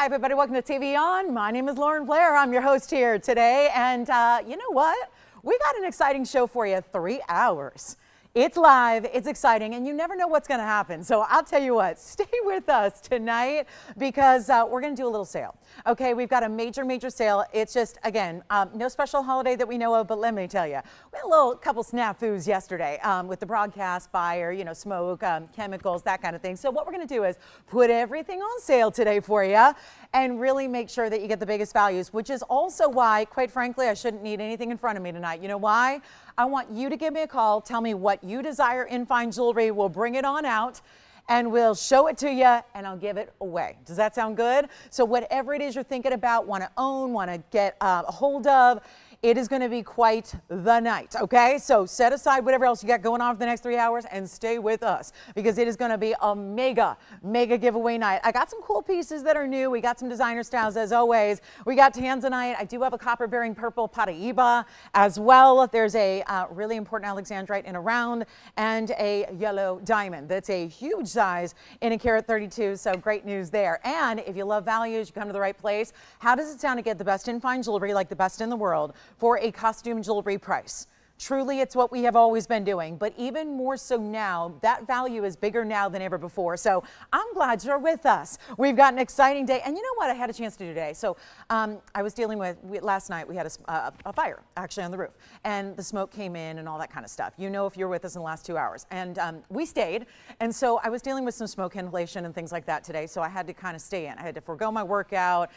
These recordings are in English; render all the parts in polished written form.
Hi, everybody. Welcome to TVON. My name is Blair. I'm your host here today. And you know what? We got an exciting show for you. 3 hours. It's live, it's exciting, and you never know what's going to happen. So I'll tell you what, stay with us tonight because we're going to do a little sale. Okay, we've got a major sale. It's just, again, no special holiday that we know of, but let me tell you, we had a couple snafus yesterday with the broadcast, fire, you know, smoke, chemicals, that kind of thing. So what we're going to do is put everything on sale today for you and really make sure that you get the biggest values, which is also why, quite frankly, I shouldn't need anything in front of me tonight. You know why? I want you to give me a call, tell me what you desire in fine jewelry. We'll bring it on out and we'll show it to you and I'll give it away. Does that sound good? So whatever it is you're thinking about, want to own, want to get a hold of, it is going to be quite the night, okay? So set aside whatever else you got going on for the next 3 hours and stay with us because it is going to be a mega giveaway night. I got some cool pieces that are new. We got some designer styles as always. We got tanzanite. I do have a copper bearing purple Paraiba as well. There's a really important Alexandrite in a round and a yellow diamond. That's a huge size in a carat 32, so great news there. And if you love values, you come to the right place. How does it sound to get the best in fine jewelry, like the best in the world, for a costume jewelry price? Truly, it's what we have always been doing, but even more so now, that value is bigger now than ever before. So I'm glad you're with us. We've got an exciting day. And you know what I had a chance to do today? So I was dealing with, last night we had a fire actually on the roof and the smoke came in and all that kind of stuff. You know, if you're with us in the last 2 hours. And we stayed. And so I was dealing with some smoke inhalation and things like that today. So I had to kind of stay in. I had to forego my workout,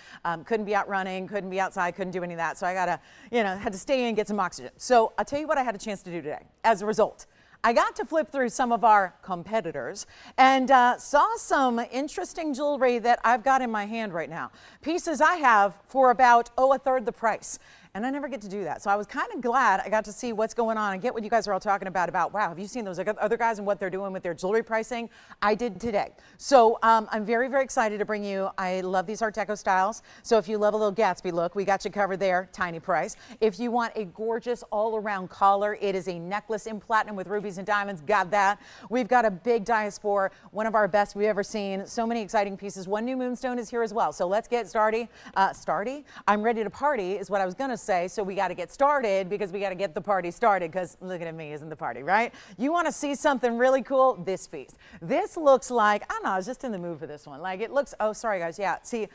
couldn't be out running, couldn't be outside, couldn't do any of that. So I got to, you know, had to stay in, get some oxygen. So I'll tell you what I had a chance to do today. As a result, I got to flip through some of our competitors and saw some interesting jewelry that I've got in my hand right now. Pieces I have for about, a third the price. And I never get to do that. So I was kind of glad I got to see what's going on and get what you guys are all talking about, wow, have you seen those other guys and what they're doing with their jewelry pricing? I did today. So I'm very excited to bring you, I love these Art Deco styles. So if you love a little Gatsby look, we got you covered there, tiny price. If you want a gorgeous all-around collar, it is a necklace in platinum with rubies and diamonds, got that. We've got a big diaspore, one of our best we've ever seen. So many exciting pieces. One new Moonstone is here as well. So let's get started. I'm ready to party is what I was gonna say. So we got to get started because we got to get the party started because looking at me isn't the party, right? You want to see something really cool? This piece. This looks like, I don't know, I was just in the mood for this one. Like it looks, oh, sorry guys. Yeah. See,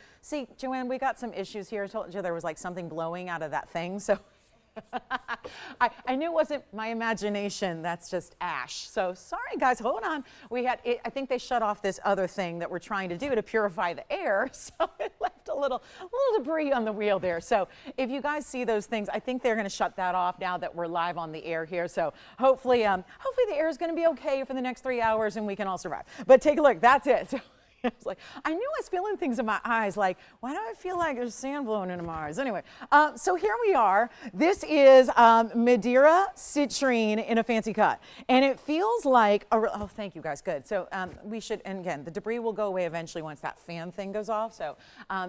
Joanne, we got some issues here. I told you there was like something blowing out of that thing. So I knew it wasn't my imagination. That's just ash. So sorry, guys. Hold on. We had. I think they shut off this other thing that we're trying to do to purify the air. So it left a little debris on the wheel there. So if you guys see those things, I think they're going to shut that off now that we're live on the air here. So hopefully the air is going to be okay for the next 3 hours and we can all survive. But take a look. That's it. So, I was like, I knew I was feeling things in my eyes, like, why do I feel like there's sand blowing into my eyes? Anyway, so here we are. This is Madeira Citrine in a fancy cut. And it feels like, oh, thank you guys, good. So we should, and again, the debris will go away eventually once that fan thing goes off. So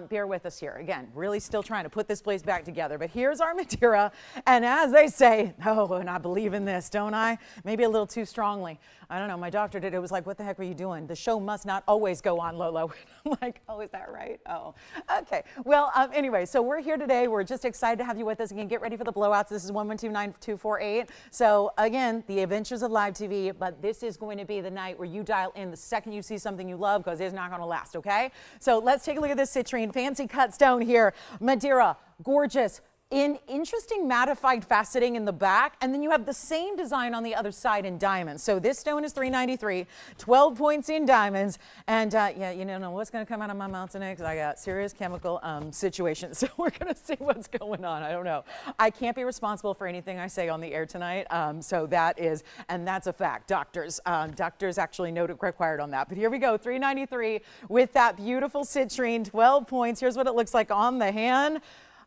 bear with us here. Again, really still trying to put this place back together. But here's our Madeira. And as they say, oh, and I believe in this, don't I? Maybe a little too strongly. I don't know, my doctor did. It was like, what the heck were you doing? The show must not always go on, Lolo. I'm like, oh, is that right? Oh, okay. Well, anyway, so we're here today. We're just excited to have you with us. Again, get ready for the blowouts. This is 112-9248. So again, the adventures of live TV, but this is going to be the night where you dial in the second you see something you love because it's not going to last, okay? So let's take a look at this citrine. Fancy cut stone here. Madeira, gorgeous. In interesting mattified faceting in the back, and then you have the same design on the other side in diamonds. So this stone is $393, 12 points in diamonds, and yeah, you don't know what's going to come out of my mouth today because I got serious chemical situations. So we're going to see what's going on. I don't know. I can't be responsible for anything I say on the air tonight. So that is, and that's a fact. Doctors actually note required on that. But here we go, $393 with that beautiful citrine, 12 points. Here's what it looks like on the hand.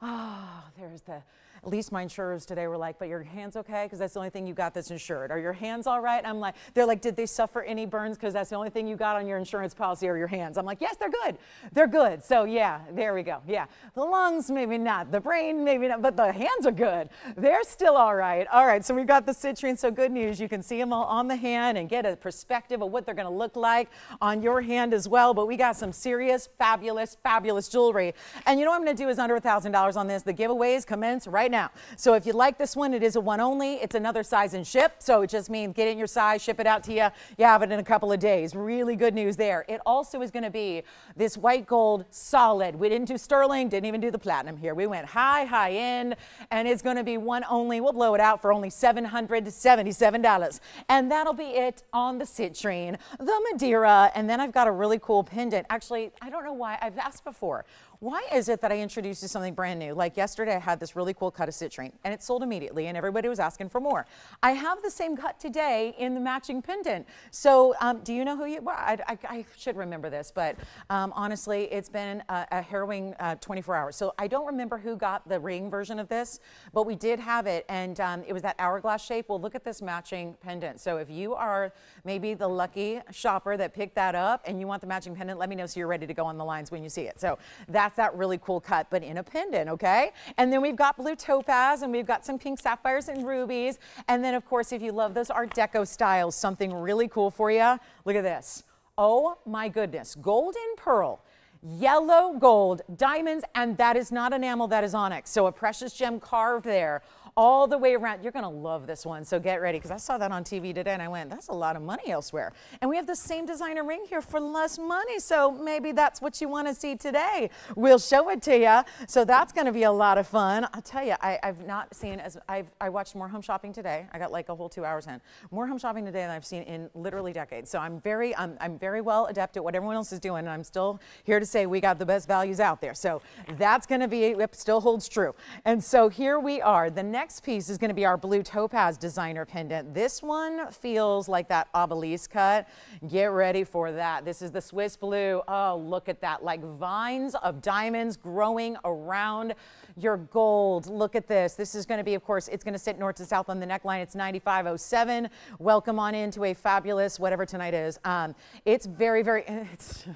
Oh, there's the, At least my insurers today were like, but your hand's okay? Because that's the only thing you got that's insured. Are your hands all right? I'm like, they're like, did they suffer any burns? Because that's the only thing you got on your insurance policy are your hands. I'm like, yes, they're good. They're good. So yeah, there we go. Yeah, the lungs, maybe not. The brain, maybe not. But the hands are good. They're still all right. All right, so we've got the citrine. So good news. You can see them all on the hand and get a perspective of what they're going to look like on your hand as well. But we got some serious, fabulous, fabulous jewelry. And you know what I'm going to do is under $1,000 on this. The giveaways commence right now. So if you like this one, it is a one only. It's another size and ship. So it just means get it in your size, ship it out to you. You have it in a couple of days. Really good news there. It also is going to be this white gold solid. We didn't do sterling, didn't even do the platinum here. We went high end, and it's going to be one only. We'll blow it out for only $777. And that'll be it on the citrine, the Madeira, and then I've got a really cool pendant. Actually, I don't know why. I've asked before. Why is it that I introduced you something brand new? Like yesterday, I had this really cool cut of citrine, and it sold immediately, and everybody was asking for more. I have the same cut today in the matching pendant. So do you know who you, well, I should remember this, but honestly, it's been a harrowing 24 hours. So I don't remember who got the ring version of this, but we did have it, and it was that hourglass shape. Well, look at this matching pendant. So if you are maybe the lucky shopper that picked that up and you want the matching pendant, let me know so you're ready to go on the lines when you see it. So that's that really cool cut, but in a pendant, okay? And then we've got blue topaz, and we've got some pink sapphires and rubies. And then, of course, if you love those Art Deco styles, something really cool for you. Look at this. Oh, my goodness. Golden pearl. Yellow gold, diamonds, and that is not enamel, that is onyx. So a precious gem carved there all the way around. You're going to love this one, so get ready, because I saw that on TV today and I went, that's a lot of money elsewhere. And we have the same designer ring here for less money, so maybe that's what you want to see today. We'll show it to you, so that's going to be a lot of fun. I'll tell you, I've not seen, I watched more home shopping today. I got like a whole 2 hours in. More home shopping today than I've seen in literally decades. So I'm very well adept at what everyone else is doing, and I'm still here to say we got the best values out there. So that's going to be, it still holds true. And so here we are. The next piece is going to be our blue topaz designer pendant. This one feels like that obelisk cut. Get ready for that. This is the Swiss blue. Oh, look at that, like vines of diamonds growing around your gold. Look at this. This is going to be, of course, it's going to sit north to south on the neckline. It's 9507. Welcome on into a fabulous whatever tonight is. It's very, it's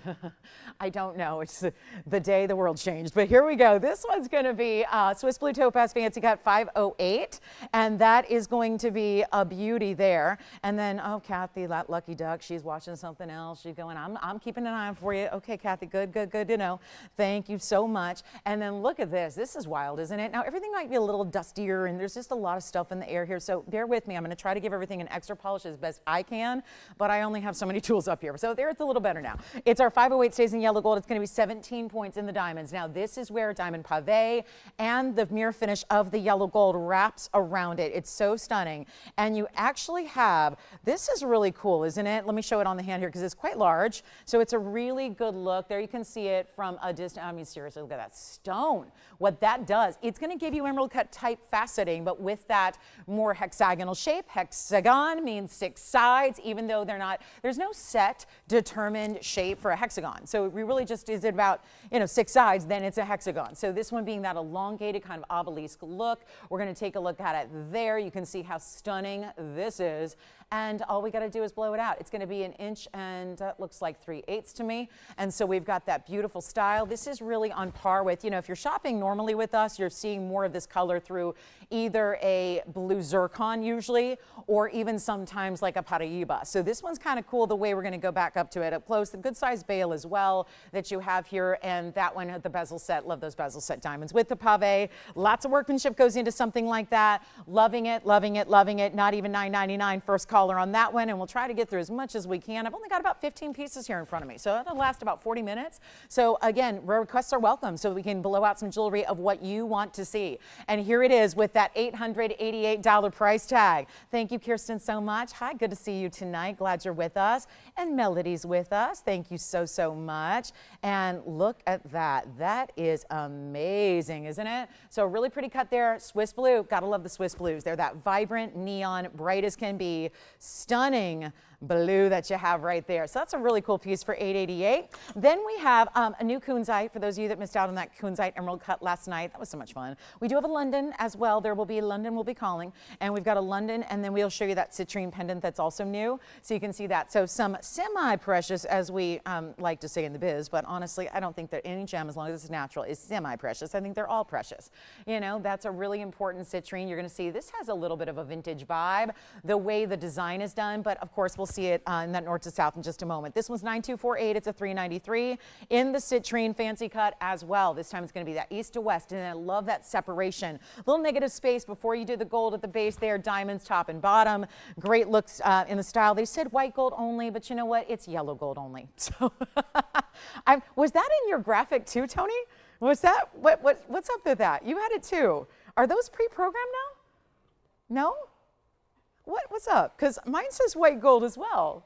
I don't know. It's the day the world changed. But here we go. This one's going to be Swiss blue topaz fancy cut 508. And that is going to be a beauty there. And then, oh, Kathy, that lucky duck, she's watching something else. She's going, I'm keeping an eye on for you. Okay, Kathy, good to know. Thank you so much. And then look at this. This is wild, isn't it? Now, everything might be a little dustier, and there's just a lot of stuff in the air here. So bear with me. I'm going to try to give everything an extra polish as best I can, but I only have so many tools up here. So there, it's a little better now. It's our 508 stays in yellow gold. It's going to be 17 points in the diamonds. Now, this is where diamond pave and the mirror finish of the yellow gold wraps around it. It's so stunning. And you actually have, this is really cool, isn't it? Let me show it on the hand here because it's quite large. So it's a really good look. There you can see it from a distance. I mean, seriously, look at that stone. What that does, it's going to give you emerald cut type faceting, but with that more hexagonal shape. Hexagon means 6 sides, even though they're not, there's no set determined shape for a hexagon. So we really just, is it about, 6 sides, then it's a hexagon. So this one being that elongated kind of obelisk look. We're going to take a look at it there. You can see how stunning this is. And all we got to do is blow it out. It's going to be 1 inch and looks like 3/8 to me. And so we've got that beautiful style. This is really on par with, if you're shopping normally with us, you're seeing more of this color through either a blue zircon usually, or even sometimes like a Paraiba. So this one's kind of cool the way we're going to go back up to it up close. The good size bail as well that you have here. And that one had the bezel set. Love those bezel set diamonds with the pave. Lots of workmanship goes into something like that. Loving it, loving it, loving it. Not even $9.99 first caller on that one, and we'll try to get through as much as we can. I've only got about 15 pieces here in front of me, so that'll last about 40 minutes. So again, requests are welcome so we can blow out some jewelry of what you want to see. And here it is with that $888 price tag. Thank you, Kirsten, so much. Hi, good to see you tonight. Glad you're with us. And Melody's with us. Thank you so, so much. And look at that. That is amazing, isn't it? So a really pretty cut there. Swiss blue. Gotta love the Swiss blues. They're that vibrant, neon, bright as can be. Stunning blue that you have right there. So that's a really cool piece for $888. Then we have a new kunzite for those of you that missed out on that kunzite emerald cut last night. That was so much fun. We do have a London as well. There will be London will be calling, and we've got a London, and then we'll show you that citrine pendant that's also new, so you can see that. So some semi-precious, as we like to say in the biz, but honestly, I don't think that any gem, as long as it's natural, is semi-precious. I think they're all precious. You know, that's a really important citrine. You're going to see this has a little bit of a vintage vibe, the way the design is done, but of course we'll see it in that north to south in just a moment. This one's 9248. It's a 393 in the citrine fancy cut as well. This time it's going to be that east to west, and I love that separation. Little negative space before you do the gold at the base there, diamonds top and bottom. Great looks in the style. They said white gold only, but you know what? It's yellow gold only. So was that in your graphic too, Tony? Was that what's up with that? You had it too. Are those pre-programmed now? No? What's up? Because mine says white gold as well.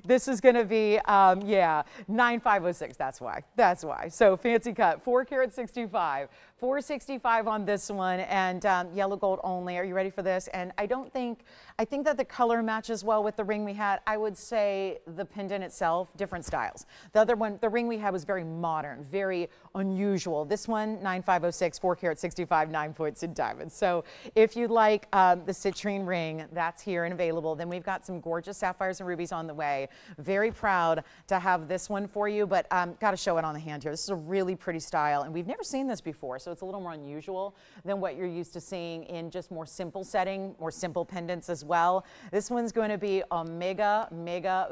This is going to be, yeah, 9506. That's why. So fancy cut, 4 carat 65, 465 on this one, and yellow gold only. Are you ready for this? And I think that the color matches well with the ring we had. I would say the pendant itself, different styles. The other one, the ring we had was very modern, very unusual. This one, 9506, 4 carat 65, 9 points in diamonds. So if you'd like the citrine ring, that's here and available. Then we've got some gorgeous sapphires and rubies on the way. Very proud to have this one for you, but got to show it on the hand here. This is a really pretty style, and we've never seen this before, so it's a little more unusual than what you're used to seeing in just more simple setting, more simple pendants as well. This one's going to be a mega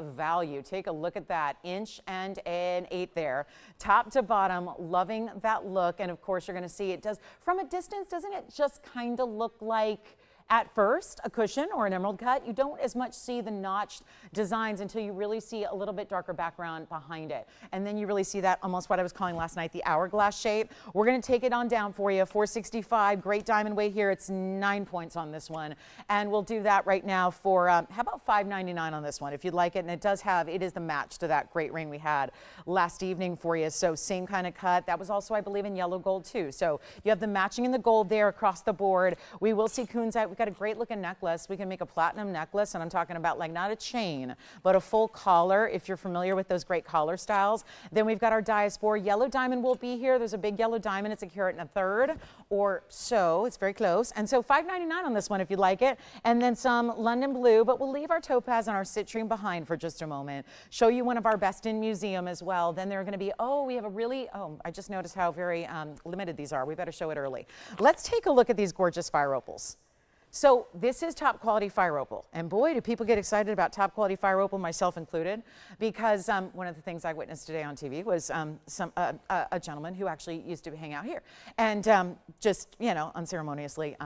value. Take a look at that, inch and an 8 there, top to bottom. Loving that look, and of course you're going to see it does from a distance. Doesn't it just kind of look like at first a cushion or an emerald cut? You don't as much see the notched designs until you really see a little bit darker background behind it, and then you really see that almost what I was calling last night the hourglass shape. We're going to take it on down for you. 465, great diamond weight here. It's 9 points on this one, and we'll do that right now for how about $599 on this one if you'd like it. And it is the match to that great ring we had last evening for you. So same kind of cut. That was also, I believe, in yellow gold too. So you have the matching in the gold there across the board. We will see kunzite. We've got a great looking necklace. We can make a platinum necklace, and I'm talking about like not a chain, but a full collar if you're familiar with those great collar styles. Then we've got our diaspore. Yellow diamond will be here. There's a big yellow diamond. It's a carat and a third or so. It's very close. And so $599 on this one if you'd like it. And then some London blue, but we'll leave our topaz and our citrine behind for just a moment. Show you one of our best in museum as well. Then they're going to be, we have a really, I just noticed how very limited these are. We better show it early. Let's take a look at these gorgeous fire opals. So this is top quality fire opal, and boy, do people get excited about top quality fire opal, myself included, because one of the things I witnessed today on TV was a gentleman who actually used to hang out here, and just, you know, unceremoniously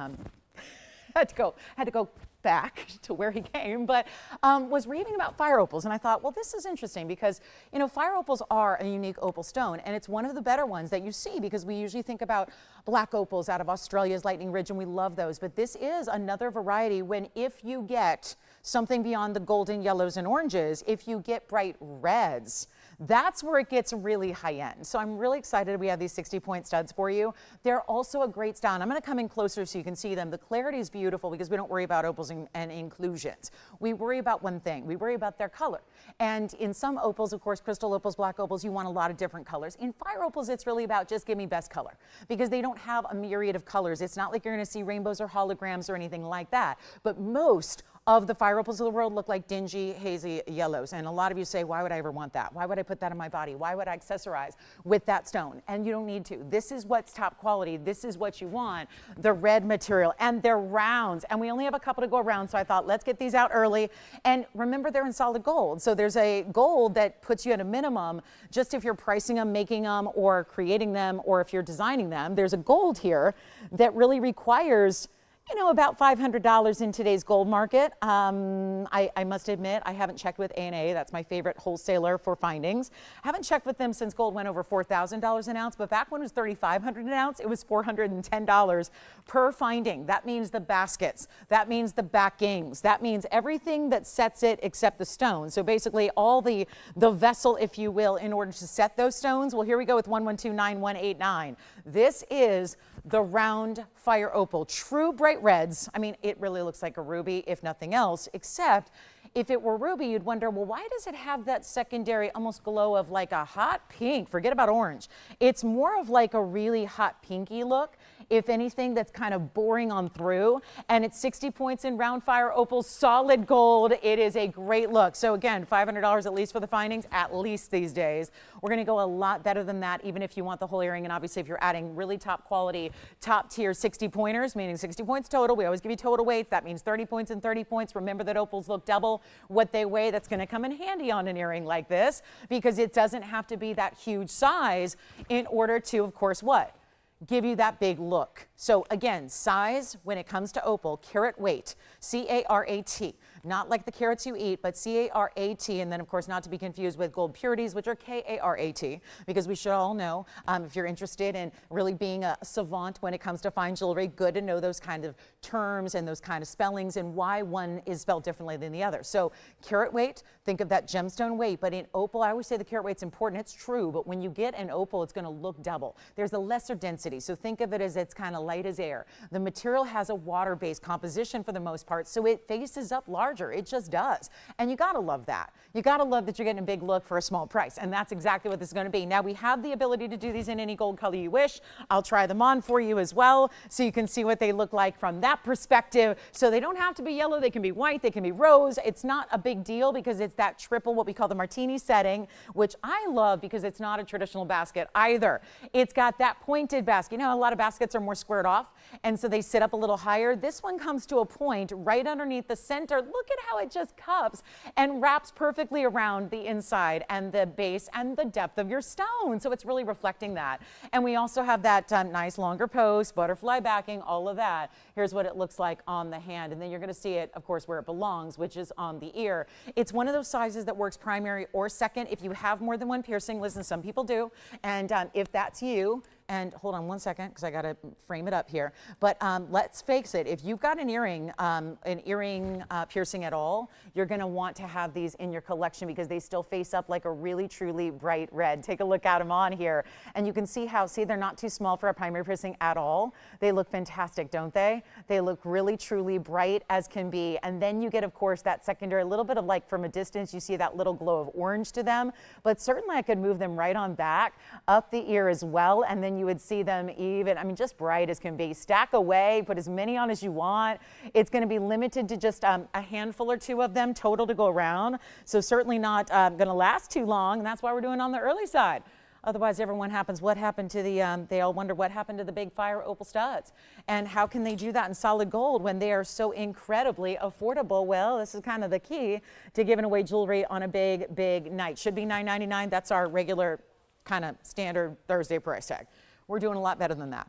had to go back to where he came, but was raving about fire opals. And I thought, well, this is interesting because, you know, fire opals are a unique opal stone, and it's one of the better ones that you see because we usually think about black opals out of Australia's Lightning Ridge, and we love those. But this is another variety when if you get something beyond the golden yellows and oranges, if you get bright reds, that's where it gets really high end. So I'm really excited we have these 60-point studs for you. They're also a great style. And I'm going to come in closer so you can see them. The clarity is beautiful because we don't worry about opals and inclusions. We worry about one thing. We worry about their color. And in some opals, of course, crystal opals, black opals, you want a lot of different colors. In fire opals, it's really about just give me best color because they don't have a myriad of colors. It's not like you're going to see rainbows or holograms or anything like that. But most of the fire opals of the world look like dingy, hazy yellows. And a lot of you say, why would I ever want that? Why would I put that on my body? Why would I accessorize with that stone? And you don't need to. This is what's top quality. This is what you want, the red material. And they're rounds. And we only have a couple to go around, so I thought, let's get these out early. And remember, they're in solid gold. So there's a gold that puts you at a minimum, just if you're pricing them, making them, or creating them, or if you're designing them. There's a gold here that really requires, you know, about $500 in today's gold market. I must admit, I haven't checked with A&A. That's my favorite wholesaler for findings. Haven't checked with them since gold went over $4,000 an ounce, but back when it was $3,500 an ounce, it was $410 per finding. That means the baskets. That means the backings. That means everything that sets it except the stone. So basically all the vessel, if you will, in order to set those stones. Well, here we go with 1129189. This is the round fire opal, true bright reds. I mean, it really looks like a ruby, if nothing else, except if it were ruby, you'd wonder, well, why does it have that secondary almost glow of like a hot pink? Forget about orange. It's more of like a really hot pinky look. If anything, that's kind of boring on through. And it's 60 points in round fire opal, solid gold. It is a great look. So again, $500 at least for the findings, at least these days. We're going to go a lot better than that, even if you want the whole earring. And obviously, if you're adding really top quality, top tier 60 pointers, meaning 60 points total. We always give you total weights. That means 30 points and 30 points. Remember that opals look double what they weigh. That's going to come in handy on an earring like this, because it doesn't have to be that huge size in order to, of course, what? Give you that big look. So again, size when it comes to opal, carat weight, C-A-R-A-T. Not like the carrots you eat, but C-A-R-A-T, and then of course not to be confused with gold purities, which are K-A-R-A-T, because we should all know, if you're interested in really being a savant when it comes to fine jewelry, good to know those kind of terms and those kind of spellings and why one is spelled differently than the other. So carat weight, think of that gemstone weight, but in opal, I always say the carat weight's important. It's true, but when you get an opal, it's going to look double. There's a lesser density, so think of it as it's kind of light as air. The material has a water-based composition for the most part, so it faces up larger. It just does. And you gotta love that. You gotta love that you're getting a big look for a small price. And that's exactly what this is gonna be. Now we have the ability to do these in any gold color you wish. I'll try them on for you as well, so you can see what they look like from that perspective. So they don't have to be yellow, they can be white, they can be rose. It's not a big deal because it's that triple, what we call the martini setting, which I love because it's not a traditional basket either. It's got that pointed basket. You know, a lot of baskets are more squared off, and so they sit up a little higher. This one comes to a point right underneath the center. Look at how it just cups and wraps perfectly around the inside and the base and the depth of your stone. So it's really reflecting that. And we also have that nice longer post, butterfly backing, all of that. Here's what it looks like on the hand. And then you're going to see it, of course, where it belongs, which is on the ear. It's one of those sizes that works primary or second. If you have more than one piercing, listen, some people do. And if that's you, and hold on one second because I got to frame it up here. But let's face it, if you've got an earring piercing at all, you're going to want to have these in your collection because they still face up like a really, truly bright red. Take a look at them on here. And you can see how, see, they're not too small for a primary piercing at all. They look fantastic, don't they? They look really, truly bright as can be. And then you get, of course, that secondary, a little bit of like from a distance, you see that little glow of orange to them. But certainly I could move them right on back, up the ear as well. And then you would see them even, I mean, just bright as can be. Stack away, put as many on as you want. It's going to be limited to just a handful or two of them total to go around. So certainly not going to last too long. And that's why we're doing on the early side. Otherwise, everyone happens, what happened to the, they all wonder what happened to the big fire opal studs. And how can they do that in solid gold when they are so incredibly affordable? Well, this is kind of the key to giving away jewelry on a big, big night. Should be $9.99. That's our regular kind of standard Thursday price tag. We're doing a lot better than that.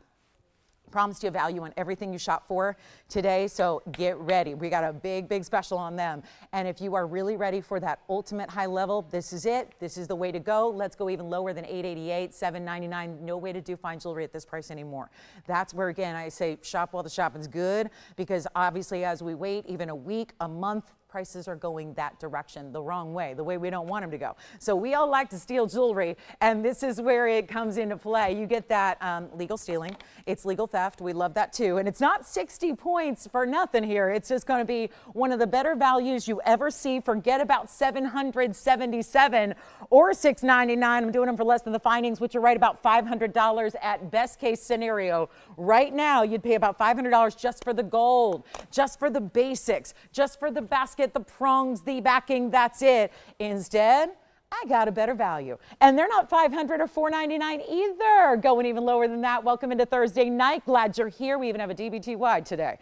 Promised you a value on everything you shop for today, so get ready. We got a big, big special on them. And if you are really ready for that ultimate high level, this is it. This is the way to go. Let's go even lower than $888, $799. No way to do fine jewelry at this price anymore. That's where, again, I say shop while the shopping's good, because obviously as we wait even a week, a month, prices are going that direction, the wrong way, the way we don't want them to go. So we all like to steal jewelry, and this is where it comes into play. You get that legal stealing. It's legal theft. We love that too. And it's not 60 points for nothing here. It's just going to be one of the better values you ever see. Forget about $777 or $699. I'm doing them for less than the findings, which are right about $500 at best case scenario. Right now, you'd pay about $500 just for the gold, just for the basics, just for the basket, the prongs, the backing, that's it. Instead, I got a better value. And they're not $500 or $499 either. Going even lower than that. Welcome into Thursday night. Glad you're here. We even have a DBT wide today.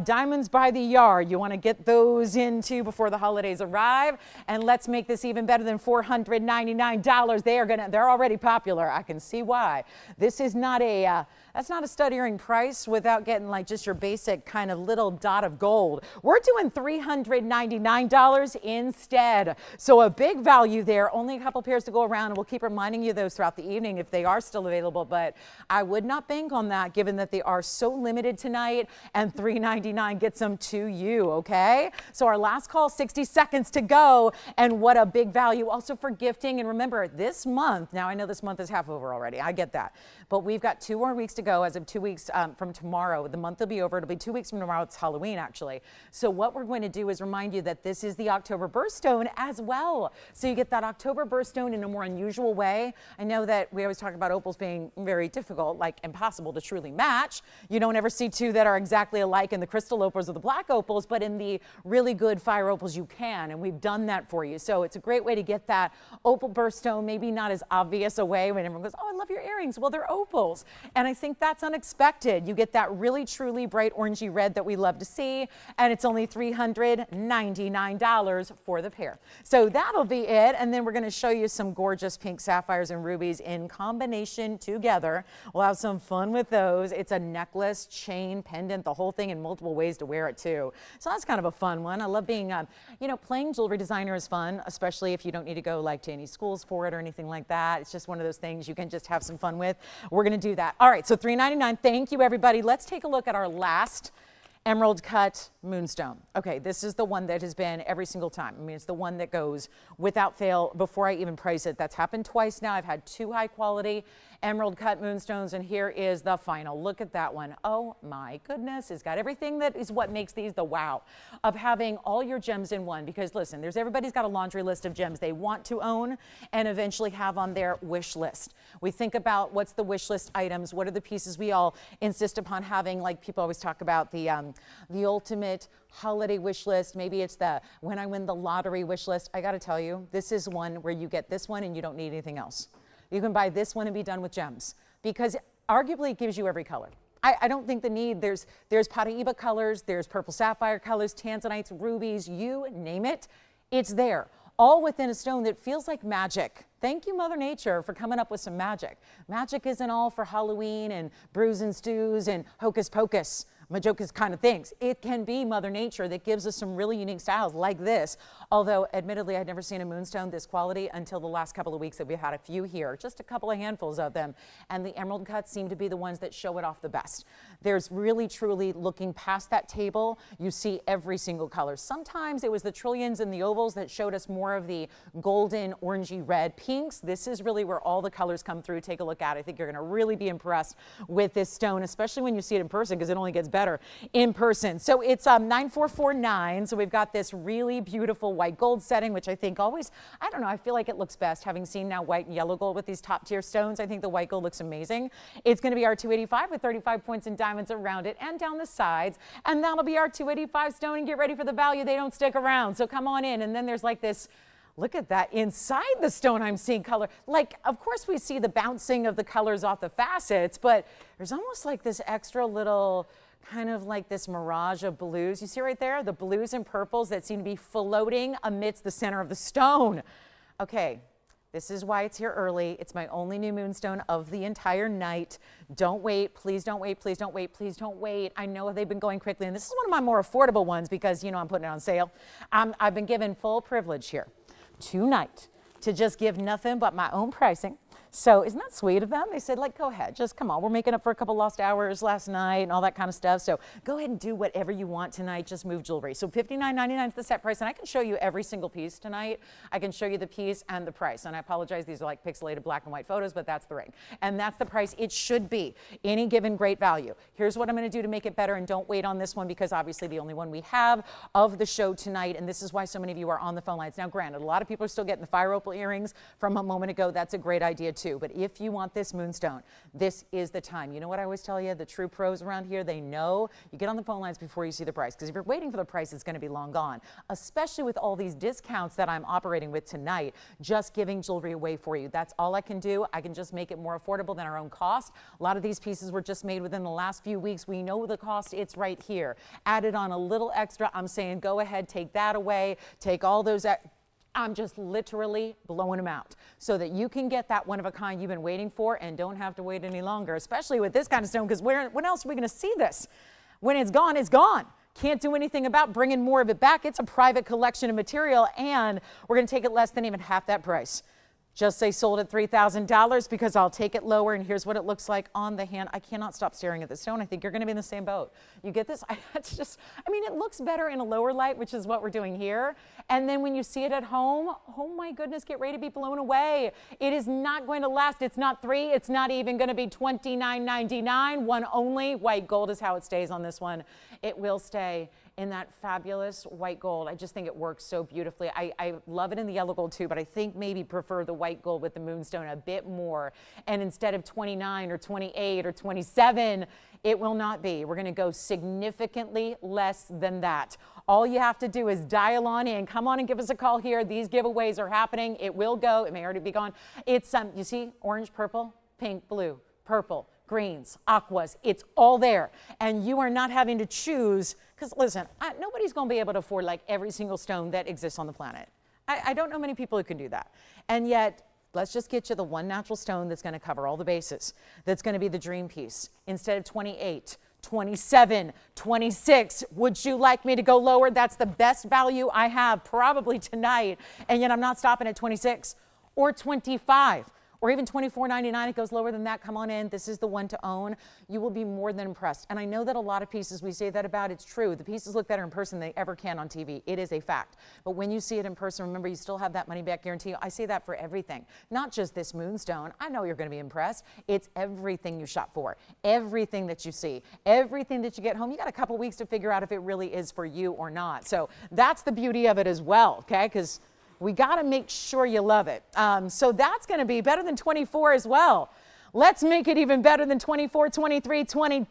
Diamonds by the yard. You want to get those into before the holidays arrive. And let's make this even better than $499. They're already popular. I can see why. This is not a that's not a stud earring price without getting like just your basic kind of little dot of gold. We're doing $399 instead. So a big value there. only a couple pairs to go around, and we'll keep reminding you those throughout the evening if they are still available, but I would not bank on that given that they are so limited tonight, and $3.99 gets them to you, okay? So our last call, 60 seconds to go, and what a big value also for gifting. And remember, this month, now I know this month is half over already, I get that, but we've got 2 more weeks to go. As of 2 weeks from tomorrow, the month will be over. It'll be 2 weeks from tomorrow. It's Halloween, actually. So what we're going to do is remind you that this is the October birthstone as well. So you get that October birthstone in a more unusual way. I know that we always talk about opals being very difficult, like impossible to truly match. You don't ever see two that are exactly alike in the crystal opals or the black opals, but in the really good fire opals you can, and we've done that for you. So it's a great way to get that opal birthstone, maybe not as obvious a way when everyone goes, oh, I love your earrings. Well, they're opals. And I think that's unexpected. You get that really, truly bright orangey red that we love to see, and it's only $399 for the pair. So that'll be it, and then we're going to show you some gorgeous pink sapphires and rubies in combination together. We'll have some fun with those. It's a necklace, chain, pendant, the whole thing, in multiple ways to wear it too. So that's kind of a fun one. I love being, you know, playing jewelry designer is fun, especially if you don't need to go like to any schools for it or anything like that. It's just one of those things you can just have some fun with. We're going to do that. All right, so $399. Thank you, everybody. Let's take a look at our last emerald cut moonstone. Okay, this is the one that has been every single time. I mean, it's the one that goes without fail before I even price it. That's happened twice now. I've had 2 high quality emerald cut moonstones, and here is the final. Look at that one. Oh my goodness, it's got everything that is what makes these the wow of having all your gems in one. Because listen, everybody's got a laundry list of gems they want to own and eventually have on their wish list. We think about what's the wish list items, what are the pieces we all insist upon having, like people always talk about the ultimate holiday wish list. Maybe it's the when I win the lottery wish list. I gotta tell you, this is one where you get this one and you don't need anything else. You can buy this one and be done with gems because arguably it gives you every color. I don't think the need, there's Paraiba colors, there's purple sapphire colors, tanzanites, rubies, you name it, it's there. All within a stone that feels like magic. Thank you, Mother Nature, for coming up with some magic. Magic isn't all for Halloween and brews and stews and hocus pocus, Majokas kind of things. It can be Mother Nature that gives us some really unique styles like this. Although, admittedly, I'd never seen a moonstone this quality until the last couple of weeks that we've had a few here, just a couple of handfuls of them. And the emerald cuts seem to be the ones that show it off the best. There's really, truly looking past that table, you see every single color. Sometimes it was the trillions and the ovals that showed us more of the golden, orangey red pinks. This is really where all the colors come through. Take a look at it. I think you're going to really be impressed with this stone, especially when you see it in person, because it only gets better in person. So it's 9449. So we've got this really beautiful white gold setting, which I think always, I don't know, I feel like it looks best having seen now white and yellow gold with these top tier stones. I think the white gold looks amazing. It's going to be our 285 with 35 points in diamonds around it and down the sides. And that'll be our 285 stone, and get ready for the value. They don't stick around. So come on in. And then there's like this, look at that. Inside the stone, I'm seeing color. Like, of course, we see the bouncing of the colors off the facets, but there's almost like this extra little kind of like this mirage of blues. You see right there, the blues and purples that seem to be floating amidst the center of the stone. Okay, this is why it's here early. It's my only new moonstone of the entire night. Don't wait, please don't wait, please don't wait, please don't wait. I know they've been going quickly, and this is one of my more affordable ones because, you know, I'm putting it on sale. I've been given full privilege here tonight to just give nothing but my own pricing. So isn't that sweet of them? They said, like, go ahead, just come on. We're making up for a couple lost hours last night and all that kind of stuff. So go ahead and do whatever you want tonight. Just move jewelry. So $59.99 is the set price. And I can show you every single piece tonight. I can show you the piece and the price. And I apologize, these are like pixelated black and white photos, but that's the ring. And that's the price it should be. Any given great value. Here's what I'm going to do to make it better. And don't wait on this one because obviously the only one we have of the show tonight. And this is why so many of you are on the phone lines. Now, granted, a lot of people are still getting the fire opal earrings from a moment ago. That's a great idea too. But if you want this moonstone, this is the time. You know what I always tell you? The true pros around here, they know you get on the phone lines before you see the price. Because if you're waiting for the price, it's going to be long gone. Especially with all these discounts that I'm operating with tonight, just giving jewelry away for you. That's all I can do. I can just make it more affordable than our own cost. A lot of these pieces were just made within the last few weeks. We know the cost. It's right here. Added on a little extra. I'm saying go ahead, take that away. Take all those. I'm just literally blowing them out so that you can get that one of a kind you've been waiting for and don't have to wait any longer, especially with this kind of stone, because when else are we going to see this? When it's gone, it's gone. Can't do anything about bringing more of it back. It's a private collection of material, and we're going to take it less than even half that price. Just say sold at $3,000 because I'll take it lower, and here's what it looks like on the hand. I cannot stop staring at the stone. I think you're going to be in the same boat. You get this? It's just, I mean, it looks better in a lower light, which is what we're doing here. And then when you see it at home, oh my goodness, get ready to be blown away. It is not going to last. It's not $3. It's not even going to be $29.99. One only. White gold is how it stays on this one. It will stay in that fabulous white gold. I just think it works so beautifully. I love it in the yellow gold too, but I think maybe prefer the white gold with the moonstone a bit more. And instead of 29 or 28 or 27, it will not be. We're going to go significantly less than that. All you have to do is dial on in. Come on and give us a call here. These giveaways are happening. It will go. It may already be gone. It's you see, orange, purple, pink, blue, purple, greens, aquas, it's all there. And you are not having to choose, because listen, nobody's going to be able to afford like every single stone that exists on the planet. I don't know many people who can do that. And yet, let's just get you the one natural stone that's going to cover all the bases. That's going to be the dream piece. Instead of 28, 27, 26, would you like me to go lower? That's the best value I have probably tonight. And yet I'm not stopping at 26 or 25. Or even $24.99, it goes lower than that. Come on in. This is the one to own. You will be more than impressed. And I know that a lot of pieces we say that about, it's true. The pieces look better in person than they ever can on TV. It is a fact. But when you see it in person, remember, you still have that money back guarantee. I say that for everything, not just this moonstone. I know you're going to be impressed. It's everything you shop for, everything that you see, everything that you get home. You got a couple weeks to figure out if it really is for you or not. So that's the beauty of it as well, okay? Because we got to make sure you love it. So that's going to be better than 24 as well. Let's make it even better than 24, 23, 20.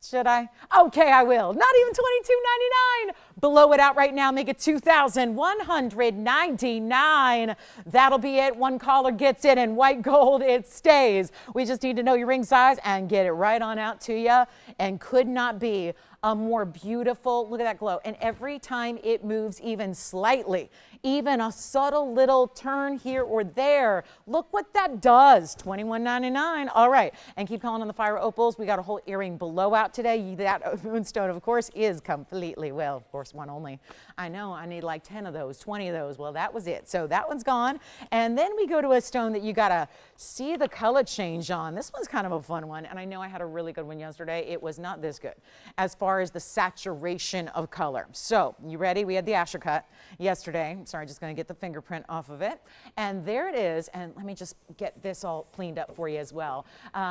Should I? Okay, I will. Not even $22.99. Blow it out right now. Make it $2,199. That'll be it. One caller gets it, and white gold, it stays. We just need to know your ring size and get it right on out to you. And could not be a more beautiful, look at that glow. And every time it moves even slightly, even a subtle little turn here or there, look what that does. $21.99. All right. And keep calling on the fire opals. We got a whole earring blowout today. That moonstone, of course, is completely, well, of course, one only. I know, I need like 10 of those, 20 of those. Well, that was it. So that one's gone. And then we go to a stone that you got to see the color change on. This one's kind of a fun one. And I know I had a really good one yesterday. It was not this good as far as the saturation of color. So you ready? We had the Asher cut yesterday. Sorry, just going to get the fingerprint off of it. And there it is. And let me just get this all cleaned up for you as well.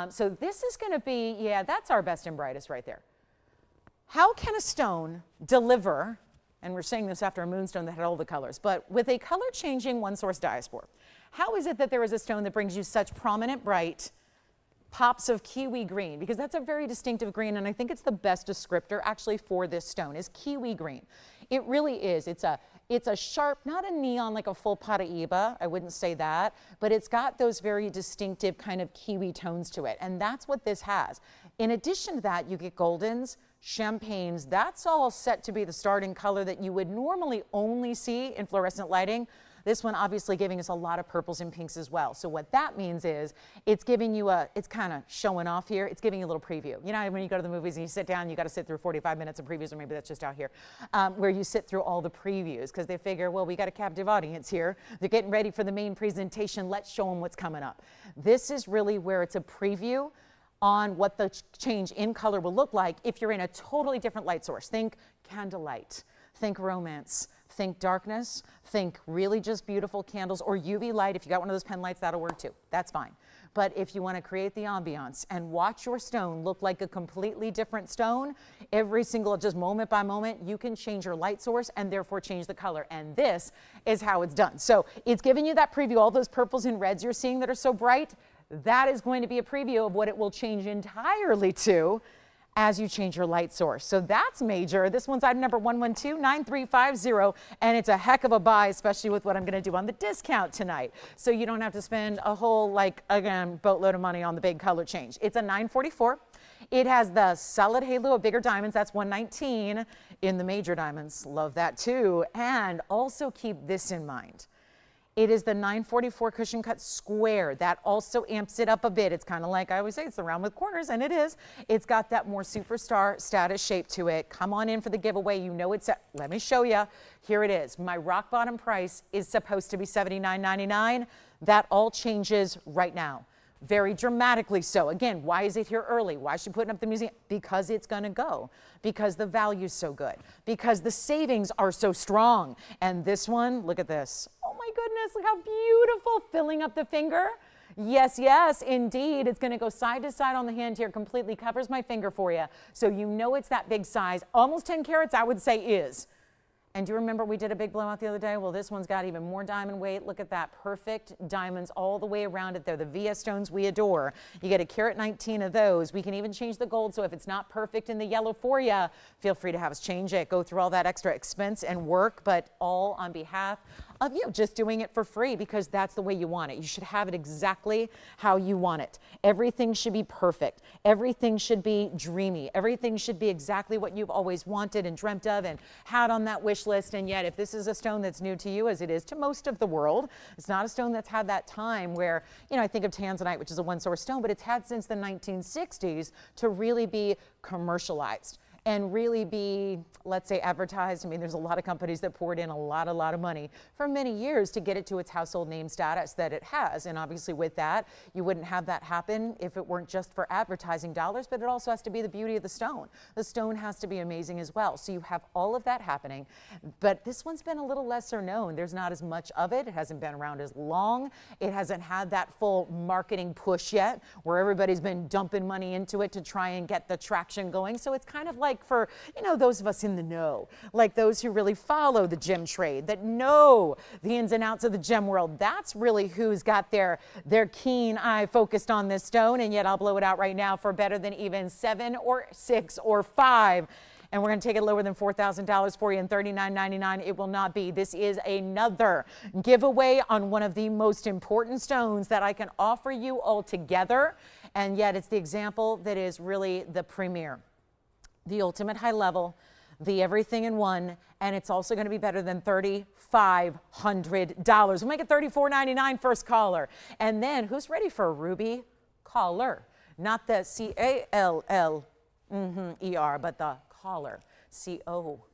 So this is going to be, yeah, that's our best and brightest right there. How can a stone deliver, and we're saying this after a moonstone that had all the colors, but with a color changing one source diaspore, how is it that there is a stone that brings you such prominent bright pops of kiwi green? Because that's a very distinctive green, and I think it's the best descriptor actually for this stone is kiwi green. It really is. It's a sharp, not a neon like a full Paraiba, I wouldn't say that, but it's got those very distinctive kind of kiwi tones to it, and that's what this has. In addition to that, you get goldens, champagnes. That's all set to be the starting color that you would normally only see in fluorescent lighting. This one obviously giving us a lot of purples and pinks as well. So what that means is it's giving you it's kind of showing off here. It's giving you a little preview. You know, when you go to the movies and you sit down, you got to sit through 45 minutes of previews, or maybe that's just out here, where you sit through all the previews because they figure, well, we got a captive audience here. They're getting ready for the main presentation. Let's show them what's coming up. This is really where it's a preview on what the change in color will look like if you're in a totally different light source. Think candlelight, think romance, think darkness, think really just beautiful candles, or UV light. If you got one of those pen lights, that'll work too. That's fine. But if you want to create the ambiance and watch your stone look like a completely different stone, every single, just moment by moment, you can change your light source and therefore change the color. And this is how it's done. So it's giving you that preview, all those purples and reds you're seeing that are so bright. That is going to be a preview of what it will change entirely to as you change your light source. So that's major. This one's item number 112-9350, and it's a heck of a buy, especially with what I'm going to do on the discount tonight. So you don't have to spend a whole, like, again, boatload of money on the big color change. It's a 944. It has the solid halo of bigger diamonds. That's 119 in the major diamonds. Love that too. And also keep this in mind. It is the 944 cushion cut square. That also amps it up a bit. It's kind of like I always say, it's the round with corners, and it is. It's got that more superstar status shape to it. Come on in for the giveaway. You know it's, let me show you. Here it is. My rock bottom price is supposed to be $79.99. That all changes right now. Very dramatically so. Again, why is it here early? Why is she putting up the museum? Because it's going to go. Because the value's so good. Because the savings are so strong. And this one, look at this. Oh my goodness, look how beautiful. Filling up the finger. Yes, yes, indeed. It's going to go side to side on the hand here. Completely covers my finger for you. So you know it's that big size. Almost 10 carats, I would say is. And do you remember we did a big blowout the other day? Well, this one's got even more diamond weight. Look at that, perfect diamonds all the way around it. They're the VS stones we adore. You get a carat 19 of those. We can even change the gold, so if it's not perfect in the yellow for you, feel free to have us change it. Go through all that extra expense and work, but all on behalf of you, just doing it for free because that's the way you want it. You should have it exactly how you want it. Everything should be perfect. Everything should be dreamy. Everything should be exactly what you've always wanted and dreamt of and had on that wish list. And yet, if this is a stone that's new to you, as it is to most of the world, it's not a stone that's had that time where, you know, I think of tanzanite, which is a one-source stone, but it's had since the 1960s to really be commercialized and really be, let's say, advertised. I mean, there's a lot of companies that poured in a lot of money for many years to get it to its household name status that it has. And obviously with that, you wouldn't have that happen if it weren't just for advertising dollars, but it also has to be the beauty of the stone. The stone has to be amazing as well. So you have all of that happening, but this one's been a little lesser known. There's not as much of it. It hasn't been around as long. It hasn't had that full marketing push yet where everybody's been dumping money into it to try and get the traction going. So it's kind of like for, you know, those of us in the know, like those who really follow the gem trade, that know the ins and outs of the gem world. That's really who's got their keen eye focused on this stone. And yet I'll blow it out right now for better than even 7 or 6 or 5. And we're going to take it lower than $4,000 for you, and $39.99 it will not be. This is another giveaway on one of the most important stones that I can offer you all together. And yet it's the example that is really the premier, the ultimate high level, the everything in one, and it's also going to be better than $3,500. We'll make it $34.99 first caller. And then who's ready for a ruby collar? Not the C-A-L-L-E-R, but the collar, C-O.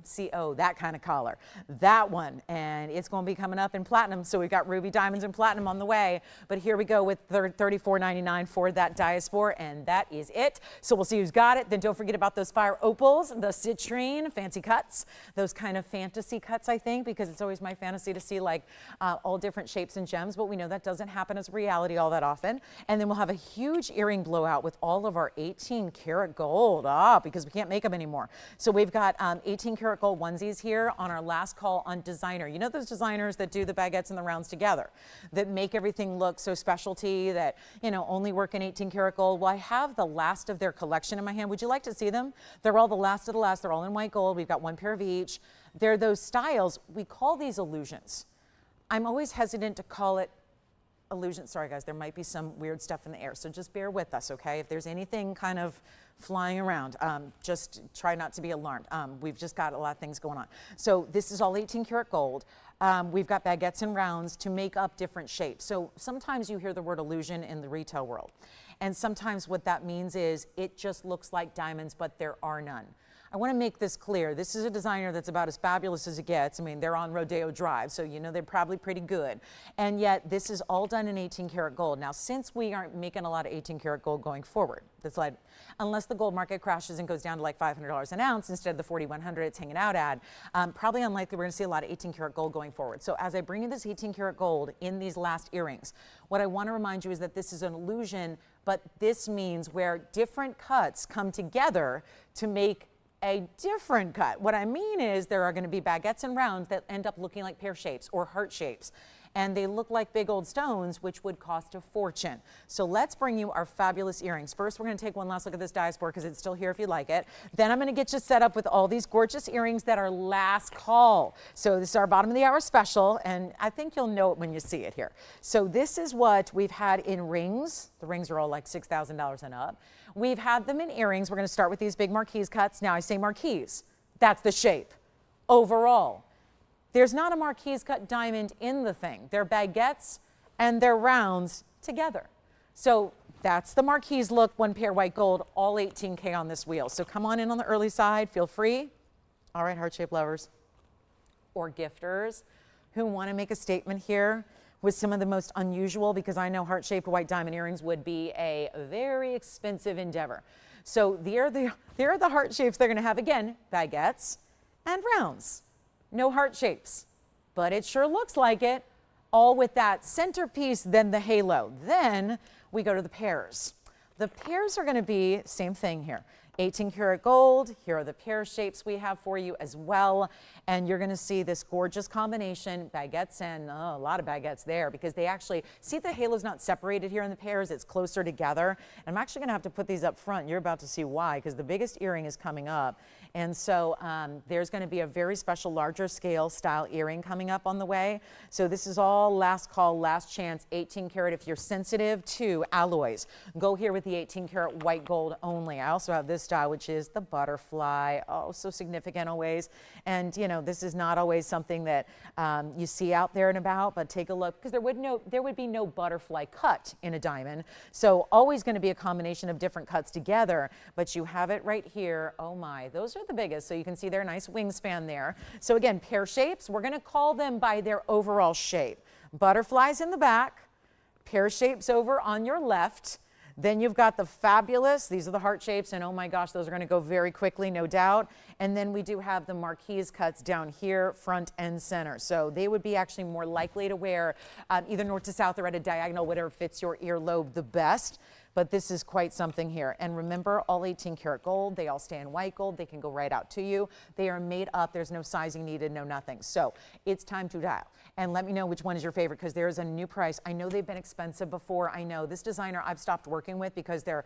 C-O, that kind of collar. That one, and it's going to be coming up in platinum, so we've got ruby, diamonds, and platinum on the way. But here we go with $34.99 for that diaspore, and that is it. So we'll see who's got it. Then don't forget about those fire opals, the citrine, fancy cuts, those kind of fantasy cuts, I think, because it's always my fantasy to see like all different shapes and gems, but we know that doesn't happen as reality all that often. And then we'll have a huge earring blowout with all of our 18 karat gold, because we can't make them anymore. So we've got 18 karat gold onesies here on our last call on designer. You know those designers that do the baguettes and the rounds together, that make everything look so specialty, that, you know, only work in 18 karat gold? Well, I have the last of their collection in my hand. Would you like to see them? They're all the last of the last. They're all in white gold. We've got one pair of each. They're those styles. We call these illusions. I'm always hesitant to call it illusion. Sorry guys, there might be some weird stuff in the air, so just bear with us, okay? If there's anything kind of flying around, just try not to be alarmed. We've just got a lot of things going on. So this is all 18 karat gold. We've got baguettes and rounds to make up different shapes. So sometimes you hear the word illusion in the retail world, and sometimes what that means is it just looks like diamonds, but there are none. I want to make this clear. This is a designer that's about as fabulous as it gets. I mean, they're on Rodeo Drive, so you know they're probably pretty good. And yet, this is all done in 18 karat gold. Now, since we aren't making a lot of 18 karat gold going forward, that's like, unless the gold market crashes and goes down to like $500 an ounce instead of the $4,100 it's hanging out at, probably unlikely we're going to see a lot of 18 karat gold going forward. So as I bring in this 18 karat gold in these last earrings, what I want to remind you is that this is an illusion, but this means where different cuts come together to make a different cut. What I mean is there are going to be baguettes and rounds that end up looking like pear shapes or heart shapes. And they look like big old stones, which would cost a fortune. So let's bring you our fabulous earrings. First, we're going to take one last look at this diaspore because it's still here if you like it. Then I'm going to get you set up with all these gorgeous earrings that are last call. So this is our bottom of the hour special, and I think you'll know it when you see it here. So this is what we've had in rings. The rings are all like $6,000 and up. We've had them in earrings. We're going to start with these big marquise cuts. Now I say marquise. That's the shape. Overall, There's not a marquise cut diamond in the thing. They're baguettes and they're rounds together. So that's the marquise look, 1 pair white gold, all 18K on this wheel. So come on in on the early side, feel free. All right, heart-shaped lovers or gifters who want to make a statement here with some of the most unusual, because I know heart-shaped white diamond earrings would be a very expensive endeavor. So there are the heart shapes they're going to have. Again, baguettes and rounds. No heart shapes, but it sure looks like it. All with that centerpiece, then the halo. Then we go to the pairs. The pairs are going to be same thing here. 18 karat gold. Here are the pair shapes we have for you as well. And you're going to see this gorgeous combination, baguettes and a lot of baguettes there, because they actually, see the halo's not separated here in the pairs, it's closer together. And I'm actually going to have to put these up front. You're about to see why, because the biggest earring is coming up. And so there's going to be a very special larger scale style earring coming up on the way. So this is all last call, last chance, 18 karat. If you're sensitive to alloys, go here with the 18 karat white gold only. I also have this style, which is the butterfly. Oh, so significant always. And you know, this is not always something that you see out there and about, but take a look, because there would be no butterfly cut in a diamond. So always going to be a combination of different cuts together, but you have it right here. Oh my, those are the biggest. So you can see their nice wingspan there. So again, pair shapes, we're going to call them by their overall shape. Butterflies in the back, pair shapes over on your left. Then you've got the fabulous, these are the heart shapes, and oh my gosh, those are going to go very quickly, no doubt. And then we do have the marquise cuts down here, front and center. So they would be actually more likely to wear either north to south or at a diagonal, whatever fits your earlobe the best. But this is quite something here. And remember, all 18 karat gold, they all stay in white gold. They can go right out to you. They are made up. There's no sizing needed, no nothing. So it's time to dial. And let me know which one is your favorite, because there is a new price. I know they've been expensive before. I know this designer I've stopped working with because their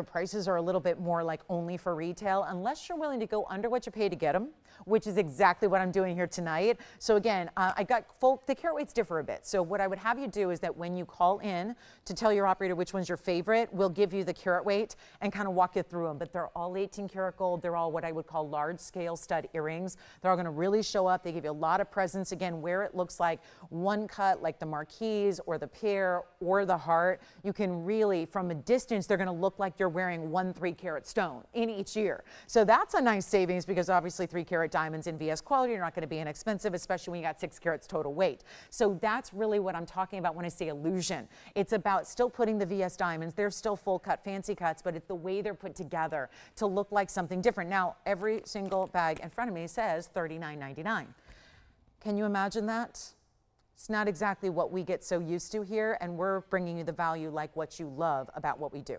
prices are a little bit more like only for retail, unless you're willing to go under what you pay to get them, which is exactly what I'm doing here tonight. So again, I got the carat weights differ a bit. So what I would have you do is that when you call in to tell your operator which one's your favorite, we'll give you the carat weight and kind of walk you through them. But they're all 18 karat gold. They're all what I would call large scale stud earrings. They're all going to really show up. They give you a lot of presence. Again, where it looks like one cut, like the marquise or the pear or the heart, you can really, from a distance, they're going to look like you're wearing 1 3-carat stone in each ear. So that's a nice savings, because obviously 3-carat diamonds in VS quality are not going to be inexpensive, especially when you got 6 carats total weight. So that's really what I'm talking about when I say illusion. It's about still putting the VS diamonds, they're still full cut, fancy cuts, but it's the way they're put together to look like something different. Now, every single bag in front of me says $39.99. Can you imagine that? It's not exactly what we get so used to here, and we're bringing you the value like what you love about what we do.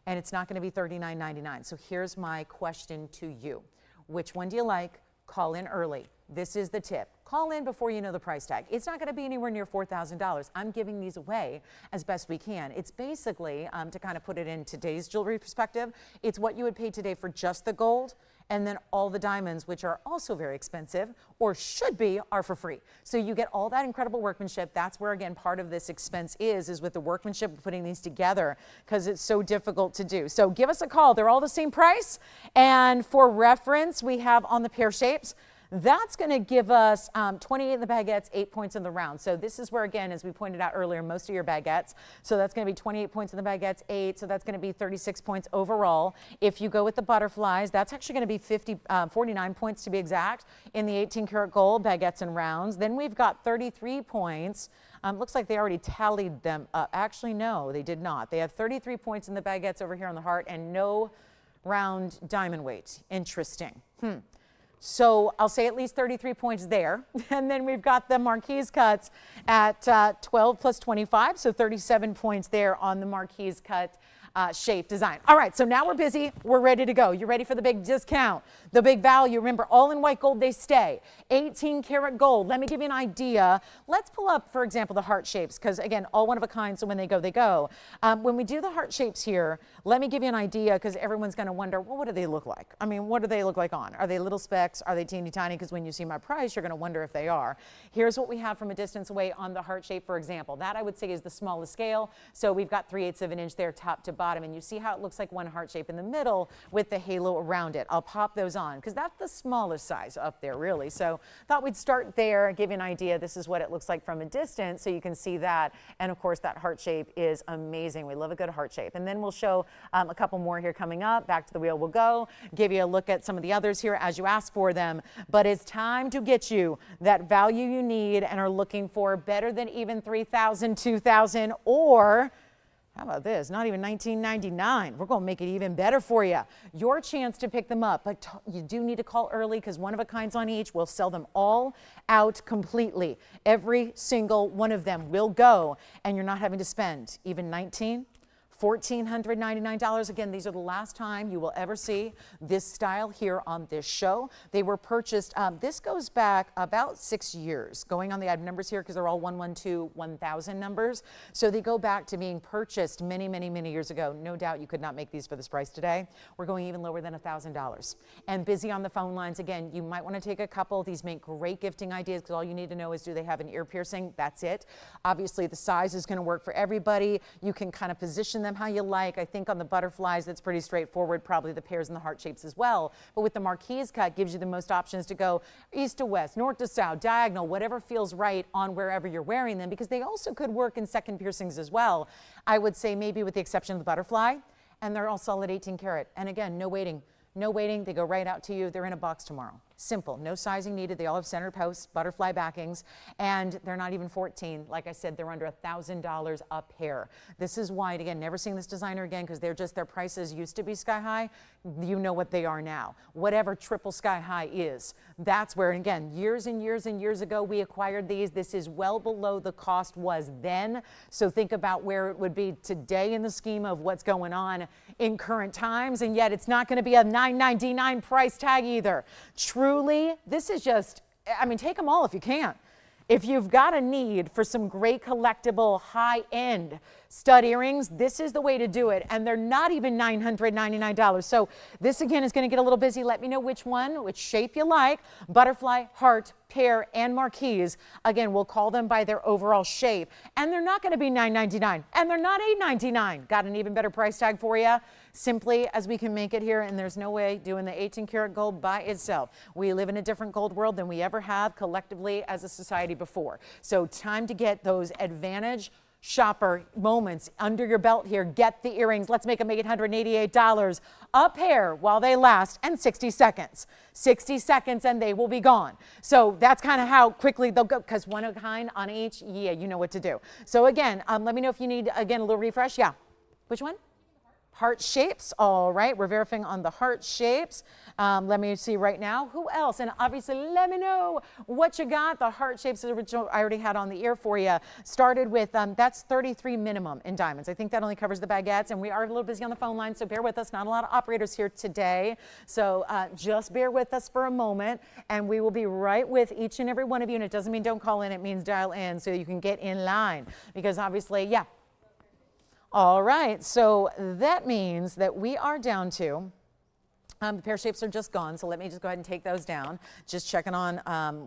And it's not going to be $39.99. So here's my question to you. Which one do you like? Call in early. This is the tip. Call in before you know the price tag. It's not going to be anywhere near $4,000. I'm giving these away as best we can. It's basically, to kind of put it in today's jewelry perspective, it's what you would pay today for just the gold, and then all the diamonds, which are also very expensive, or should be, are for free. So you get all that incredible workmanship. That's where, again, part of this expense is with the workmanship of putting these together, because it's so difficult to do. So give us a call. They're all the same price. And for reference, we have on the pair shapes, that's going to give us 28 in the baguettes, 8 points in the round. So this is where, again, as we pointed out earlier, most of your baguettes. So that's going to be 28 points in the baguettes, 8. So that's going to be 36 points overall. If you go with the butterflies, that's actually going to be 49 points to be exact in the 18 karat gold, baguettes and rounds. Then we've got 33 points. Looks like they already tallied them up. Actually, no, they did not. They have 33 points in the baguettes over here on the heart and no round diamond weight. Interesting. So I'll say at least 33 points there. And then we've got the marquise cuts at 12 plus 25, so 37 points there on the marquise cut shape design. All right, so now we're busy. We're ready to go. You ready for the big discount, the big value? Remember, all in white gold, they stay. 18 karat gold. Let me give you an idea. Let's pull up, for example, the heart shapes, because again, all one of a kind, so when they go, they go. When we do the heart shapes here, let me give you an idea, because everyone's going to wonder, well, what do they look like? I mean, what do they look like on? Are they little specks? Are they teeny tiny? Because when you see my price, you're going to wonder if they are. Here's what we have from a distance away on the heart shape, for example. That I would say is the smallest scale. So we've got 3/8 of an inch there, top to bottom. bottom, and you see how it looks like one heart shape in the middle with the halo around it. I'll pop those on because that's the smallest size up there, really. So thought we'd start there, give you an idea. This is what it looks like from a distance, so you can see that. And of course, that heart shape is amazing. We love a good heart shape. And then we'll show a couple more here coming up. Back to the wheel we'll go, give you a look at some of the others here as you ask for them. But it's time to get you that value you need and are looking for, better than even $3,000, $2,000, or how about this? Not even $19.99. We're going to make it even better for you. Your chance to pick them up, but you do need to call early because one of a kinds on each. We'll sell them all out completely. Every single one of them will go, and you're not having to spend even $1,499. Again, these are the last time you will ever see this style here on this show. They were purchased, this goes back about 6 years, going on the item numbers here because they're all 112, 1000 numbers. So they go back to being purchased many, many, many years ago. No doubt you could not make these for this price today. We're going even lower than $1,000. And busy on the phone lines. Again, you might want to take a couple. These make great gifting ideas because all you need to know is, do they have an ear piercing? That's it. Obviously, the size is going to work for everybody. You can kind of position them how you like. I think on the butterflies, that's pretty straightforward, probably the pairs and the heart shapes as well. But with the marquise cut, gives you the most options to go east to west, north to south, diagonal, whatever feels right on wherever you're wearing them, because they also could work in second piercings as well. I would say maybe with the exception of the butterfly, and they're all solid 18 karat. And again, no waiting. No waiting, they go right out to you. They're in a box tomorrow. Simple, no sizing needed. They all have center posts, butterfly backings, and they're not even 14. Like I said, they're under $1,000 a pair. This is why, again, never seeing this designer again because their prices used to be sky high. You know what they are now. Whatever triple sky high is, that's where, again, years and years and years ago, we acquired these. This is well below the cost was then. So think about where it would be today in the scheme of what's going on in current times, and yet it's not going to be a $9.99 price tag either. Truly, this is just, I mean, take them all if you can. If you've got a need for some great collectible high-end stud earrings, this is the way to do it. And they're not even $999. So this again is going to get a little busy. Let me know which one, which shape you like. Butterfly, heart, pear, and marquise. Again, we'll call them by their overall shape. And they're not going to be $9.99. And they're not $8.99. Got an even better price tag for you. Simply as we can make it here, and there's no way doing the 18 karat gold by itself. We live in a different gold world than we ever have collectively as a society before. So time to get those advantage shopper moments under your belt here. Get the earrings. Let's make them $888 a pair while they last, and 60 seconds. 60 seconds and they will be gone. So that's kind of how quickly they'll go, because one of a kind on each, yeah, you know what to do. So again, let me know if you need, again, a little refresh. Yeah. Which one? Heart shapes. All right, we're verifying on the heart shapes. Let me see right now. Who else? And obviously, let me know what you got. The heart shapes original I already had on the ear for you. Started with, that's 33 minimum in diamonds. I think that only covers the baguettes, and we are a little busy on the phone line, so bear with us. Not a lot of operators here today, so just bear with us for a moment, and we will be right with each and every one of you. And it doesn't mean don't call in, it means dial in so you can get in line, because obviously, yeah. All right, so that means that we are down to, the pear shapes are just gone, so let me just go ahead and take those down. Just checking on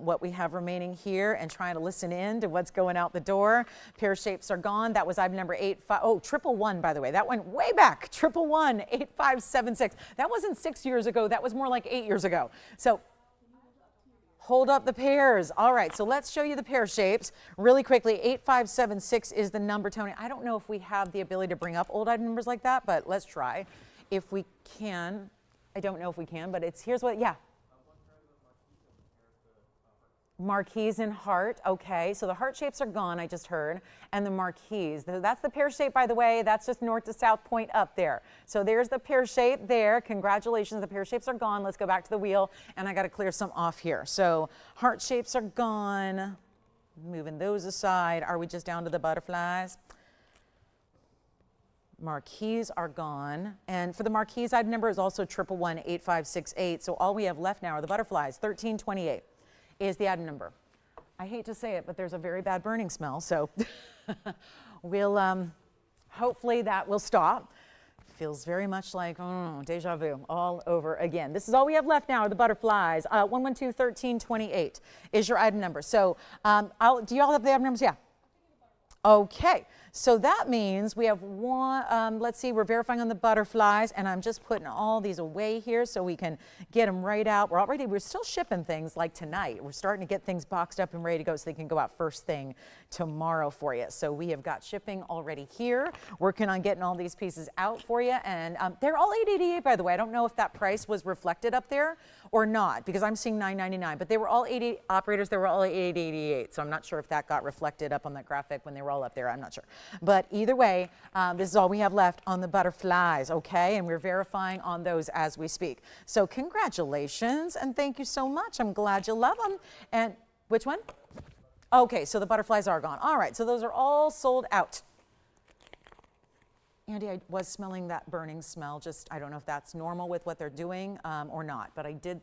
what we have remaining here and trying to listen in to what's going out the door. Pear shapes are gone. That was item number 111, by the way. That went way back, 111, 8576. That wasn't 6 years ago. That was more like 8 years ago. So hold up the pairs. All right, so let's show you the pear shapes really quickly. 8576 is the number, Tony. I don't know if we have the ability to bring up old item numbers like that, but let's try. If we can, I don't know if we can, but here's what, yeah. Marquise and heart, okay. So the heart shapes are gone, I just heard, and the marquise. That's the pear shape, by the way. That's just north to south point up there. So there's the pear shape there. Congratulations, the pear shapes are gone. Let's go back to the wheel, and I got to clear some off here. So heart shapes are gone. Moving those aside. Are we just down to the butterflies? Marquise are gone. And for the marquise, item number is also 111-8568. So all we have left now are the butterflies, 1328. Is the item number. I hate to say it, but there's a very bad burning smell, so we'll hopefully that will stop. Feels very much like deja vu all over again. This is all we have left now are the butterflies. 112-1328 is your item number. So do you all have the item numbers? Yeah. Okay, so that means we have one, let's see, we're verifying on the butterflies, and I'm just putting all these away here so we can get them right out. We're still shipping things like tonight. We're starting to get things boxed up and ready to go so they can go out first thing tomorrow for you. So we have got shipping already here, working on getting all these pieces out for you. And they're all $888, by the way. I don't know if that price was reflected up there or not, because I'm seeing $999, but they were all 80 operators. They were all $888. So I'm not sure if that got reflected up on that graphic when they were all up there. I'm not sure. But either way, this is all we have left on the butterflies, okay? And we're verifying on those as we speak. So congratulations and thank you so much. I'm glad you love them. And which one? Okay, so the butterflies are gone. All right, so those are all sold out. Andy, I was smelling that burning smell. Just, I don't know if that's normal with what they're doing or not, but I did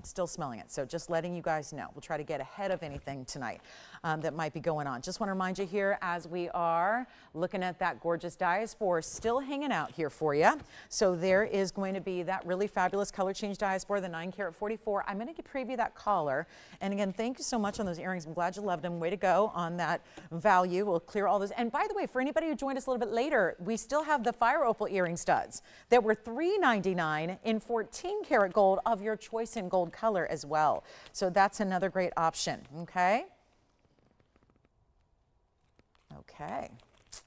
still smelling it. So just letting you guys know. We'll try to get ahead of anything tonight that might be going on. Just want to remind you here as we are looking at that gorgeous diaspore still hanging out here for you. So there is going to be that really fabulous color change diaspore, the 9 karat 44. I'm going to preview that collar. And again, thank you so much on those earrings. I'm glad you loved them. Way to go on that value. We'll clear all those. And by the way, for anybody who joined us a little bit later, we still have the fire opal earring studs that were $399 in 14 karat gold of your choice in gold color as well. So that's another great option. Okay. Okay.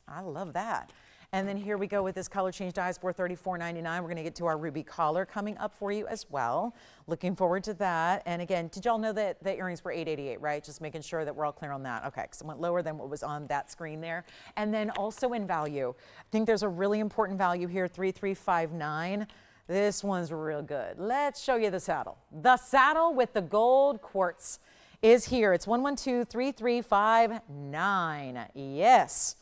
I love that. And then here we go with this color change diaspore $34.99. We're going to get to our ruby collar coming up for you as well. Looking forward to that. And again, did y'all know that the earrings were $888, right? Just making sure that we're all clear on that. Okay, because it went lower than what was on that screen there. And then also in value, I think there's a really important value here, $3359. This one's real good. Let's show you the saddle. The saddle with the gold quartz is here. It's 1123359. Yes.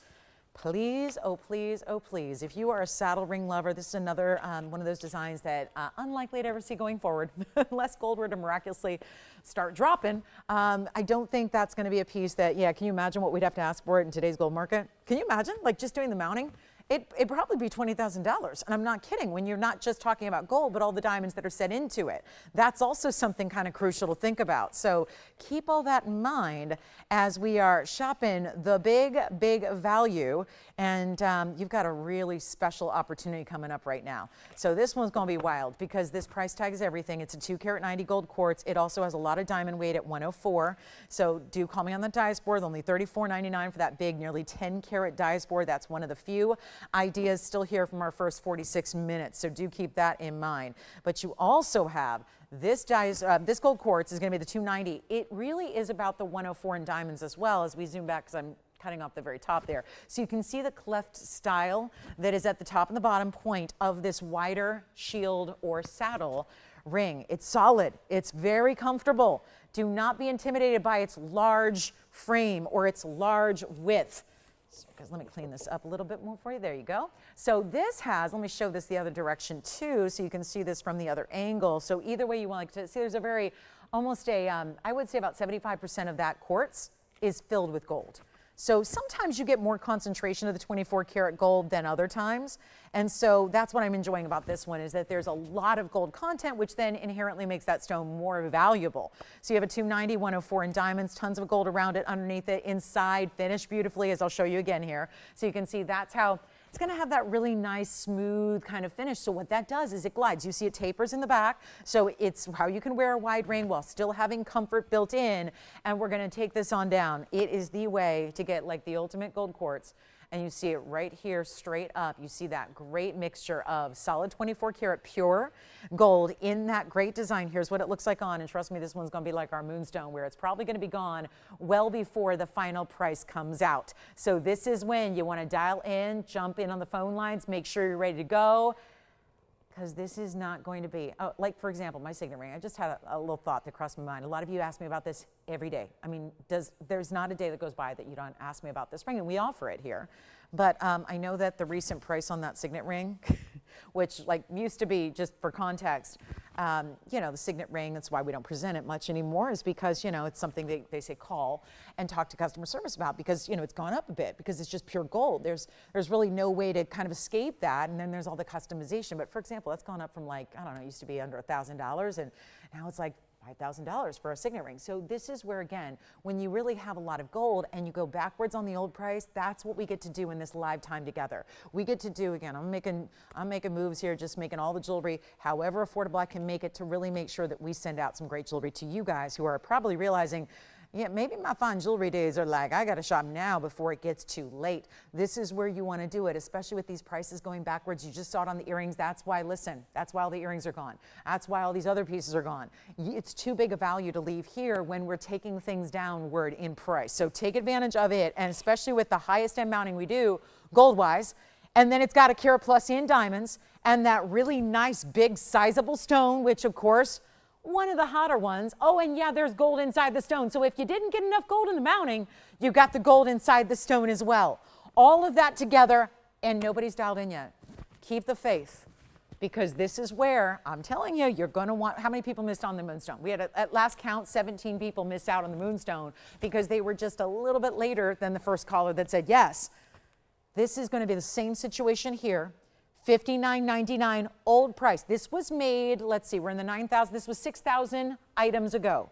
Please, oh please, oh please. If you are a saddle ring lover, this is another one of those designs that unlikely to ever see going forward, unless gold were to miraculously start dropping. I don't think that's going to be a piece that, yeah, can you imagine what we'd have to ask for it in today's gold market? Can you imagine, like just doing the mounting? It'd probably be $20,000. And I'm not kidding when you're not just talking about gold, but all the diamonds that are set into it. That's also something kind of crucial to think about. So keep all that in mind as we are shopping the big, big value. And you've got a really special opportunity coming up right now. So this one's going to be wild because this price tag is everything. It's a 2 karat 90 gold quartz. It also has a lot of diamond weight at 104. So do call me on the diaspore. Only $34.99 for that big, nearly 10 karat diaspore. That's one of the few ideas still here from our first 46 minutes, so do keep that in mind. But you also have this gold quartz is going to be the 290. It really is about the 104 in diamonds as well. As we zoom back, because I'm cutting off the very top there, so you can see the cleft style that is at the top and the bottom point of this wider shield or saddle ring. It's solid. It's very comfortable. Do not be intimidated by its large frame or its large width. Because let me clean this up a little bit more for you. There you go. So this has, let me show this the other direction too, so you can see this from the other angle. So either way you want to see, there's a very, almost a, I would say about 75% of that quartz is filled with gold. So sometimes you get more concentration of the 24 karat gold than other times. And so that's what I'm enjoying about this one, is that there's a lot of gold content, which then inherently makes that stone more valuable. So you have a 290, 104 in diamonds, tons of gold around it, underneath it, inside, finished beautifully, as I'll show you again here. So you can see that's how it's going to have that really nice, smooth kind of finish. So what that does is it glides. You see it tapers in the back. So it's how you can wear a wide ring while still having comfort built in. And we're going to take this on down. It is the way to get like the ultimate gold quartz. And you see it right here straight up. You see that great mixture of solid 24 karat pure gold in that great design. Here's what it looks like on, and trust me, this one's going to be like our Moonstone, where it's probably going to be gone well before the final price comes out. So this is when you want to dial in, jump in on the phone lines, make sure you're ready to go, because this is not going to be, oh, like for example, my signet ring. I just had a little thought that crossed my mind. A lot of you ask me about this every day. I mean, there's not a day that goes by that you don't ask me about this ring, and we offer it here. But I know that the recent price on that signet ring, which like used to be, just for context, you know, the signet ring, that's why we don't present it much anymore, is because, you know, it's something they say call and talk to customer service about, because, you know, it's gone up a bit because it's just pure gold. There's really no way to kind of escape that. And then there's all the customization. But for example, that's gone up from like, I don't know, it used to be under $1,000, and now it's like $5,000 for a signet ring. So this is where, again, when you really have a lot of gold and you go backwards on the old price, that's what we get to do in this live time together. We get to do, again, I'm making moves here, just making all the jewelry however affordable I can make it to really make sure that we send out some great jewelry to you guys who are probably realizing, yeah, maybe my fine jewelry days are like, I got to shop now before it gets too late. This is where you want to do it, especially with these prices going backwards. You just saw it on the earrings. That's why, listen, that's why all the earrings are gone. That's why all these other pieces are gone. It's too big a value to leave here when we're taking things downward in price. So take advantage of it, and especially with the highest end mounting we do, gold-wise. And then it's got a carat plus in diamonds and that really nice, big, sizable stone, which, of course, one of the hotter ones. Oh, and yeah, there's gold inside the stone. So if you didn't get enough gold in the mounting, you got the gold inside the stone as well. All of that together, and nobody's dialed in yet. Keep the faith, because this is where, I'm telling you, you're going to want, how many people missed on the Moonstone? We had, at last count, 17 people missed out on the Moonstone because they were just a little bit later than the first caller that said yes. This is going to be the same situation here. $59.99 old price. This was made, let's see, we're in the 9,000. This was 6,000 items ago.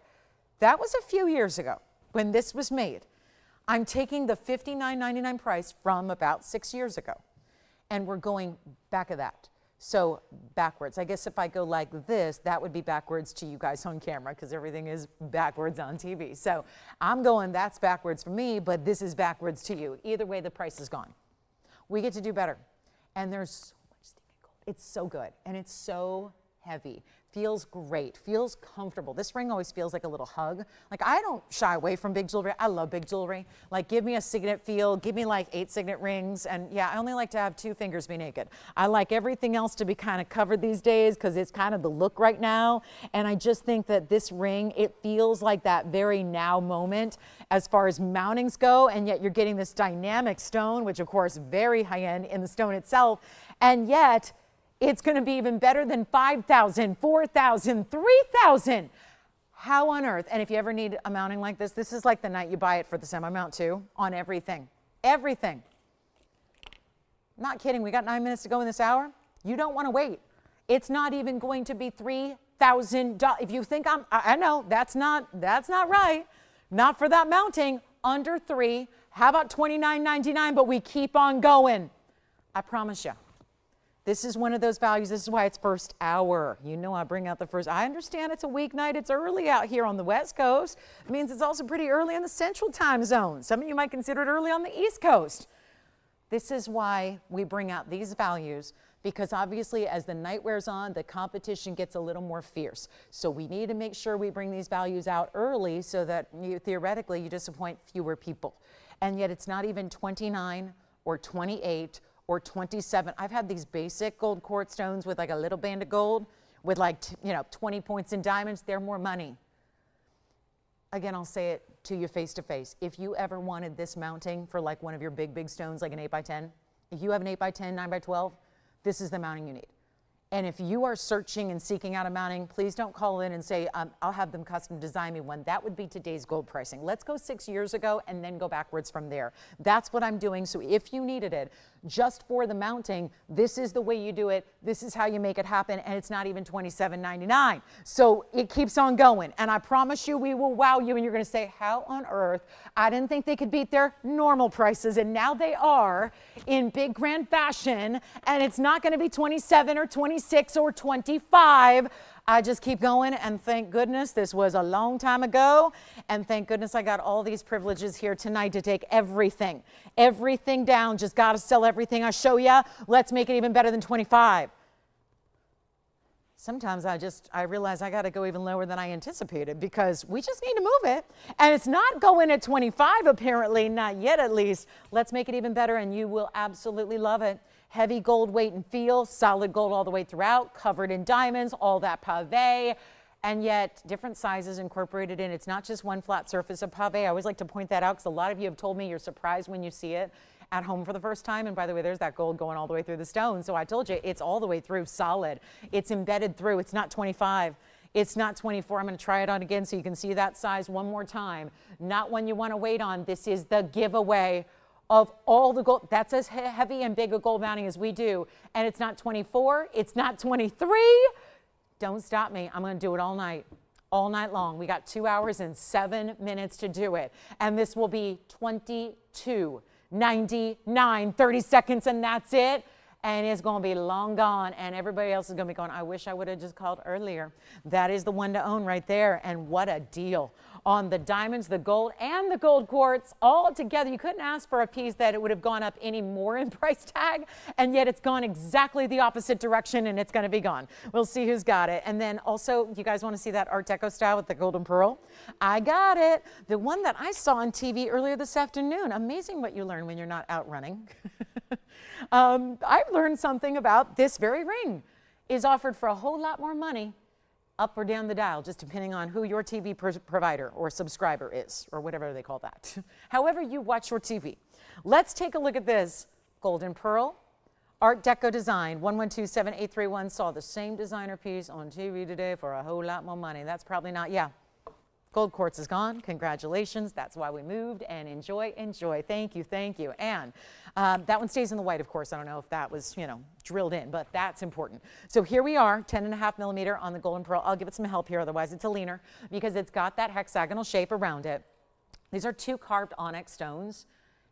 That was a few years ago when this was made. I'm taking the $59.99 price from about 6 years ago, and we're going back of that. So backwards. I guess if I go like this, that would be backwards to you guys on camera because everything is backwards on TV. So I'm going, that's backwards for me, but this is backwards to you. Either way, the price is gone. We get to do better. And there's so much stinking gold. It's so good, and it's so heavy. Feels great, feels comfortable. This ring always feels like a little hug. Like, I don't shy away from big jewelry. I love big jewelry. Like, give me a signet feel, give me like 8 signet rings. And yeah, I only like to have 2 fingers be naked. I like everything else to be kind of covered these days because it's kind of the look right now. And I just think that this ring, it feels like that very now moment as far as mountings go. And yet you're getting this dynamic stone, which of course, very high end in the stone itself. And yet, it's going to be even better than 5,000, 4,000, 3,000. How on earth? And if you ever need a mounting like this is like the night you buy it for the semi-mount too, on everything. Everything. Not kidding. We got 9 minutes to go in this hour. You don't want to wait. It's not even going to be $3,000. If you think I know, that's not right. Not for that mounting. Under 3. How about $29.99? But we keep on going. I promise you. This is one of those values. This is why it's first hour. You know, I bring out the first. I understand it's a weeknight. It's early out here on the West Coast. It means it's also pretty early in the Central Time Zone. Some of you might consider it early on the East Coast. This is why we bring out these values, because obviously as the night wears on, the competition gets a little more fierce. So we need to make sure we bring these values out early so that theoretically you disappoint fewer people. And yet it's not even 29 or 28 or 27. I've had these basic gold quartz stones with like a little band of gold with like, 20 points in diamonds. They're more money. Again, I'll say it to you face to face. If you ever wanted this mounting for like one of your big stones, like an 8x10, if you have an 8x10, 9x12, this is the mounting you need. And if you are searching and seeking out a mounting, please don't call in and say, I'll have them custom design me one. That would be today's gold pricing. Let's go 6 years ago and then go backwards from there. That's what I'm doing. So if you needed it just for the mounting, this is the way you do it. This is how you make it happen. And it's not even $27.99. So it keeps on going. And I promise you, we will wow you. And you're going to say, how on earth? I didn't think they could beat their normal prices. And now they are in big grand fashion. And it's not going to be 27 or 26 or 25. I just keep going, and thank goodness this was a long time ago, and thank goodness I got all these privileges here tonight to take everything down. Just got to sell everything I show you. Let's make it even better than 25. Sometimes I realize I got to go even lower than I anticipated because we just need to move it. And it's not going at 25 apparently, not yet at least. Let's make it even better, and you will absolutely love it. Heavy gold weight and feel, solid gold all the way throughout, covered in diamonds, all that pave, and yet different sizes incorporated in. It's not just one flat surface of pave. I always like to point that out because a lot of you have told me you're surprised when you see it at home for the first time. And by the way, there's that gold going all the way through the stone. So I told you, it's all the way through, solid. It's embedded through. It's not 25. It's not 24. I'm going to try it on again so you can see that size one more time. Not one you want to wait on. This is the giveaway of all the gold. That's as heavy and big a gold mounting as we do. And it's not 24. It's not 23. Don't stop me. I'm going to do it all night. all night long. We got 2 hours and 7 minutes to do it. And this will be 22.99, 30 seconds, and that's it. And it's going to be long gone, and everybody else is going to be going, I wish I would have just called earlier. That is the one to own right there, and what a deal on the diamonds, the gold, and the gold quartz all together. You couldn't ask for a piece that it would have gone up any more in price tag, and yet it's gone exactly the opposite direction, and it's going to be gone. We'll see who's got it. And then also, you guys want to see that Art Deco style with the golden pearl? I got it. The one that I saw on TV earlier this afternoon. Amazing what you learn when you're not out running. I've learned something about this very ring is offered for a whole lot more money up or down the dial, just depending on who your TV provider or subscriber is, or whatever they call that. However you watch your TV. Let's take a look at this golden pearl Art Deco design. 1127831 saw the same designer piece on TV today for a whole lot more money. That's probably not, yeah. Gold quartz is gone. Congratulations. That's why we moved. And enjoy, enjoy. Thank you, thank you. And that one stays in the white, of course. I don't know if that was, you know, drilled in, but that's important. So here we are, 10.5 millimeter on the golden pearl. I'll give it some help here, otherwise it's a leaner because it's got that hexagonal shape around it. These are 2 carved onyx stones,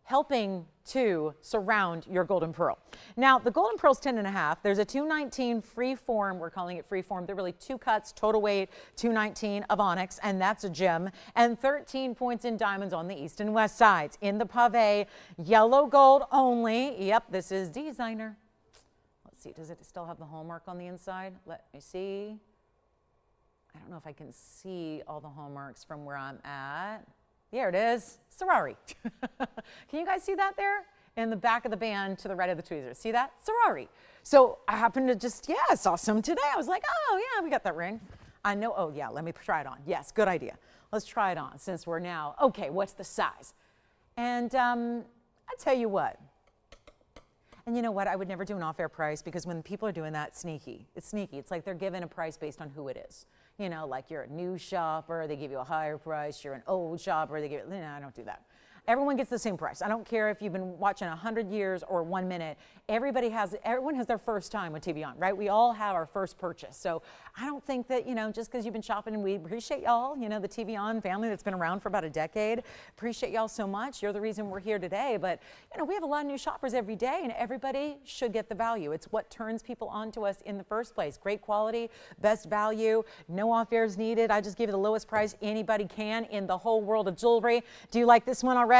helping to surround your golden pearl. Now, the golden pearl's 10.5. There's a 219 free form. We're calling it free form. They're really 2 cuts, total weight, 219 of onyx, and that's a gem, and 13 points in diamonds on the east and west sides. In the pave, yellow gold only. Yep, this is designer. Let's see, does it still have the hallmark on the inside? Let me see. I don't know if I can see all the hallmarks from where I'm at. There it is, Sorari. Can you guys see that there? In the back of the band to the right of the tweezers. See that? Sorari. So I happened to just, yeah, I saw some today. I was like, oh yeah, we got that ring. I know, oh yeah, let me try it on. Yes, good idea. Let's try it on since we're now, okay, what's the size? And I tell you what, and you know what, I would never do an off-air price because when people are doing that, it's sneaky. It's sneaky. It's like they're giving a price based on who it is. You know, like you're a new shopper, they give you a higher price. You're an old shopper, they give you, no, I don't do that. Everyone gets the same price. I don't care if you've been watching 100 years or 1 minute. Everyone has their first time with TVON, right? We all have our first purchase. So I don't think that, you know, just because you've been shopping, and we appreciate y'all, you know, the TVON family that's been around for about a decade. Appreciate y'all so much. You're the reason we're here today. But, you know, we have a lot of new shoppers every day, and everybody should get the value. It's what turns people on to us in the first place. Great quality, best value, no off-airs needed. I just give you the lowest price anybody can in the whole world of jewelry. Do you like this one already?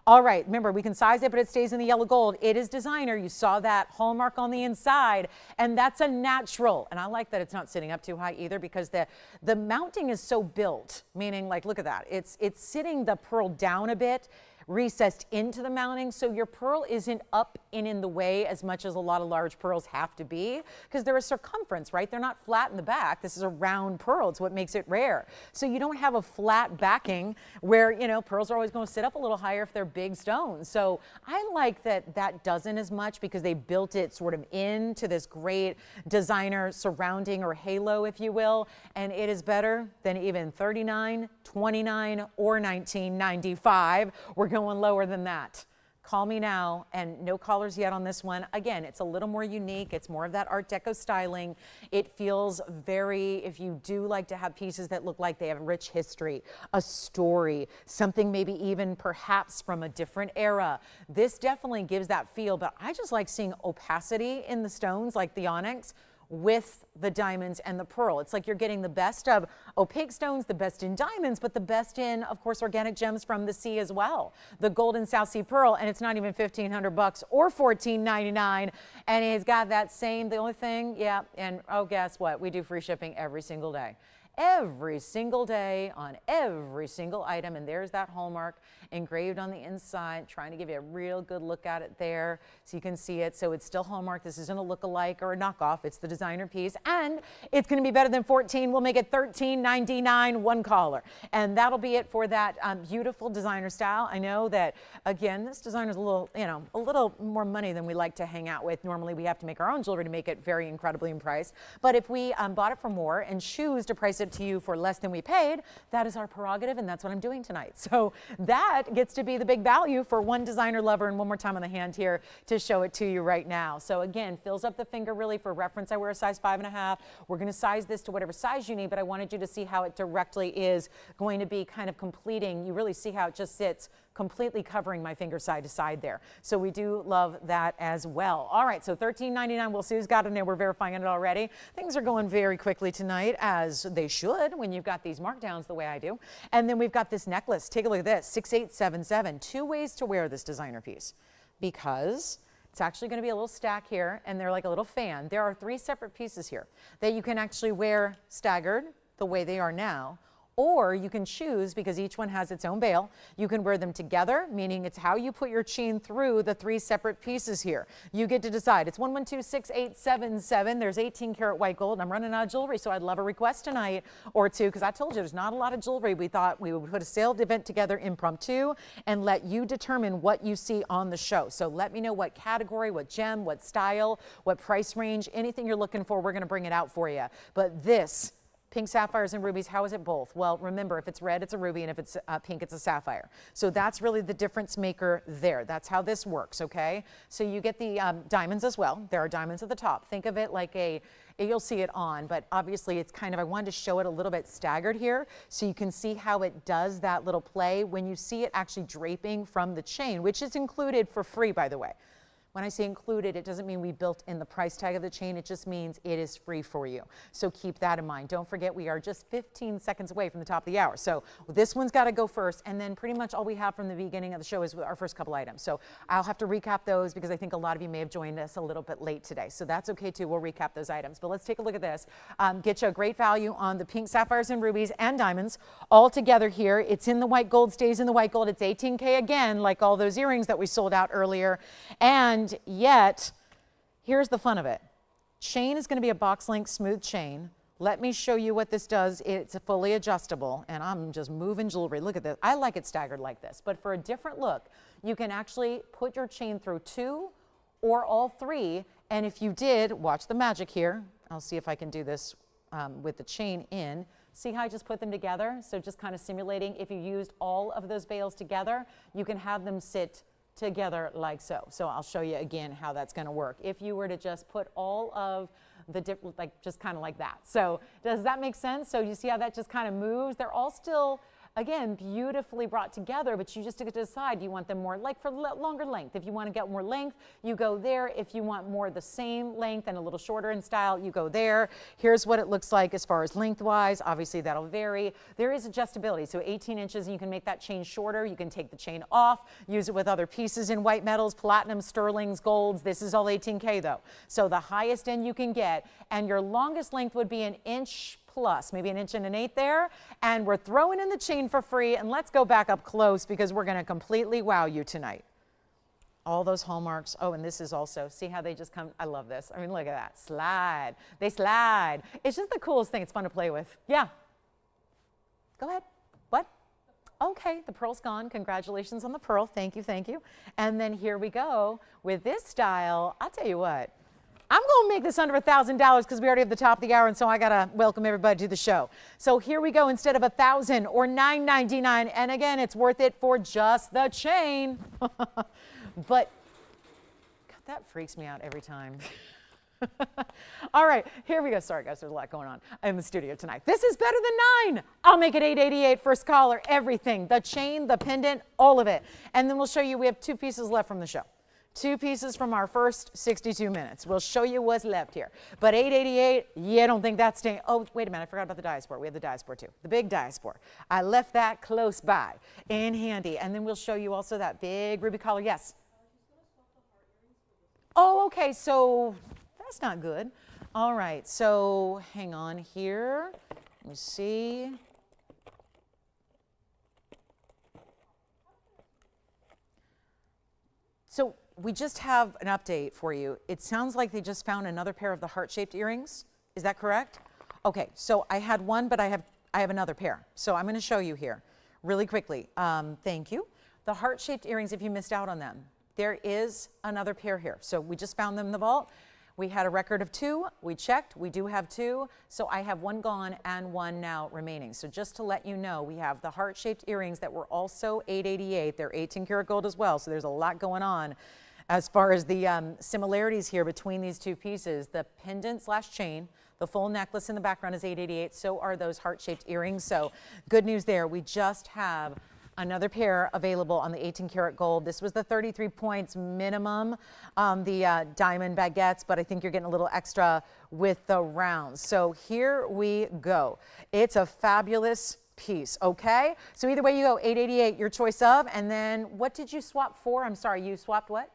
All right, remember, we can size it, but it stays in the yellow gold. It is designer. You saw that hallmark on the inside, and that's a natural. And I like that it's not sitting up too high either because the mounting is so built, meaning, like, look at that. It's sitting the pearl down a bit, recessed into the mounting, so your pearl isn't up and in the way as much as a lot of large pearls have to be because they're a circumference, right? They're not flat in the back. This is a round pearl. It's what makes it rare. So you don't have a flat backing where, you know, pearls are always going to sit up a little higher if they're big stones. So I like that that doesn't as much because they built it sort of into this great designer surrounding or halo, if you will, and it is better than even $39, $29, or $19.95. We're going lower than that. Call me now, and no callers yet on this one. Again, it's a little more unique. It's more of that Art Deco styling. It feels very, if you do like to have pieces that look like they have rich history, a story, something maybe even perhaps from a different era. This definitely gives that feel, but I just like seeing opacity in the stones like the onyx with the diamonds and the pearl. It's like you're getting the best of opaque stones, the best in diamonds, but the best in, of course, organic gems from the sea as well. The golden South Sea pearl, and it's not even $1,500 or $14.99, and it's got that same, the only thing, yeah, and oh, guess what? We do free shipping every single day. Every single day on every single item, and there's that hallmark engraved on the inside, trying to give you a real good look at it there so you can see it. So it's still hallmark. This isn't a look-alike or a knockoff. It's the designer piece, and it's going to be better than 14. We'll make it $13.99, one caller, and that'll be it for that beautiful designer style. I know that, again, this designer is a little, you know, a little more money than we like to hang out with. Normally, we have to make our own jewelry to make it very incredibly in price, but if we bought it for more and choose to price it to you for less than we paid, that is our prerogative, and that's what I'm doing tonight. So that but gets to be the big value for one designer lover. And one more time on the hand here to show it to you right now. So again, fills up the finger really. For reference, I wear a size 5.5. We're going to size this to whatever size you need, but I wanted you to see how it directly is going to be kind of completing. You really see how it just sits completely covering my finger side to side there. So we do love that as well. All right, so $13.99. We'll see who's got it in there. We're verifying it already. Things are going very quickly tonight, as they should when you've got these markdowns the way I do. And then we've got this necklace. Take a look at this, 6877. Two ways to wear this designer piece, because it's actually going to be a little stack here, and they're like a little fan. There are 3 separate pieces here that you can actually wear staggered the way they are now, or you can choose, because each one has its own bail, you can wear them together, meaning it's how you put your chain through the 3 separate pieces here. You get to decide. It's 1126877. There's 18 karat white gold. I'm running out of jewelry, so I'd love a request tonight or two, because I told you there's not a lot of jewelry. We thought we would put a sale event together impromptu and let you determine what you see on the show. So let me know what category, what gem, what style, what price range, anything you're looking for, we're going to bring it out for you. But this pink sapphires and rubies, how is it both? Well, remember, if it's red, it's a ruby, and if it's pink, it's a sapphire. So that's really the difference maker there. That's how this works, okay? So you get the diamonds as well. There are diamonds at the top. Think of it like you'll see it on, but obviously it's kind of, I wanted to show it a little bit staggered here so you can see how it does that little play when you see it actually draping from the chain, which is included for free, by the way. When I say included, it doesn't mean we built in the price tag of the chain. It just means it is free for you. So keep that in mind. Don't forget, we are just 15 seconds away from the top of the hour. So this one's got to go first. And then pretty much all we have from the beginning of the show is our first couple items. So I'll have to recap those because I think a lot of you may have joined us a little bit late today. So that's okay too. We'll recap those items. But let's take a look at this. Get you a great value on the pink sapphires and rubies and diamonds all together here. It's in the white gold, stays in the white gold. It's 18K again, like all those earrings that we sold out earlier. And yet, here's the fun of it. Chain is going to be a box length smooth chain. Let me show you what this does. It's fully adjustable, and I'm just moving jewelry. Look at this. I like it staggered like this, but for a different look, you can actually put your chain through 2 or all 3, and if you did, watch the magic here. I'll see if I can do this with the chain in. See how I just put them together? So just kind of simulating, if you used all of those bails together, you can have them sit together like so. So I'll show you again how that's going to work. If you were to just put all of the different, like just kind of like that. So does that make sense? So you see how that just kind of moves? They're all still, again, beautifully brought together, but you just get to decide, do you want them more like for longer length? If you want to get more length, you go there. If you want more the same length and a little shorter in style, you go there. Here's what it looks like as far as lengthwise. Obviously that'll vary. There is adjustability. So 18 inches, and you can make that chain shorter. You can take the chain off, use it with other pieces in white metals, platinum, sterlings, golds. This is all 18K though. So the highest end you can get, and your longest length would be 1 inch plus, maybe 1 1/8 inches there, and we're throwing in the chain for free. And let's go back up close because we're going to completely wow you tonight. All those hallmarks. Oh, and this is also, see how they just come. I love this. I mean, look at that. Slide. They slide. It's just the coolest thing. It's fun to play with. Yeah. Go ahead. What? Okay, the pearl's gone. Congratulations on the pearl. Thank you, thank you. And then here we go with this style. I'll tell you what. I'm going to make this under $1,000 because we already have the top of the hour, and so I got to welcome everybody to the show. So here we go. Instead of $1,000 or $999, and again, it's worth it for just the chain. But God, that freaks me out every time. All right, here we go. Sorry, guys, there's a lot going on in the studio tonight. This is better than $9. I'll make it $888. First caller, everything. The chain, the pendant, all of it. And then we'll show you, we have 2 pieces left from the show. 2 pieces from our first 62 minutes. We'll show you what's left here. But $888, yeah, I don't think that's staying. Oh, wait a minute, I forgot about the diaspore. We have the diaspore too, the big diaspore. I left that close by and handy. And then we'll show you also that big ruby collar. Yes? Oh, okay, so that's not good. All right, so hang on here. Let me see. So we just have an update for you. It sounds like they just found another pair of the heart-shaped earrings. Is that correct? Okay, so I had one, but I have another pair. So I'm going to show you here really quickly. Thank you. The heart-shaped earrings, if you missed out on them, there is another pair here. So we just found them in the vault. We had a record of 2. We checked. We do have 2. So I have 1 gone and 1 now remaining. So just to let you know, we have the heart-shaped earrings that were also $888. They're 18 karat gold as well. So there's a lot going on as far as the similarities here between these 2 pieces. The pendant / chain, the full necklace in the background is $888. So are those heart-shaped earrings. So good news there. We just have another pair available on the 18 karat gold. This was the 33 points minimum, the diamond baguettes, but I think you're getting a little extra with the rounds. So here we go. It's a fabulous piece, okay? So either way you go, $888, your choice of, and then what did you swap for? I'm sorry, you swapped what?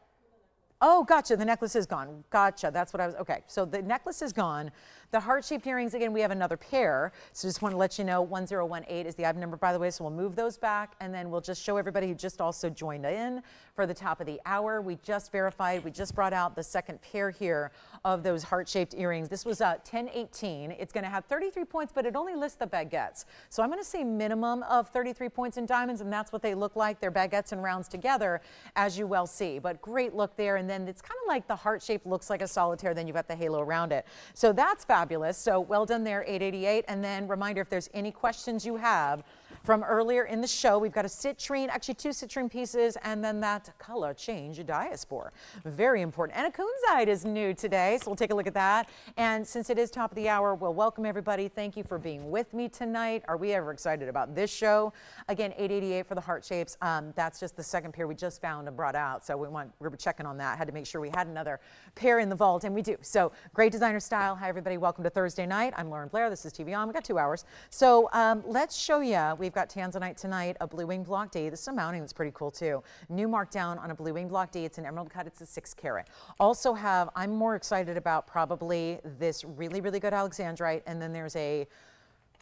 Oh, gotcha, the necklace is gone. Gotcha, that's what I was, okay. So the necklace is gone. The heart-shaped earrings, again, we have another pair. So just want to let you know, 1018 is the item number, by the way, so we'll move those back, and then we'll just show everybody who just also joined in for the top of the hour. We just verified, we just brought out the second pair here of those heart-shaped earrings. This was 1018. It's going to have 33 points, but it only lists the baguettes. So I'm going to say minimum of 33 points in diamonds, and that's what they look like. They're baguettes and rounds together, as you well see. But great look there, and then it's kind of like the heart shape looks like a solitaire, then you've got the halo around it. So that's fabulous. So well done there, 888. And then reminder, if there's any questions you have from earlier in the show, we've got a citrine, actually 2 citrine pieces, and then that color change diaspore. Very important. And a kunzite is new today, so we'll take a look at that. And since it is top of the hour, we'll welcome everybody. Thank you for being with me tonight. Are we ever excited about this show? Again, 888 for the heart shapes. That's just the second pair we just found and brought out. So we were checking on that. Had to make sure we had another pair in the vault, and we do. So great designer style. Hi, everybody. Welcome to Thursday night. I'm Lauren Blair. This is TVON. We've got 2 hours. So let's show you. We've got tanzanite tonight, a blue wing block D. This is a mounting that's pretty cool too. New markdown on a blue wing block D. It's an emerald cut. It's a 6 carat. Also have, I'm more excited about probably this really, really good Alexandrite. And then there's a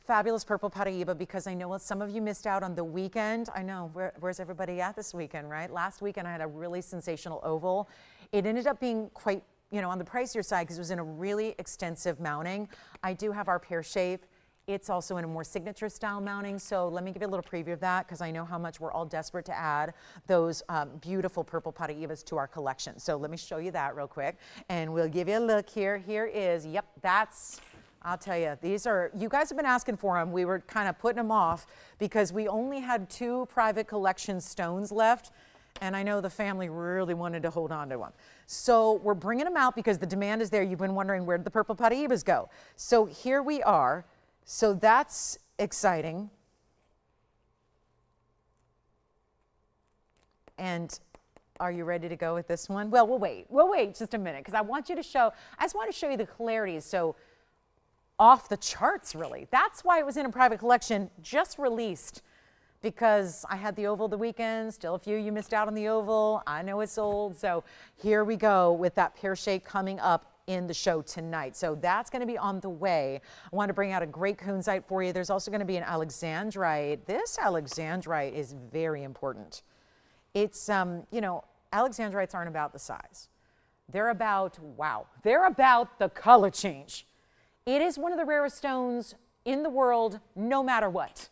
fabulous purple Paraiba, because I know some of you missed out on the weekend. I know, where's everybody at this weekend, right? Last weekend I had a really sensational oval. It ended up being quite, on the pricier side because it was in a really extensive mounting. I do have our pear shape. It's also in a more signature style mounting. So let me give you a little preview of that, because I know how much we're all desperate to add those beautiful purple Paraibas to our collection. So let me show you that real quick, and we'll give you a look here. Here is, yep, that's, I'll tell you, these are, you guys have been asking for them. We were kind of putting them off because we only had 2 private collection stones left. And I know the family really wanted to hold on to them. So we're bringing them out because the demand is there. You've been wondering, where did the purple Paraibas go? So here we are. So that's exciting. And are you ready to go with this one? Well, we'll wait. We'll wait just a minute, because I want you to show, I just want to show you the clarity. So off the charts, really. That's why it was in a private collection, just released. Because I had the oval the weekend, still a few you missed out on the oval. I know it's sold. So here we go with that pear shape coming up in the show tonight. So that's going to be on the way. I want to bring out a great kunzite for you. There's also going to be an Alexandrite. This Alexandrite is very important. It's, Alexandrites aren't about the size. They're about, wow, they're about the color change. It is one of the rarest stones in the world, no matter what.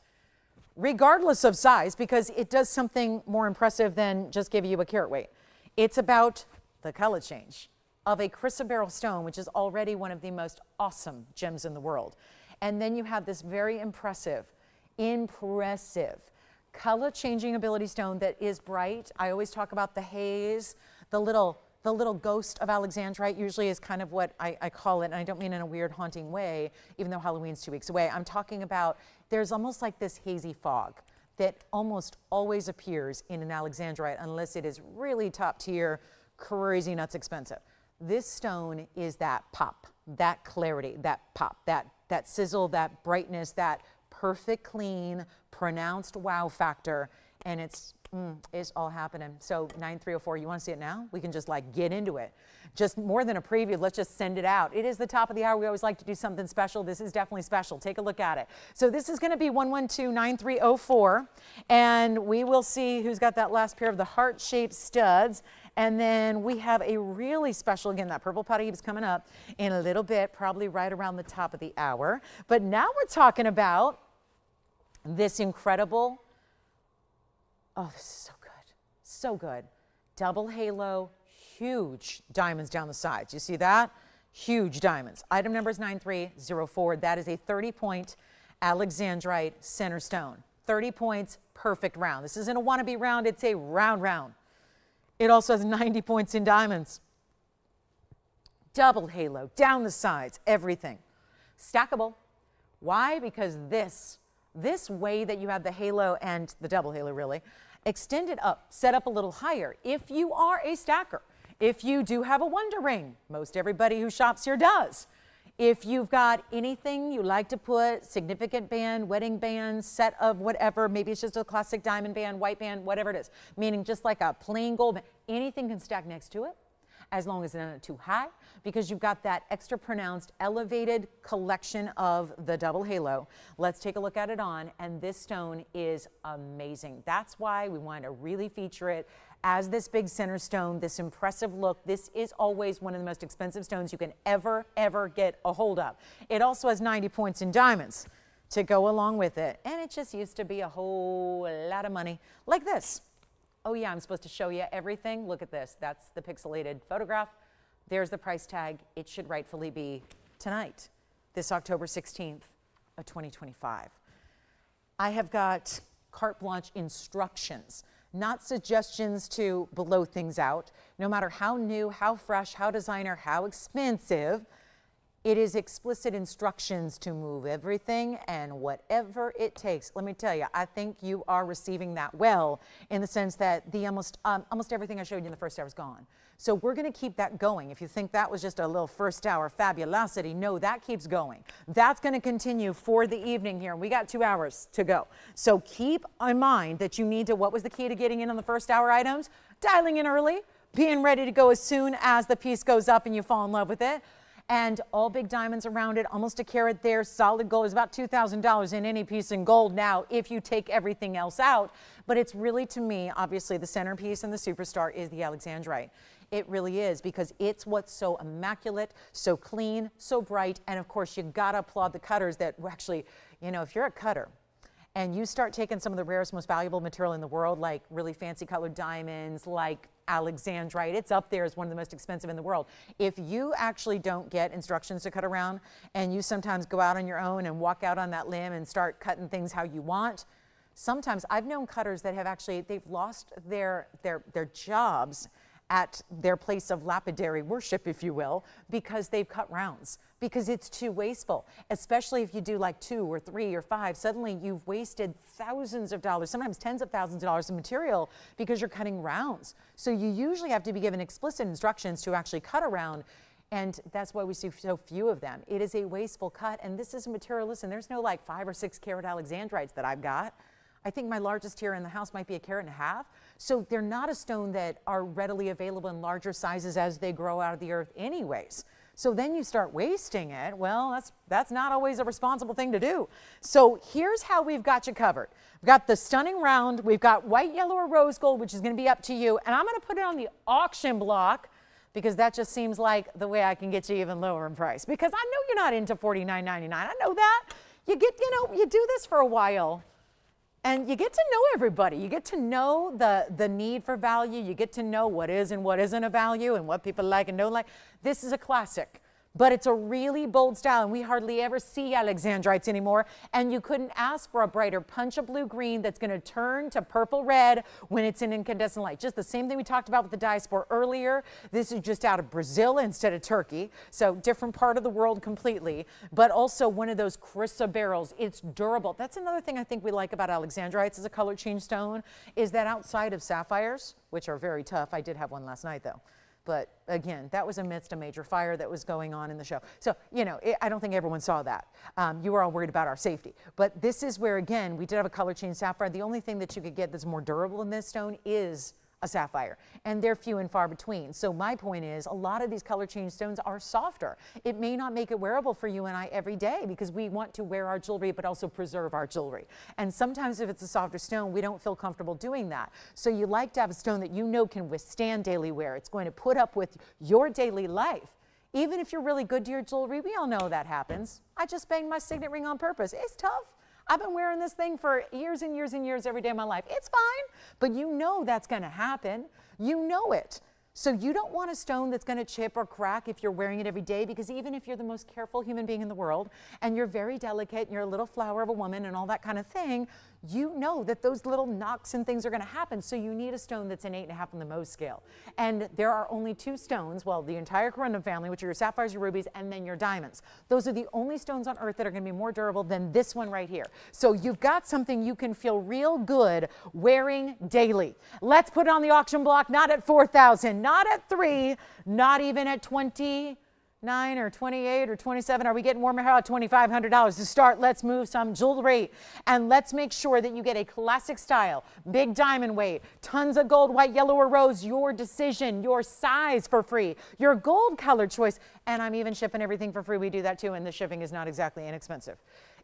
Regardless of size, because it does something more impressive than just give you a carat weight. It's about the color change of a chrysoberyl stone, which is already one of the most awesome gems in the world. And then you have this very impressive color changing ability stone that is bright. I always talk about the haze, the little ghost of Alexandrite usually is kind of what I call it, and I don't mean in a weird haunting way, even though Halloween's 2 weeks away. I'm talking about there's almost like this hazy fog that almost always appears in an Alexandrite unless it is really top tier, crazy nuts expensive. This stone is that pop, that clarity, that pop, that sizzle, that brightness, that perfect, clean, pronounced wow factor, and it's all happening. So 9304, you want to see it now? We can just like get into it. Just more than a preview, let's just send it out. It is the top of the hour. We always like to do something special. This is definitely special. Take a look at it. So this is going to be 1129304, and we will see who's got that last pair of the heart-shaped studs. And then we have a really special, again, that purple Paraiba is coming up in a little bit, probably right around the top of the hour. But now we're talking about this incredible, oh, this is so good, so good. Double halo, huge diamonds down the sides. You see that? huge diamonds. Item number is 9304. That is a 30-point Alexandrite center stone. 30 points, perfect round. This isn't a wannabe round, it's a round round. It also has 90 points in diamonds. Double halo, down the sides, everything. Stackable. Why? Because this way that you have the halo and the double halo really, extend it up, set up a little higher. If you are a stacker, if you do have a wonder ring, most everybody who shops here does. If you've got anything you like to put, significant band, wedding band, set of whatever, maybe it's just a classic diamond band, white band, whatever it is, meaning just like a plain gold band, anything can stack next to it as long as it's not too high, because you've got that extra pronounced elevated collection of the double halo. Let's take a look at it on, and this stone is amazing. That's why we want to really feature it as this big center stone, this impressive look. This is always one of the most expensive stones you can ever get a hold of. It also has 90 points in diamonds to go along with it, and it just used to be a whole lot of money, like this. Oh yeah, I'm supposed to show you everything. Look at this. That's the pixelated photograph. There's the price tag. It should rightfully be tonight, this October 16th of 2025. I have got carte blanche instructions, not suggestions to blow things out. No matter how new, how fresh, how designer, how expensive, it is explicit instructions to move everything and whatever it takes. Let me tell you, I think you are receiving that well, in the sense that the almost everything I showed you in the first hour is gone. So we're going to keep that going. If you think that was just a little first hour fabulosity, no, that keeps going. That's going to continue for the evening here. We got 2 hours to go. So keep in mind that you need to, what was the key to getting in on the first hour items? Dialing in early, being ready to go as soon as the piece goes up and you fall in love with it. And all big diamonds around it, almost a carat there. Solid gold is about $2,000 in any piece in gold now if you take everything else out. But it's really, to me, obviously the centerpiece and the superstar is the Alexandrite. It really is, because it's what's so immaculate, so clean, so bright. And of course, you gotta applaud the cutters that were actually, you know, if you're a cutter and you start taking some of the rarest, most valuable material in the world, like really fancy colored diamonds, like Alexandrite, it's up there as one of the most expensive in the world. If you actually don't get instructions to cut around, and you sometimes go out on your own and walk out on that limb and start cutting things how you want, sometimes I've known cutters that have actually, they've lost their jobs at their place of lapidary worship, if you will, because they've cut rounds, because it's too wasteful. Especially if you do like 2 or 3 or 5, suddenly you've wasted thousands of dollars, sometimes tens of thousands of dollars of material, because you're cutting rounds. So you usually have to be given explicit instructions to actually cut a round, and that's why we see so few of them. It is a wasteful cut, and this is a material, listen, there's no like 5 or 6 carat Alexandrites that I've got. I think my largest here in the house might be 1.5 carats. So they're not a stone that are readily available in larger sizes as they grow out of the earth anyways. So then you start wasting it. Well, that's not always a responsible thing to do. So here's how we've got you covered. We've got the stunning round. We've got white, yellow, or rose gold, which is going to be up to you. And I'm going to put it on the auction block, because that just seems like the way I can get you even lower in price. Because I know you're not into $49.99. I know that. You do this for a while. And you get to know everybody. You get to know the need for value. You get to know what is and what isn't a value, and what people like and don't like. This is a classic, but it's a really bold style, and we hardly ever see Alexandrites anymore. And you couldn't ask for a brighter punch of blue green that's going to turn to purple red when it's in incandescent light. Just the same thing we talked about with the diaspore earlier. This is just out of Brazil instead of Turkey, so different part of the world completely, but also one of those chrysoberyls. It's durable. That's another thing I think we like about Alexandrites as a color change stone, is that outside of sapphires, which are very tough, I did have one last night though, but again, that was amidst a major fire that was going on in the show. So, you know, I don't think everyone saw that. You were all worried about our safety. But this is where, again, we did have a color change sapphire. The only thing that you could get that's more durable in this stone is a sapphire, and they're few and far between. So my point is, a lot of these color change stones are softer. It may not make it wearable for you and I every day, because we want to wear our jewelry but also preserve our jewelry. And sometimes if it's a softer stone, we don't feel comfortable doing that. So you like to have a stone that you know can withstand daily wear. It's going to put up with your daily life. Even if you're really good to your jewelry, we all know that happens. I just banged my signet ring on purpose. It's tough. I've been wearing this thing for years and years and years every day of my life. It's fine, but you know that's going to happen. You know it. So you don't want a stone that's going to chip or crack if you're wearing it every day, because even if you're the most careful human being in the world and you're very delicate and you're a little flower of a woman and all that kind of thing, you know that those little knocks and things are going to happen. So you need a stone that's an 8.5 on the Mohs scale. And there are only 2 stones, well, the entire corundum family, which are your sapphires, your rubies, and then your diamonds. Those are the only stones on earth that are going to be more durable than this one right here. So you've got something you can feel real good wearing daily. Let's put it on the auction block, not at $4,000, not at $3,000, not even at $29 or $28 or $27. Are we getting warmer? How about $2,500 to start? Let's move some jewelry, and let's make sure that you get a classic style, big diamond weight, tons of gold, white, yellow, or rose, your decision, your size for free, your gold color choice, and I'm even shipping everything for free. We do that too, and the shipping is not exactly inexpensive.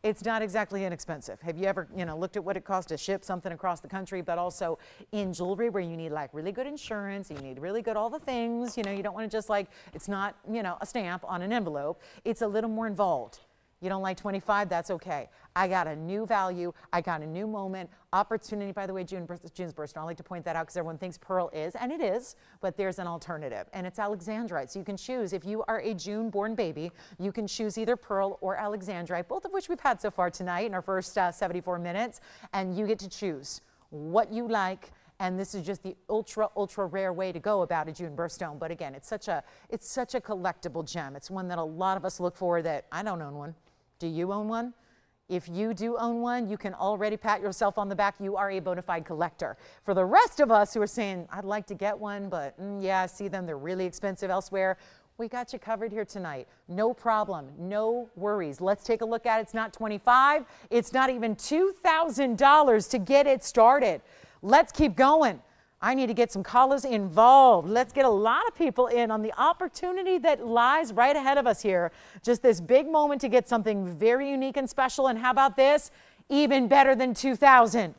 It's not exactly inexpensive. Have you ever, looked at what it costs to ship something across the country, but also in jewelry where you need like really good insurance, you need really good all the things, you don't want to just like, it's not, a stamp on an envelope. It's a little more involved. You don't like 25, that's okay. I got a new value, I got a new moment, opportunity. By the way, June's birthstone, I like to point that out because everyone thinks pearl is, and it is, but there's an alternative, and it's Alexandrite. So you can choose, if you are a June-born baby, you can choose either pearl or Alexandrite, both of which we've had so far tonight in our first 74 minutes, and you get to choose what you like. And this is just the ultra, ultra rare way to go about a June birthstone. But again, it's such a collectible gem. It's one that a lot of us look for that I don't own one. Do you own one? If you do own one, you can already pat yourself on the back. You are a bona fide collector. For the rest of us who are saying, I'd like to get one, but yeah, I see them, they're really expensive elsewhere, we got you covered here tonight. No problem, no worries. Let's take a look at it. It's not $25, it's not even $2,000 to get it started. Let's keep going. I need to get some callers involved. Let's get a lot of people in on the opportunity that lies right ahead of us here. Just this big moment to get something very unique and special. And how about this? Even better than 2,000.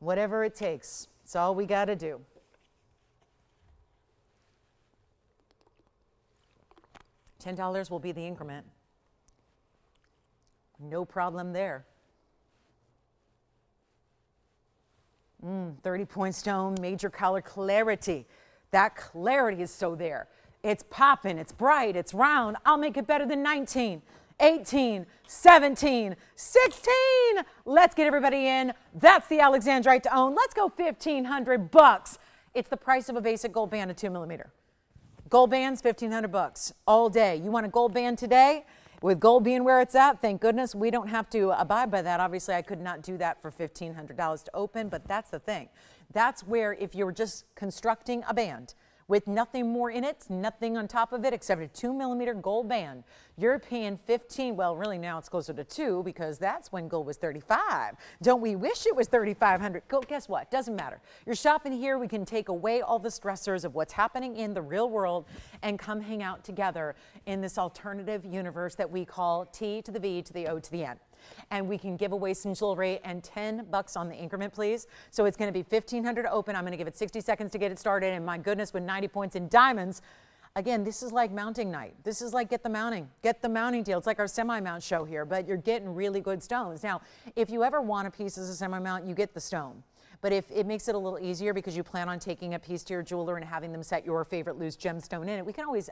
Whatever it takes. It's all we got to do. $10 will be the increment. No problem there. 30-point stone, major color clarity. That clarity is so there. It's popping, it's bright, it's round. I'll make it better than 19, 18, 17, 16. Let's get everybody in. That's the Alexandrite to own. Let's go $1,500. It's the price of a basic gold band of 2 millimeter. Gold bands, $1,500 all day. You want a gold band today? With gold being where it's at, thank goodness we don't have to abide by that. Obviously, I could not do that for $1,500 to open, but that's the thing. That's where if you're just constructing a band with nothing more in it, nothing on top of it except a 2 millimeter gold band, you're paying 15. Well, really now it's closer to 2 because that's when gold was 35. Don't we wish it was 3,500? Guess what? Doesn't matter. You're shopping here. We can take away all the stressors of what's happening in the real world and come hang out together in this alternative universe that we call T to the V to the O to the N. And we can give away some jewelry and $10 on the increment, please. So it's going to be $1,500 to open. I'm going to give it 60 seconds to get it started. And my goodness, with 90 points in diamonds, again, this is like mounting night. This is like get the mounting deal. It's like our semi-mount show here, but you're getting really good stones. Now, if you ever want a piece as a semi-mount, you get the stone. But if it makes it a little easier because you plan on taking a piece to your jeweler and having them set your favorite loose gemstone in it, we can always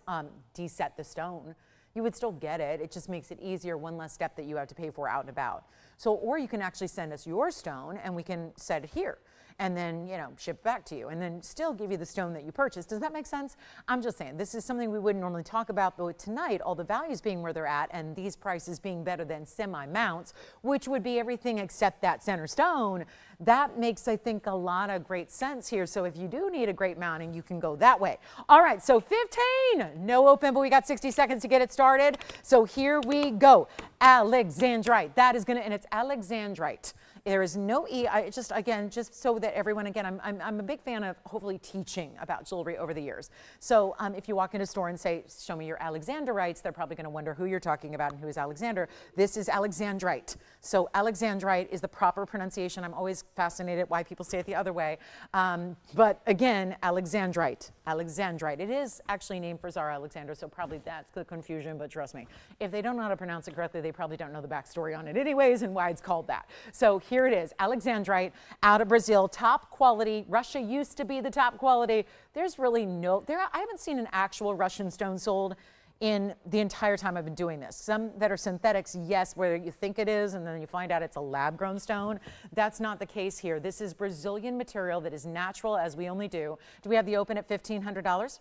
deset the stone. You would still get it. It just makes it easier, one less step that you have to pay for out and about. So, or you can actually send us your stone and we can set it here and then, ship it back to you and then still give you the stone that you purchased. Does that make sense? I'm just saying, this is something we wouldn't normally talk about, but tonight, all the values being where they're at and these prices being better than semi-mounts, which would be everything except that center stone, that makes, I think, a lot of great sense here. So if you do need a great mounting, you can go that way. All right, so 15, no open, but we got 60 seconds to get it started. So here we go. Alexandrite, that is and it's Alexandrite. There is no E. Just so that everyone, again, I'm a big fan of hopefully teaching about jewelry over the years. So if you walk into a store and say, show me your Alexandrites, they're probably going to wonder who you're talking about and who is Alexander. This is Alexandrite. So Alexandrite is the proper pronunciation. I'm always fascinated why people say it the other way. But again, Alexandrite. Alexandrite. It is actually named for Tsar Alexander, so probably that's the confusion, but trust me, if they don't know how to pronounce it correctly, they probably don't know the backstory on it anyways and why it's called that. So here it is, Alexandrite out of Brazil, top quality. Russia used to be the top quality. There's really I haven't seen an actual Russian stone sold in the entire time I've been doing this. Some that are synthetics, yes, where you think it is and then you find out it's a lab-grown stone. That's not the case here. This is Brazilian material that is natural, as we only do. Do we have the open at $1,500?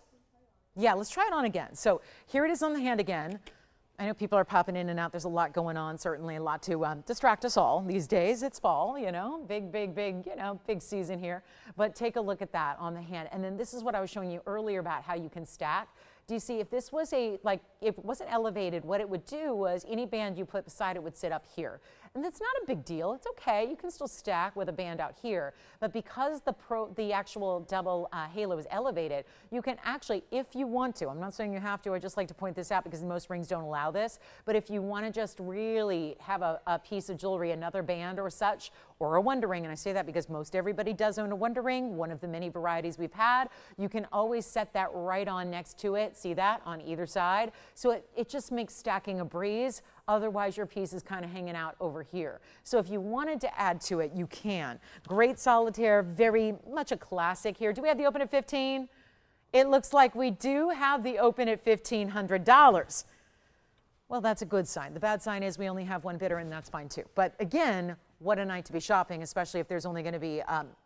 Yeah, let's try it on again. So here it is on the hand again. I know people are popping in and out. There's a lot going on, certainly a lot to distract us all these days. It's fall, you know, big, big season here. But take a look at that on the hand. And then this is what I was showing you earlier about how you can stack. Do you see, if this was if it wasn't elevated, what it would do was any band you put beside it would sit up here. And that's not a big deal. It's okay. You can still stack with a band out here. But because the actual double halo is elevated, you can actually, if you want to, I'm not saying you have to, I just like to point this out because most rings don't allow this, but if you want to just really have a piece of jewelry, another band or such, or a wonder ring, and I say that because most everybody does own a wonder ring, one of the many varieties we've had, you can always set that right on next to it. See that on either side? So it just makes stacking a breeze. Otherwise, your piece is kind of hanging out over here. So if you wanted to add to it, you can. Great solitaire, very much a classic here. Do we have the open at 15? It looks like we do have the open at $1,500. Well, that's a good sign. The bad sign is we only have one bidder, and that's fine too. But again, what a night to be shopping, especially if there's only going to be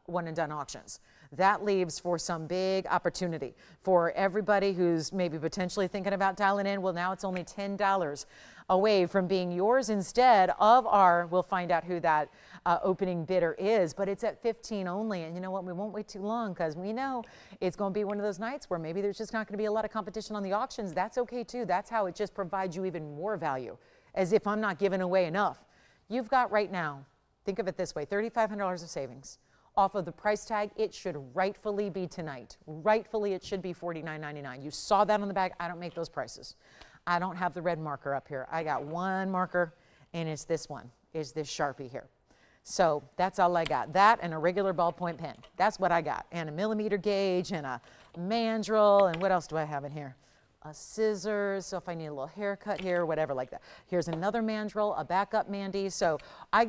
one and done auctions. That leaves for some big opportunity for everybody who's maybe potentially thinking about dialing in. Well, now it's only $10 away from being yours instead of we'll find out who that opening bidder is, but it's at 15 only. And you know what? We won't wait too long because we know it's going to be one of those nights where maybe there's just not going to be a lot of competition on the auctions. That's okay too. That's how it just provides you even more value, as if I'm not giving away enough. You've got right now, think of it this way, $3,500 of savings. Off of the price tag, it should rightfully be tonight. Rightfully, it should be $49.99. You saw that on the bag. I don't make those prices. I don't have the red marker up here. I got one marker, and it's this one, is this Sharpie here. So that's all I got. That and a regular ballpoint pen. That's what I got. And a millimeter gauge and a mandrel. And what else do I have in here? A scissors, so if I need a little haircut here, whatever like that. Here's another mandrel, a backup Mandy. So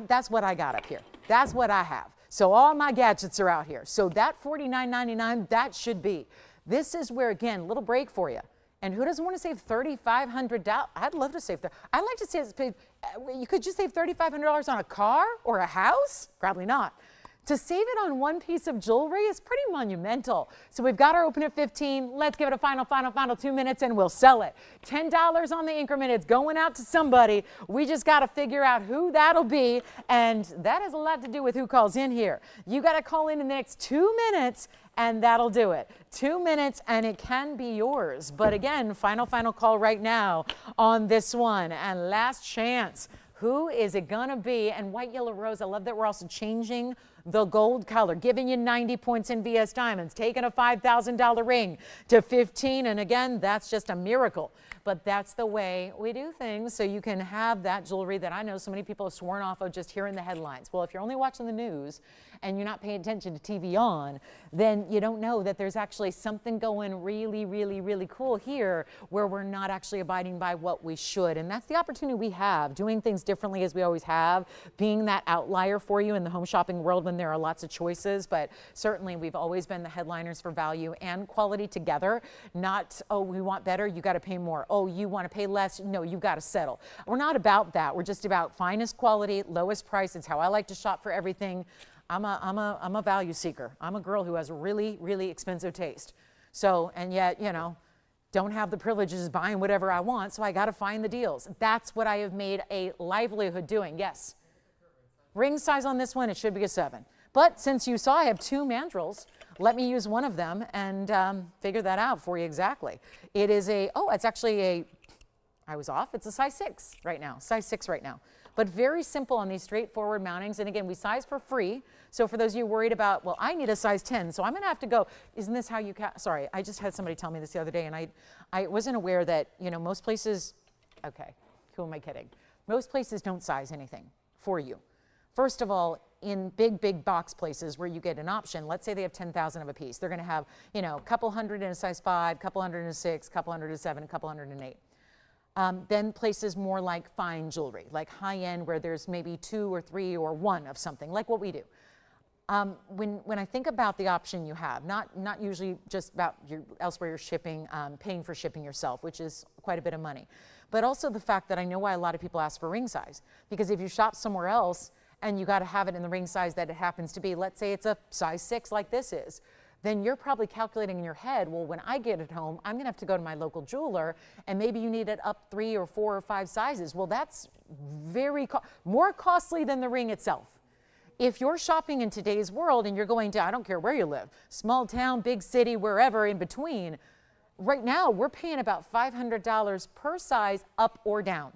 that's what I got up here. That's what I have. So all my gadgets are out here. So that $49.99, that should be. This is where, again, little break for you. And who doesn't want to save $3,500? I'd love to save that. I'd like to save, you could just save $3,500 on a car or a house? Probably not. To save it on one piece of jewelry is pretty monumental. So we've got our open at 15. Let's give it a final 2 minutes and we'll sell it. $10 on the increment. It's going out to somebody. We just got to figure out who that'll be. And that has a lot to do with who calls in here. You got to call in the next 2 minutes and that'll do it. 2 minutes and it can be yours. But again, final call right now on this one. And last chance. Who is it gonna be? And white, yellow, rose, I love that we're also changing the gold color, giving you 90 points in VS Diamonds, taking a $5,000 ring to 15. And again, that's just a miracle. But that's the way we do things. So you can have that jewelry that I know so many people have sworn off of just hearing the headlines. Well, if you're only watching the news and you're not paying attention to TVON, then you don't know that there's actually something going really cool here where we're not actually abiding by what we should. And that's the opportunity we have, doing things differently as we always have, being that outlier for you in the home shopping world when there are lots of choices. But certainly we've always been the headliners for value and quality together. Not, oh, we want better, you got to pay more. Oh, you want to pay less? No, you got to settle. We're not about that. We're just about finest quality, lowest price. It's how I like to shop for everything. I'm a value seeker. I'm a girl who has really expensive taste. So, and yet, you know, don't have the privileges of buying whatever I want, so I got to find the deals. That's what I have made a livelihood doing. Yes. Ring size on this one, it should be a 7. But since you saw I have 2 mandrels, let me use one of them and figure that out for you exactly. It is it's actually I was off. It's a size 6 right now, size 6 right now. But very simple on these straightforward mountings. And again, we size for free. So for those of you worried about, well, I need a size 10, so I'm going to have to go. Isn't this how you sorry, I just had somebody tell me this the other day, and I wasn't aware that, you know, most places, okay, who am I kidding? Most places don't size anything for you. First of all, in big box places where you get an option, let's say they have 10,000 of a piece. They're going to have, you know, a couple hundred in a size 5, couple hundred in a 6, couple hundred in a 7, a couple hundred in an 8. Then places more like fine jewelry, like high end where there's maybe 2 or 3 or 1 of something, like what we do. When I think about the option you have, not usually just about elsewhere you're shipping, paying for shipping yourself, which is quite a bit of money, but also the fact that I know why a lot of people ask for ring size, because if you shop somewhere else and you got to have it in the ring size that it happens to be, let's say it's a size 6 like this is, then you're probably calculating in your head, well, when I get it home, I'm gonna have to go to my local jeweler and maybe you need it up 3 or 4 or 5 sizes. Well, that's more costly than the ring itself. If you're shopping in today's world and you're going to, I don't care where you live, small town, big city, wherever in between, right now we're paying about $500 per size up or down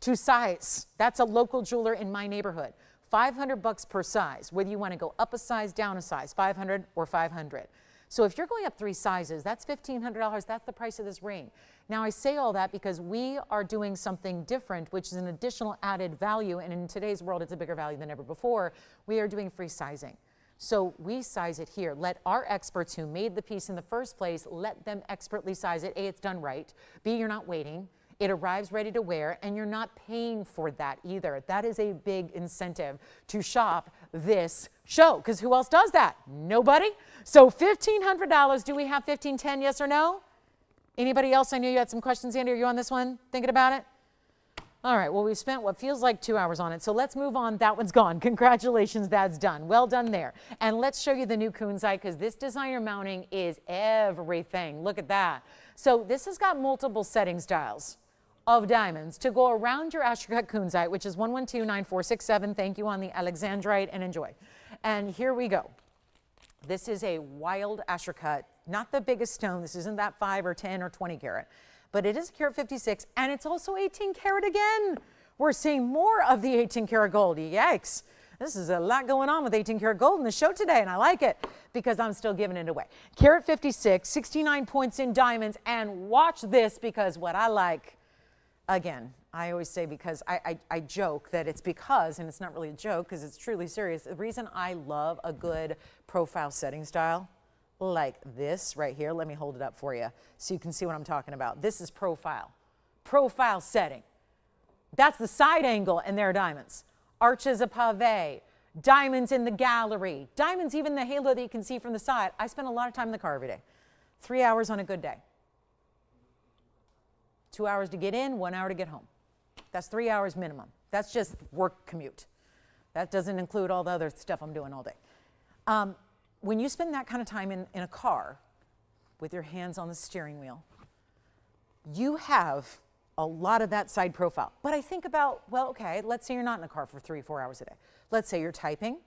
to size. That's a local jeweler in my neighborhood. $500 per size, whether you want to go up a size, down a size, 500 or 500. So if you're going up 3 sizes, that's $1,500. That's the price of this ring. Now I say all that because we are doing something different, which is an additional added value. And in today's world, it's a bigger value than ever before. We are doing free sizing. So we size it here. Let our experts who made the piece in the first place, let them expertly size it. A, it's done right. B, you're not waiting. It arrives ready to wear, and you're not paying for that either. That is a big incentive to shop this show, because who else does that? Nobody. So $1,500. Do we have 1510? Yes or no? Anybody else? I knew you had some questions, Andy. Are you on this one? Thinking about it? All right. Well, we've spent what feels like 2 hours on it, so let's move on. That one's gone. Congratulations. That's done. Well done there. And let's show you the new kunzite, because this designer mounting is everything. Look at that. So this has got multiple setting styles of diamonds to go around your Astrocut kunzite, which is 1129467. Thank you on the Alexandrite, and enjoy. And here we go. This is a wild Astrocut, not the biggest stone. This isn't that 5 or 10 or 20 carat, but it is a carat 56, and it's also 18 carat again. We're seeing more of the 18 karat gold. Yikes. This is a lot going on with 18 karat gold in the show today, and I like it because I'm still giving it away. Carat 56, 69 points in diamonds, and watch this, because what I like, again, I always say, because I joke that it's because, and it's not really a joke because it's truly serious, the reason I love a good profile setting style like this right here, let me hold it up for you so you can see what I'm talking about. This is profile setting. That's the side angle, and there are diamonds. Arches of pave, diamonds in the gallery, diamonds even the halo that you can see from the side. I spend a lot of time in the car every day, 3 hours on a good day. 2 hours to get in, 1 hour to get home. That's 3 hours minimum. That's just work commute. That doesn't include all the other stuff I'm doing all day. When you spend that kind of time in a car with your hands on the steering wheel, you have a lot of that side profile. But I think about, well, okay, let's say you're not in the car for 3 or 4 hours a day. Let's say you're typing,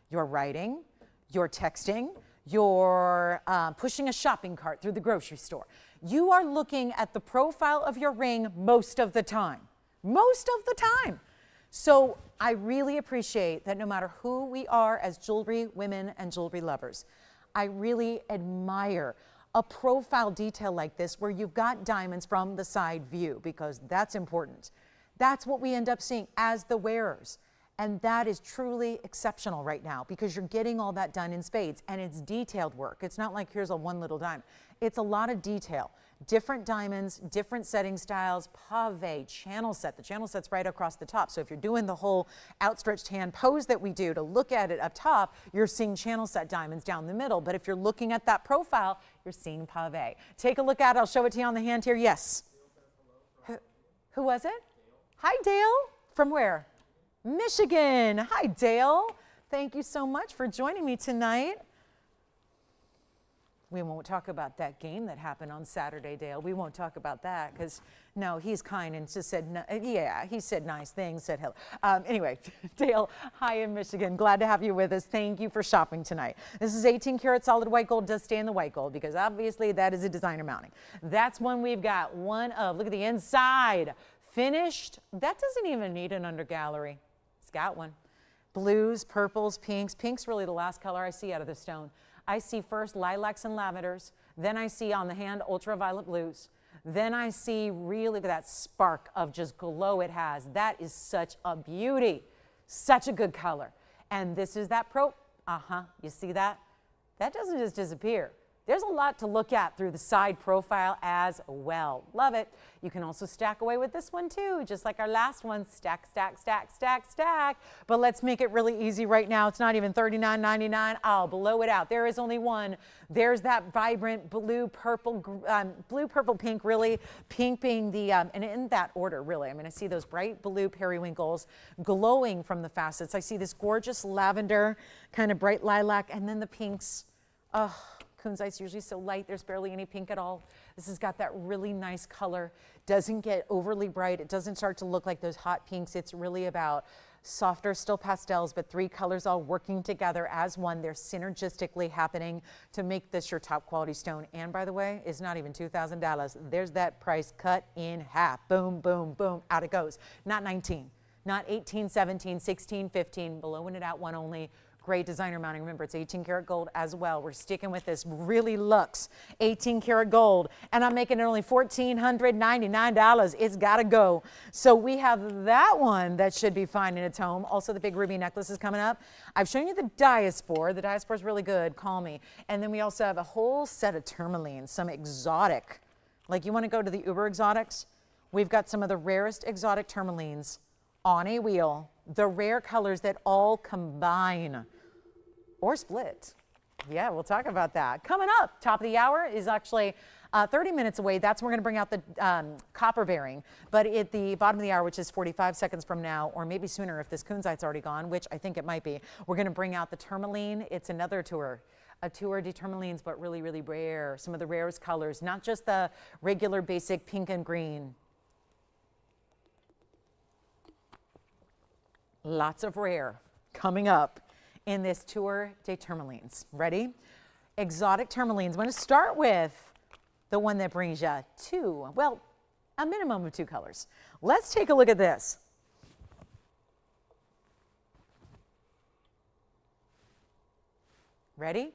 you're writing, you're texting, you're pushing a shopping cart through the grocery store. You are looking at the profile of your ring most of the time. Most of the time. So I really appreciate that no matter who we are as jewelry women and jewelry lovers, I really admire a profile detail like this where you've got diamonds from the side view, because that's important. That's what we end up seeing as the wearers. And that is truly exceptional right now, because you're getting all that done in spades, and it's detailed work. It's not like here's a one little diamond. It's a lot of detail. Different diamonds, different setting styles, pave, channel set. The channel set's right across the top. So if you're doing the whole outstretched hand pose that we do to look at it up top, you're seeing channel set diamonds down the middle. But if you're looking at that profile, you're seeing pave. Take a look at it. I'll show it to you on the hand here. Yes. Who was it? Hi, Dale. From where? Michigan. Hi, Dale. Thank you so much for joining me tonight. We won't talk about that game that happened on Saturday, Dale. We won't talk about that because, no, he's kind and just said, no, yeah, he said nice things, said hello. Anyway, Dale, hi in Michigan. Glad to have you with us. Thank you for shopping tonight. This is 18 karat solid white gold. Does stay in the white gold because obviously that is a designer mounting. That's one we've got one of. Look at the inside. Finished. That doesn't even need an under gallery. It's got one. Blues, purples, pinks. Pink's really the last color I see out of the stone. I see first lilacs and lavenders, then I see on the hand ultraviolet blues, then I see really, look at that spark of just glow it has. That is such a beauty, such a good color. And this is that you see that? That doesn't just disappear. There's a lot to look at through the side profile as well. Love it. You can also stack away with this one too, just like our last one. Stack, stack, stack, stack, stack. But let's make it really easy right now. It's not even $39.99. I'll blow it out. There is only one. There's that vibrant blue, purple, pink, really. Pink being the, and in that order, really. I mean, I see those bright blue periwinkles glowing from the facets. I see this gorgeous lavender, kind of bright lilac, and then the pinks. Oh, kunzite's usually so light, there's barely any pink at all. This has got that really nice color. Doesn't get overly bright. It doesn't start to look like those hot pinks. It's really about softer, still pastels, but three colors all working together as one. They're synergistically happening to make this your top quality stone. And by the way, it's not even $2,000. There's that price cut in half. Boom, boom, boom, out it goes. Not 19, not 18, 17, 16, 15, blowing it out one only. Great designer mounting. Remember, it's 18 karat gold as well. We're sticking with this really luxe 18 karat gold, and I'm making it only $1,499. It's got to go. So we have that one that should be fine in its home. Also, the big ruby necklace is coming up. I've shown you the diaspore. The diaspore is really good. Call me. And then we also have a whole set of tourmaline, some exotic. Like you want to go to the uber exotics? We've got some of the rarest exotic tourmalines on a wheel. The rare colors that all combine. Or split. Yeah, we'll talk about that. Coming up, top of the hour is actually 30 minutes away. That's when we're going to bring out the copper bearing. But at the bottom of the hour, which is 45 seconds from now, or maybe sooner if this kunzite's already gone, which I think it might be, we're going to bring out the tourmaline. It's another tour. A tour de tourmalines, but really, really rare. Some of the rarest colors, not just the regular basic pink and green. Lots of rare coming up in this tour de tourmalines. Ready? Exotic tourmalines. I'm going to start with the one that brings you two, well, a minimum of two colors. Let's take a look at this. Ready?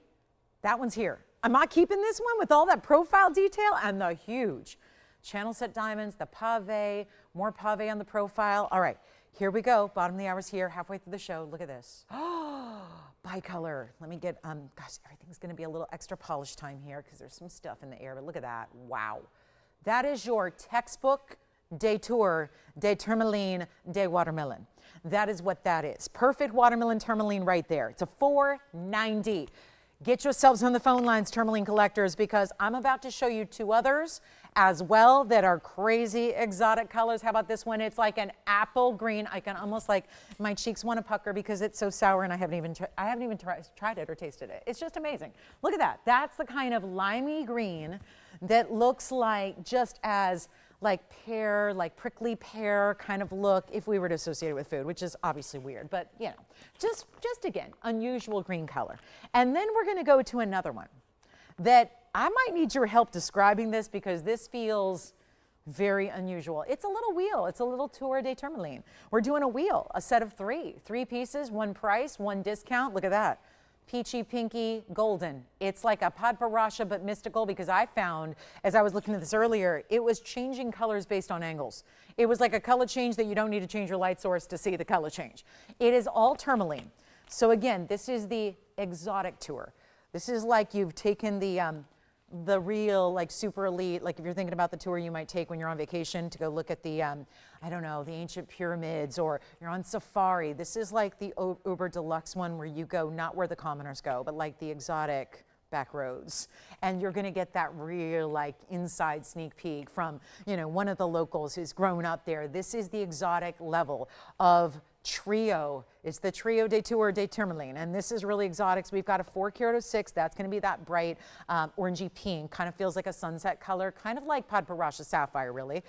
That one's here. Am I keeping this one with all that profile detail and the huge channel set diamonds, the pave, more pave on the profile? All right. Here we go. Bottom of the hour's here, halfway through the show. Look at this. Oh, bicolor. Let me get, gosh, everything's going to be a little extra polish time here because there's some stuff in the air, but look at that. Wow. That is your textbook de tour, de tourmaline, de watermelon. That is what that is. Perfect watermelon tourmaline right there. It's a $490. Get yourselves on the phone lines, tourmaline collectors, because I'm about to show you two others as well that are crazy exotic colors. How about this one? It's like an apple green. I can almost like, my cheeks want to pucker because it's so sour and I haven't even tried it or tasted it. It's just amazing. Look at that. That's the kind of limey green that looks like just as like pear, like prickly pear kind of look if we were to associate it with food, which is obviously weird, but you know, just again, unusual green color. And then we're gonna go to another one that I might need your help describing this because this feels very unusual. It's a little wheel. It's a little tour de tourmaline. We're doing a wheel, a set of three pieces, one price, one discount. Look at that. Peachy, pinky, golden. It's like a padparasha, but mystical, because I found, as I was looking at this earlier, it was changing colors based on angles. It was like a color change that you don't need to change your light source to see the color change. It is all tourmaline. So again, this is the exotic tour. This is like you've taken the real, like super elite, like if you're thinking about the tour you might take when you're on vacation to go look at the, I don't know, the ancient pyramids, or you're on safari. This is like the uber deluxe one where you go not where the commoners go, but like the exotic back roads. And you're gonna get that real like inside sneak peek from, you know, one of the locals who's grown up there. This is the exotic level of trio. It's the trio de tour de tourmaline, and this is really exotic. So we've got a 4-carat/06. That's going to be that bright orangey pink, kind of feels like a sunset color, kind of like padparasha sapphire, really.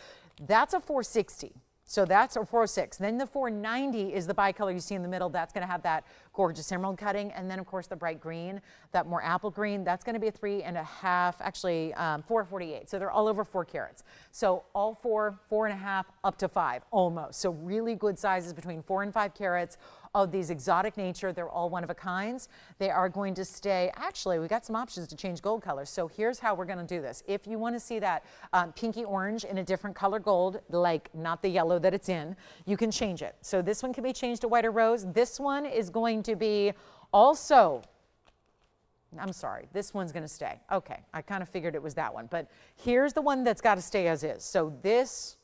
That's a 460. So that's a 406. Then the 490 is the bicolor you see in the middle. That's going to have that gorgeous emerald cutting. And then, of course, the bright green, that more apple green, that's going to be a 3.5, actually 448. So they're all over 4 carats. So all 4, 4.5, up to 5, almost. So really good sizes between 4 and 5 carats of these exotic nature. They're all one of a kinds. They are going to stay, actually, we got some options to change gold colors. So here's how we're going to do this. If you want to see that pinky orange in a different color gold, like not the yellow that it's in, you can change it. So this one can be changed to white or rose. This one is going to be also I'm sorry, this one's going to stay. Okay, I kind of figured it was that one. But here's the one that's got to stay as is. So this,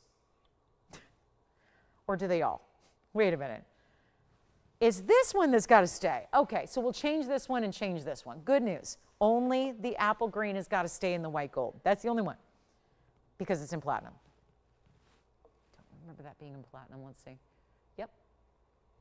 or do they all? Wait a minute. It's this one that's got to stay. Okay, so we'll change this one and change this one. Good news. Only the apple green has got to stay in the white gold. That's the only one because it's in platinum. Don't remember that being in platinum. Let's see. Yep.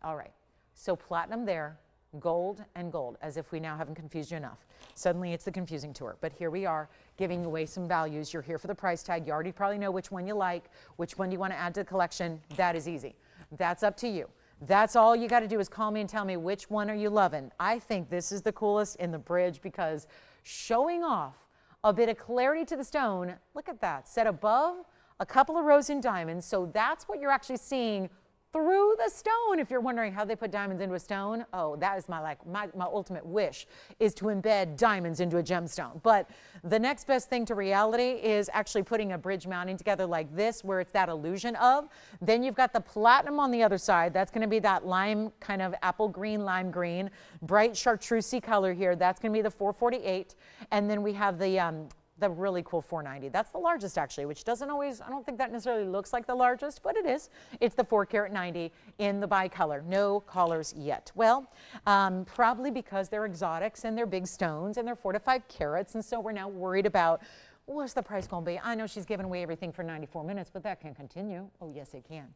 All right. So platinum there, gold and gold, as if we now haven't confused you enough. Suddenly it's the confusing tour. But here we are giving away some values. You're here for the price tag. You already probably know which one you like, which one you want to add to the collection. That is easy. That's up to you. That's all you got to do is call me and tell me which one are you loving. I think this is the coolest in the bridge because showing off a bit of clarity to the stone, look at that, set above a couple of rows in diamonds. So that's what you're actually seeing through the stone. If you're wondering how they put diamonds into a stone, oh, that is my ultimate wish, is to embed diamonds into a gemstone. But the next best thing to reality is actually putting a bridge mounting together like this, where it's that illusion of. Then you've got the platinum on the other side. That's going to be that lime, kind of apple green, lime green, bright chartreusey color here. That's going to be the 448. And then we have the really cool 490. That's the largest actually, which doesn't always, I don't think that necessarily looks like the largest, but it is. It's the 4 carat 90 in the bicolor. No collars yet. Well, probably because they're exotics and they're big stones and they're 4 to 5 carats. And so we're now worried about what's the price going to be. I know she's giving away everything for 94 minutes, but that can continue. Oh, yes, it can.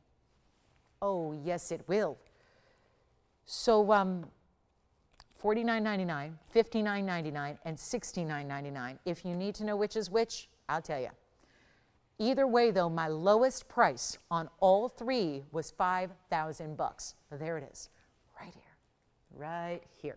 Oh, yes, it will. So, $49.99, $59.99, and $69.99. If you need to know which is which, I'll tell you. Either way, though, my lowest price on all 3 was $5,000. There it is, right here, right here.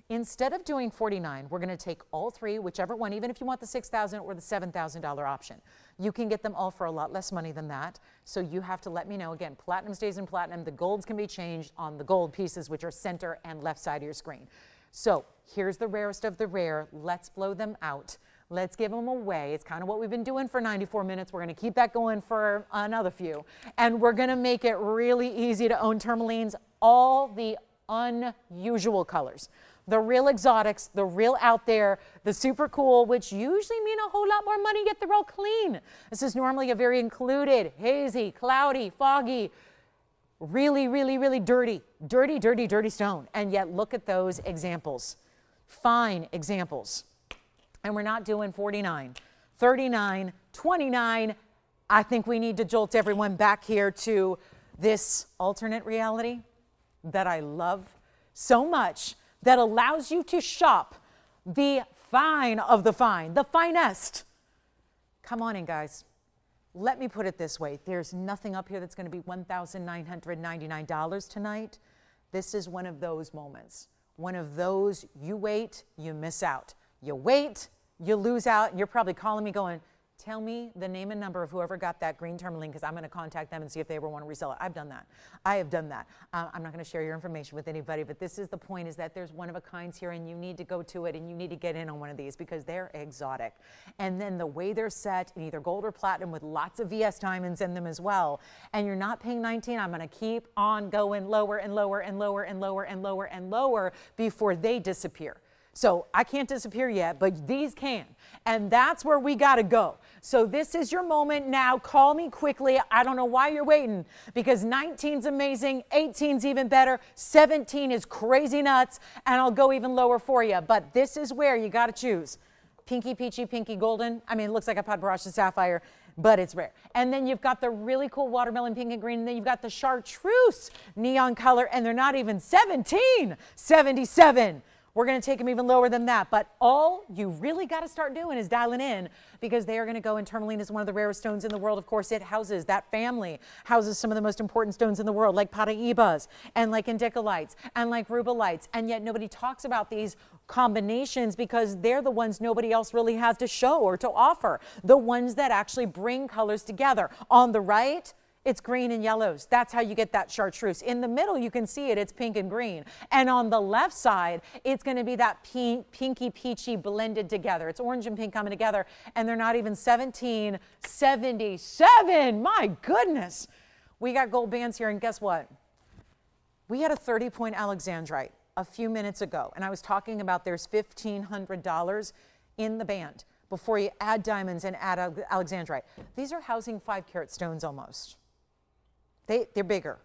Instead of doing $49, we're going to take all 3, whichever one, even if you want the $6,000 or the $7,000 option. You can get them all for a lot less money than that. So you have to let me know. Again, platinum stays in platinum. The golds can be changed on the gold pieces, which are center and left side of your screen. So here's the rarest of the rare. Let's blow them out. Let's give them away. It's kind of what we've been doing for 94 minutes. We're going to keep that going for another few. And we're going to make it really easy to own tourmalines, all the unusual colors. The real exotics, the real out there, the super cool, which usually mean a whole lot more money, yet they're all clean. This is normally a very included, hazy, cloudy, foggy, really, really, really dirty, dirty, dirty, dirty stone. And yet look at those examples. Fine examples. And we're not doing 49, 39, 29. I think we need to jolt everyone back here to this alternate reality that I love so much, that allows you to shop the fine of the fine, the finest. Come on in, guys. Let me put it this way. There's nothing up here that's going to be $1,999 tonight. This is one of those moments. One of those, you wait, you miss out. You wait, you lose out, and you're probably calling me going, tell me the name and number of whoever got that green tourmaline, because I'm going to contact them and see if they ever want to resell it. I've done that. I have done that. I'm not going to share your information with anybody, but this is the point, is that there's one of a kinds here, and you need to go to it, and you need to get in on one of these because they're exotic. And then the way they're set in either gold or platinum with lots of VS diamonds in them as well. And you're not paying 19. I'm going to keep on going lower and lower and lower and lower and lower and lower before they disappear. So I can't disappear yet, but these can. And that's where we got to go. So this is your moment now. Call me quickly. I don't know why you're waiting, because 19's amazing, 18's even better, 17 is crazy nuts, and I'll go even lower for you. But this is where you got to choose. Pinky peachy, pinky golden. I mean, it looks like a pot brush of sapphire, but it's rare. And then you've got the really cool watermelon pink and green, and then you've got the chartreuse neon color, and they're not even 17, 77. We're going to take them even lower than that. But all you really got to start doing is dialing in, because they are going to go, and tourmaline is one of the rarest stones in the world. Of course, it houses, that family houses some of the most important stones in the world, like Paraibas and like indicolites and like rubelites. And yet nobody talks about these combinations because they're the ones nobody else really has to show or to offer. The ones that actually bring colors together. On the right, it's green and yellows. That's how you get that chartreuse. In the middle, you can see it. It's pink and green. And on the left side, it's going to be that pinky peachy blended together. It's orange and pink coming together. And they're not even 17, 77. My goodness. We got gold bands here. And guess what? We had a 30-point Alexandrite. a few minutes ago, and I was talking about there's $1,500 in the band before you add diamonds and add Alexandrite. These are housing 5-carat stones almost. They're bigger.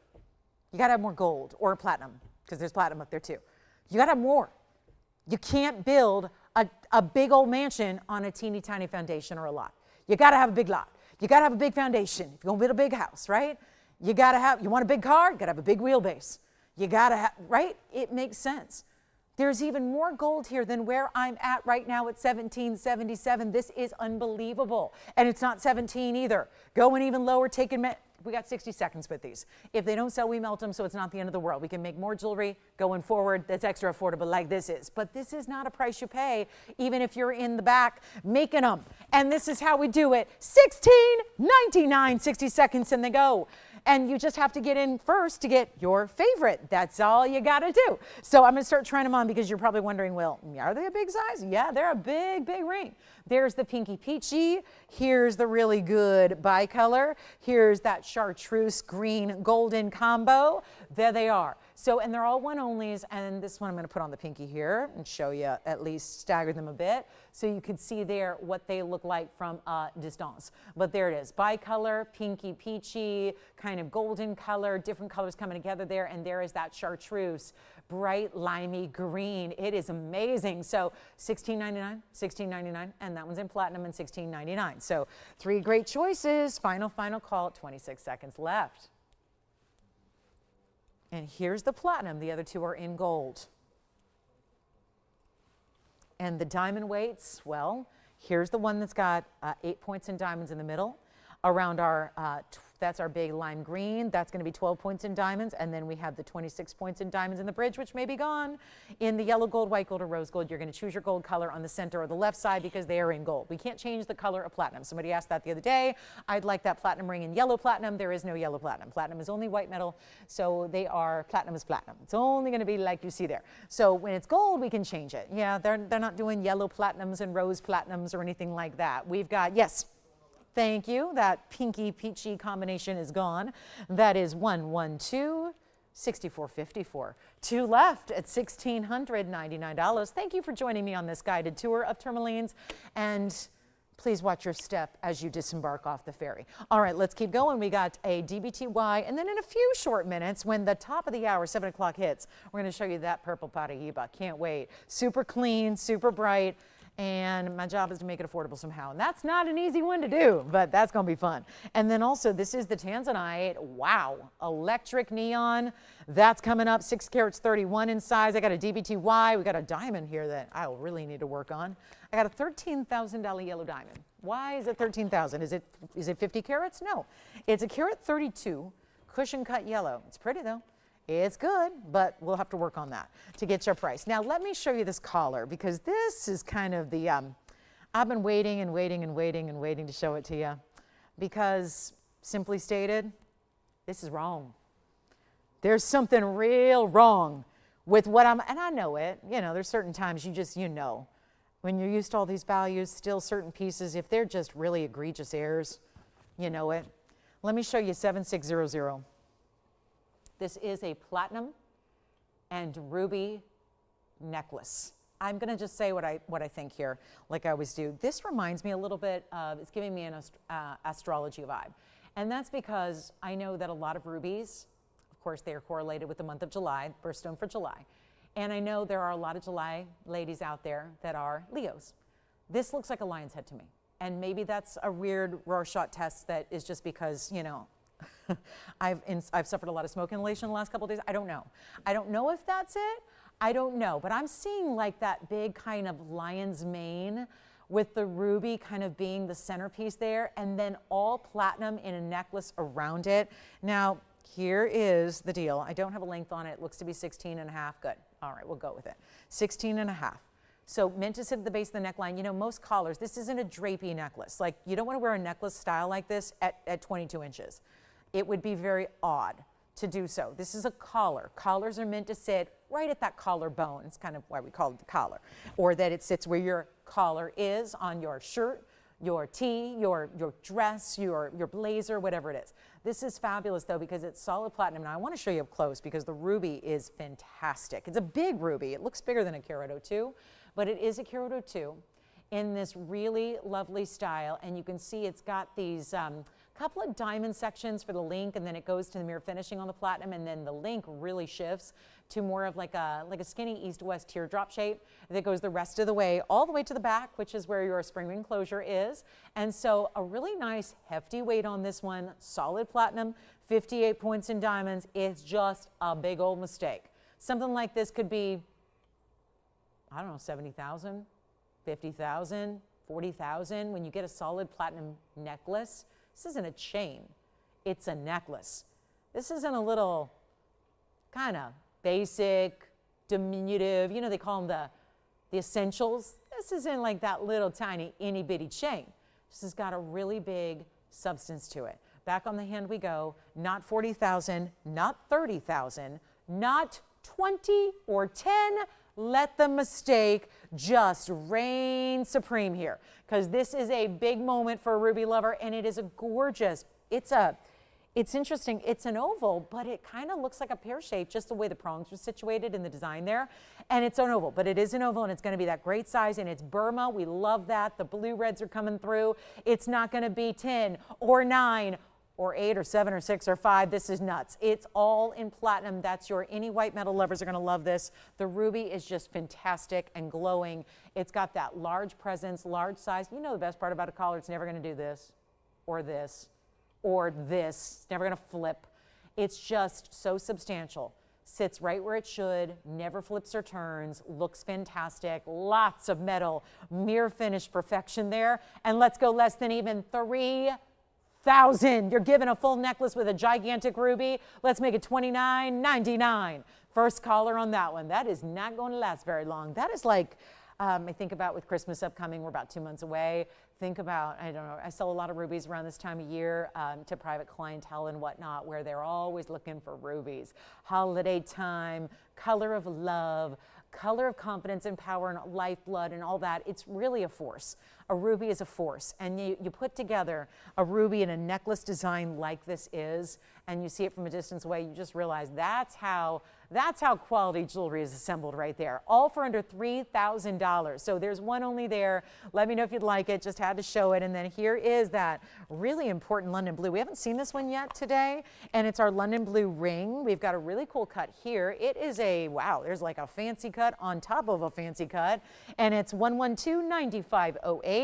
You got to have more gold or platinum, because there's platinum up there too. You got to have more. You can't build a big old mansion on a teeny tiny foundation or a lot. You got to have a big lot. You got to have a big foundation. If you're going to build a big house, right? You want a big car? You got to have a big wheelbase. You got to have, right? It makes sense. There's even more gold here than where I'm at right now at 1777. This is unbelievable. And it's not 17 either. Going even lower, we got 60 seconds with these. If they don't sell, we melt them, so it's not the end of the world. We can make more jewelry going forward that's extra affordable like this is. But this is not a price you pay, even if you're in the back making them. And this is how we do it. $16.99, 60 seconds and they go. And you just have to get in first to get your favorite. That's all you got to do. So I'm going to start trying them on because you're probably wondering, well, are they a big size? Yeah, they're a big, big ring. There's the pinky peachy. Here's the really good bicolor. Here's that chartreuse green golden combo. There they are. So, and they're all one onlys, and this one I'm going to put on the pinky here and show you, at least stagger them a bit, so you can see there what they look like from a distance. But there it is, bicolor, pinky peachy, kind of golden color, different colors coming together there, and there is that chartreuse, bright limey green. It is amazing. So $16.99, $16.99, and that one's in platinum and $16.99. So 3 great choices. Final call, 26 seconds left. And here's the platinum. The other 2 are in gold. And the diamond weights, well, here's the one that's got 8 points in diamonds in the middle. Around our, that's our big lime green. That's going to be 12 points in diamonds. And then we have the 26 points in diamonds in the bridge, which may be gone. In the yellow gold, white gold, or rose gold, you're going to choose your gold color on the center or the left side because they are in gold. We can't change the color of platinum. Somebody asked that the other day. I'd like that platinum ring in yellow platinum. There is no yellow platinum. Platinum is only white metal. So they are, platinum is platinum. It's only going to be like you see there. So when it's gold, we can change it. Yeah, they're not doing yellow platinums and rose platinums or anything like that. We've got, yes. Thank you. That pinky peachy combination is gone. That is 112, 6454. 2 left at $1,699. Thank you for joining me on this guided tour of Tourmalines, and please watch your step as you disembark off the ferry. All right, let's keep going. We got a DBTY, and then in a few short minutes, when the top of the hour, 7 o'clock hits, we're going to show you that purple Paraiba. Can't wait. Super clean, super bright. And my job is to make it affordable somehow. And that's not an easy one to do, but that's going to be fun. And then also, this is the Tanzanite. Wow. Electric neon. That's coming up. 6 carats, 31 in size. I got a DBTY. We got a diamond here that I'll really need to work on. I got a $13,000 yellow diamond. Why is it $13,000? Is it 50 carats? No. It's a carat 32 cushion cut yellow. It's pretty though. It's good, but we'll have to work on that to get your price. Now, let me show you this collar, because this is kind of the, I've been waiting and waiting and waiting and waiting to show it to you, because simply stated, this is wrong. There's something real wrong with what and I know it, you know, there's certain times you know, when you're used to all these values, still certain pieces, if they're just really egregious errors, you know it. Let me show you 7600. This is a platinum and ruby necklace. I'm going to just say what I think here, like I always do. This reminds me a little bit of, it's giving me an astrology vibe. And that's because I know that a lot of rubies, of course, they are correlated with the month of July, birthstone for July. And I know there are a lot of July ladies out there that are Leos. This looks like a lion's head to me. And maybe that's a weird Rorschach test that is just because, you know, I've suffered a lot of smoke inhalation the last couple of days. I don't know. I don't know if that's it. I don't know. But I'm seeing like that big kind of lion's mane with the ruby kind of being the centerpiece there, and then all platinum in a necklace around it. Now, here is the deal. I don't have a length on it. It looks to be 16 and a half. Good. All right, we'll go with it. 16 and a half. So meant to sit at the base of the neckline. You know, most collars, this isn't a drapey necklace. Like, you don't want to wear a necklace style like this at 22 inches. It would be very odd to do so. This is a collar. Collars are meant to sit right at that collarbone. It's kind of why we call it the collar. Or that it sits where your collar is on your shirt, your tee, your dress, your blazer, whatever it is. This is fabulous though because it's solid platinum. Now I want to show you up close because the ruby is fantastic. It's a big ruby. It looks bigger than a carat 02, but it is a carat 02 in this really lovely style. And you can see it's got these couple of diamond sections for the link, and then it goes to the mirror finishing on the platinum, and then the link really shifts to more of like a skinny east-west teardrop shape that goes the rest of the way, all the way to the back, which is where your spring ring closure is. And so a really nice hefty weight on this one, solid platinum, 58 points in diamonds. It's just a big old mistake. Something like this could be, I don't know, 70,000, 50,000, 40,000. When you get a solid platinum necklace, this isn't a chain, it's a necklace. This isn't a little kind of basic, diminutive, you know, they call them the essentials. This isn't like that little tiny itty bitty chain. This has got a really big substance to it. Back on the hand we go, not 40,000, not 30,000, not 20 or 10. Let the mistake just reign supreme here, because this is a big moment for a ruby lover, and it is a gorgeous, it's interesting, it's an oval, but it kind of looks like a pear shape, just the way the prongs are situated in the design there. And it's an oval, but it is an oval, and it's going to be that great size, and it's Burma. We love that. The blue reds are coming through. It's not going to be 10 or 9 or 8 or 7 or 6 or 5. This is nuts. It's all in platinum. That's any white metal lovers are going to love this. The ruby is just fantastic and glowing. It's got that large presence, large size. You know the best part about a collar, it's never going to do this or this or this. It's never going to flip. It's just so substantial. Sits right where it should, never flips or turns, looks fantastic, lots of metal, mirror finish perfection there. And let's go less than even 3,000. You're given a full necklace with a gigantic ruby. Let's make it $29.99. First caller on that one. That is not going to last very long. That is like, I think about with Christmas upcoming, we're about 2 months away. Think about, I don't know, I sell a lot of rubies around this time of year to private clientele and whatnot, where they're always looking for rubies. Holiday time, color of love, color of confidence and power and lifeblood and all that. It's really a force. A ruby is a force. And you put together a ruby in a necklace design like this is, and you see it from a distance away, you just realize that's how quality jewelry is assembled right there. All for under $3,000. So there's one only there. Let me know if you'd like it. Just had to show it. And then here is that really important London blue. We haven't seen this one yet today, and it's our London blue ring. We've got a really cool cut here. It is a, wow, there's like a fancy cut on top of a fancy cut, and it's 112-9508.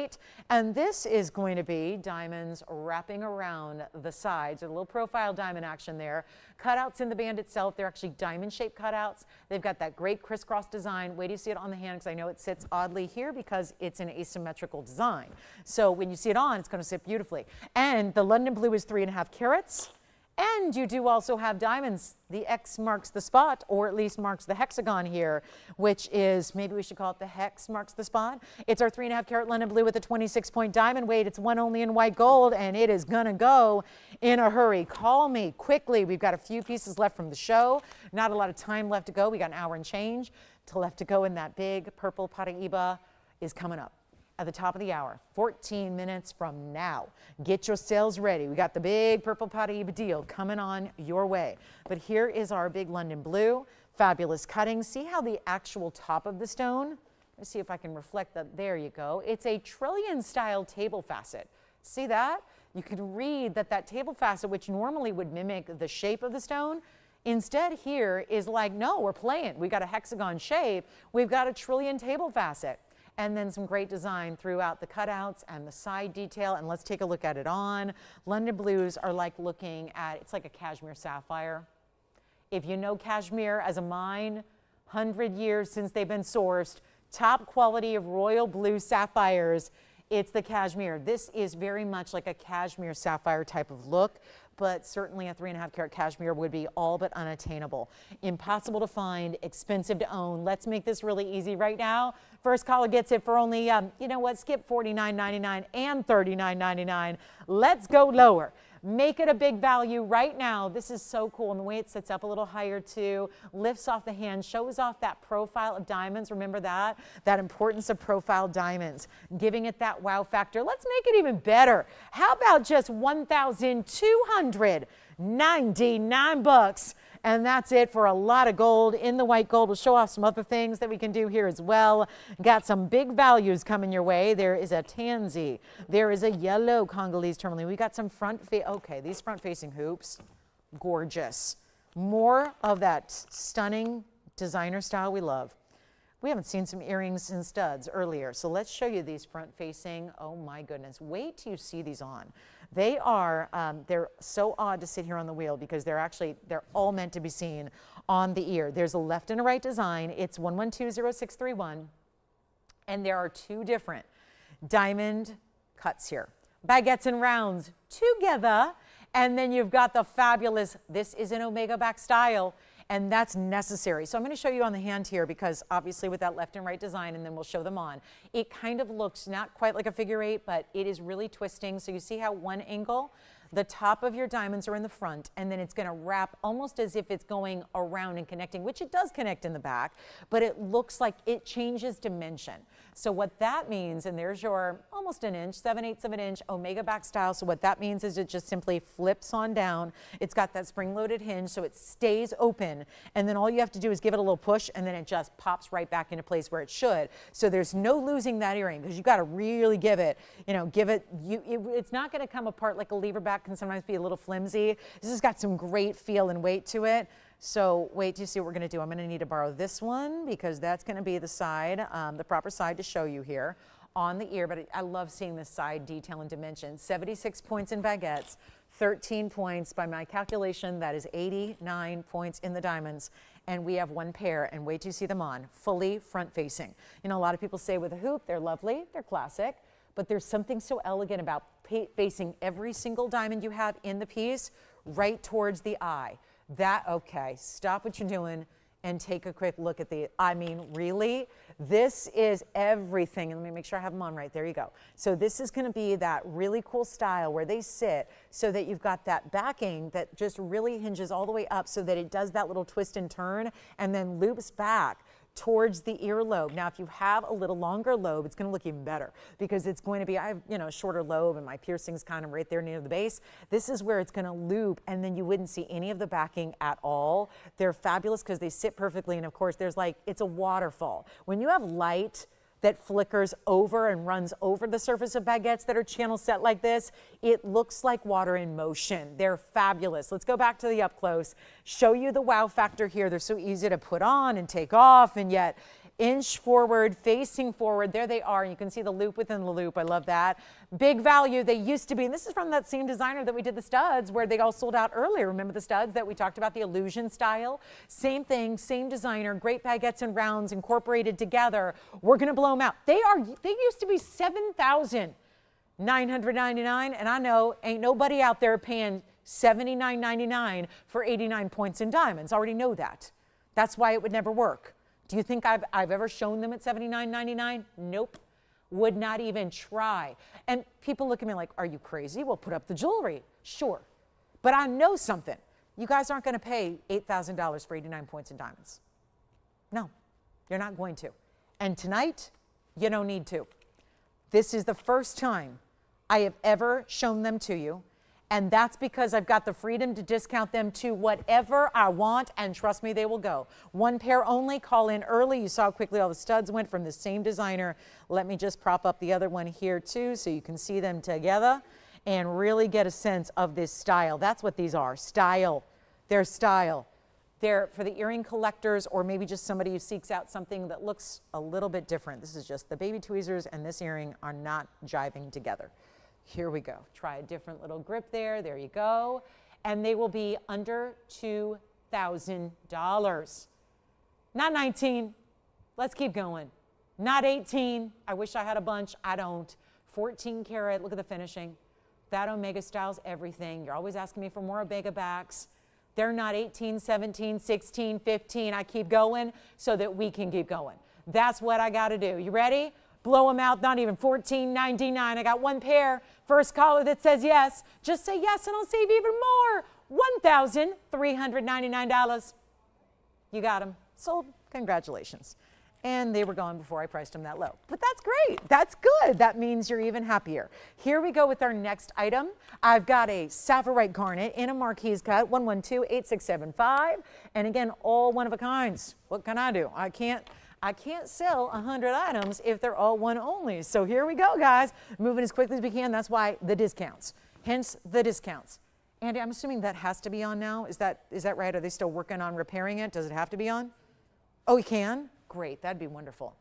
And this is going to be diamonds wrapping around the sides. A little profile diamond action there. Cutouts in the band itself, they're actually diamond-shaped cutouts. They've got that great crisscross design. Wait till you see it on the hand, because I know it sits oddly here because it's an asymmetrical design. So when you see it on, it's going to sit beautifully. And the London blue is 3.5 carats. And you do also have diamonds. The X marks the spot, or at least marks the hexagon here, which is, maybe we should call it the hex marks the spot. It's our 3.5 carat London blue with a 26-point diamond weight. It's one only in white gold, and it is gonna go in a hurry. Call me quickly. We've got a few pieces left from the show. Not a lot of time left to go. We got an hour and change left to go, and that big purple Paraiba is coming up at the top of the hour, 14 minutes from now. Get your sales ready. We got the big purple Paraiba deal coming on your way. But here is our big London blue, fabulous cutting. See how the actual top of the stone, let's see if I can reflect that. There you go. It's a trillion style table facet. See that? You can read that table facet, which normally would mimic the shape of the stone, instead here is like, no, we're playing. We got a hexagon shape. We've got a trillion table facet. And then some great design throughout the cutouts and the side detail. And let's take a look at it on. London blues are like looking at, it's like a cashmere sapphire. If you know cashmere as a mine, 100 years since they've been sourced, top quality of royal blue sapphires, it's the cashmere. This is very much like a cashmere sapphire type of look, but certainly a 3.5 carat cashmere would be all but unattainable. Impossible to find, expensive to own. Let's make this really easy right now. First caller gets it for only, you know what, skip $49.99 and $39.99. Let's go lower. Make it a big value right now. This is so cool. And the way it sits up a little higher too, lifts off the hand, shows off that profile of diamonds. Remember that importance of profile diamonds, giving it that wow factor. Let's make it even better. How about just $1,299? And that's it for a lot of gold in the white gold. We'll show off some other things that we can do here as well. Got some big values coming your way. There is a tansy. There is a yellow Congolese tourmaline. We got some okay, these front-facing hoops, gorgeous. More of that stunning designer style we love. We haven't seen some earrings and studs earlier, so let's show you these front-facing. Oh my goodness, wait till you see these on. They are, they're so odd to sit here on the wheel because they're all meant to be seen on the ear. There's a left and a right design. It's 1120631, and there are two different diamond cuts here. Baguettes and rounds together, and then you've got the fabulous, this is an omega back style, and that's necessary. So I'm going to show you on the hand here because obviously with that left and right design, and then we'll show them on. It kind of looks not quite like a figure eight, but it is really twisting. So you see how one angle, the top of your diamonds are in the front, and then it's going to wrap almost as if it's going around and connecting, which it does connect in the back, but it looks like it changes dimension. So what that means, and there's your almost an inch, 7/8 of an inch omega back style. So what that means is it just simply flips on down. It's got that spring-loaded hinge, so it stays open, and then all you have to do is give it a little push, and then it just pops right back into place where it should. So there's no losing that earring because you got to really give it, it's not going to come apart like a lever back can sometimes be a little flimsy. This has got some great feel and weight to it. So wait till you see what we're going to do. I'm going to need to borrow this one because that's going to be the side, the proper side to show you here on the ear. But I love seeing this side detail and dimension. 76 points in baguettes, 13 points by my calculation. That is 89 points in the diamonds. And we have one pair, and wait till you see them on, fully front facing. You know, a lot of people say with a hoop, they're lovely, they're classic. But there's something so elegant about facing every single diamond you have in the piece right towards the eye. Okay, stop what you're doing and take a quick look at I mean, really? This is everything. And let me make sure I have them on right. There you go. So this is going to be that really cool style where they sit so that you've got that backing that just really hinges all the way up so that it does that little twist and turn and then loops back towards the earlobe. Now, if you have a little longer lobe, it's going to look even better because it's going to be, I have, a shorter lobe and my piercing's kind of right there near the base. This is where it's going to loop and then you wouldn't see any of the backing at all. They're fabulous because they sit perfectly. And of course, it's a waterfall. When you have light that flickers over and runs over the surface of baguettes that are channel set like this, it looks like water in motion. They're fabulous. Let's go back to the up close, show you the wow factor here. They're so easy to put on and take off, and yet inch forward, facing forward. There they are. You can see the loop within the loop. I love that. Big value. They used to be, and this is from that same designer that we did the studs where they all sold out earlier. Remember the studs that we talked about, the illusion style? Same thing, same designer, great baguettes and rounds incorporated together. We're going to blow them out. They used to be $7,999, and I know ain't nobody out there paying $79.99 for 89 points in diamonds. I already know that. That's why it would never work. Do you think I've ever shown them at $79.99? Nope. Would not even try. And people look at me like, are you crazy? Well, put up the jewelry. Sure. But I know something. You guys aren't going to pay $8,000 for 89 points in diamonds. No, you're not going to. And tonight, you don't need to. This is the first time I have ever shown them to you. And that's because I've got the freedom to discount them to whatever I want, and trust me, they will go. One pair only, call in early. You saw how quickly all the studs went from the same designer. Let me just prop up the other one here too so you can see them together and really get a sense of this style. That's what these are, style. They're style. They're for the earring collectors or maybe just somebody who seeks out something that looks a little bit different. This is just the baby tweezers and this earring are not jiving together. Here we go. Try a different little grip there. There you go. And they will be under $2,000. Not 19. Let's keep going. Not 18. I wish I had a bunch. I don't. 14 karat. Look at the finishing. That omega style's everything. You're always asking me for more omega backs. They're not 18, 17, 16, 15. I keep going so that we can keep going. That's what I got to do. You ready? Blow them out, not even $14.99. I got one pair. First caller that says yes, just say yes and I'll save even more. $1,399. You got them. Sold. Congratulations. And they were gone before I priced them that low. But that's great. That's good. That means you're even happier. Here we go with our next item. I've got a sapphire garnet in a marquise cut, 112-8675. And again, all one of a kinds. What can I do? I can't sell 100 items if they're all one only. So here we go, guys. Moving as quickly as we can. That's why the discounts. Hence the discounts. Andy, I'm assuming that has to be on now. Is that right? Are they still working on repairing it? Does it have to be on? Oh, you can? Great. That'd be wonderful.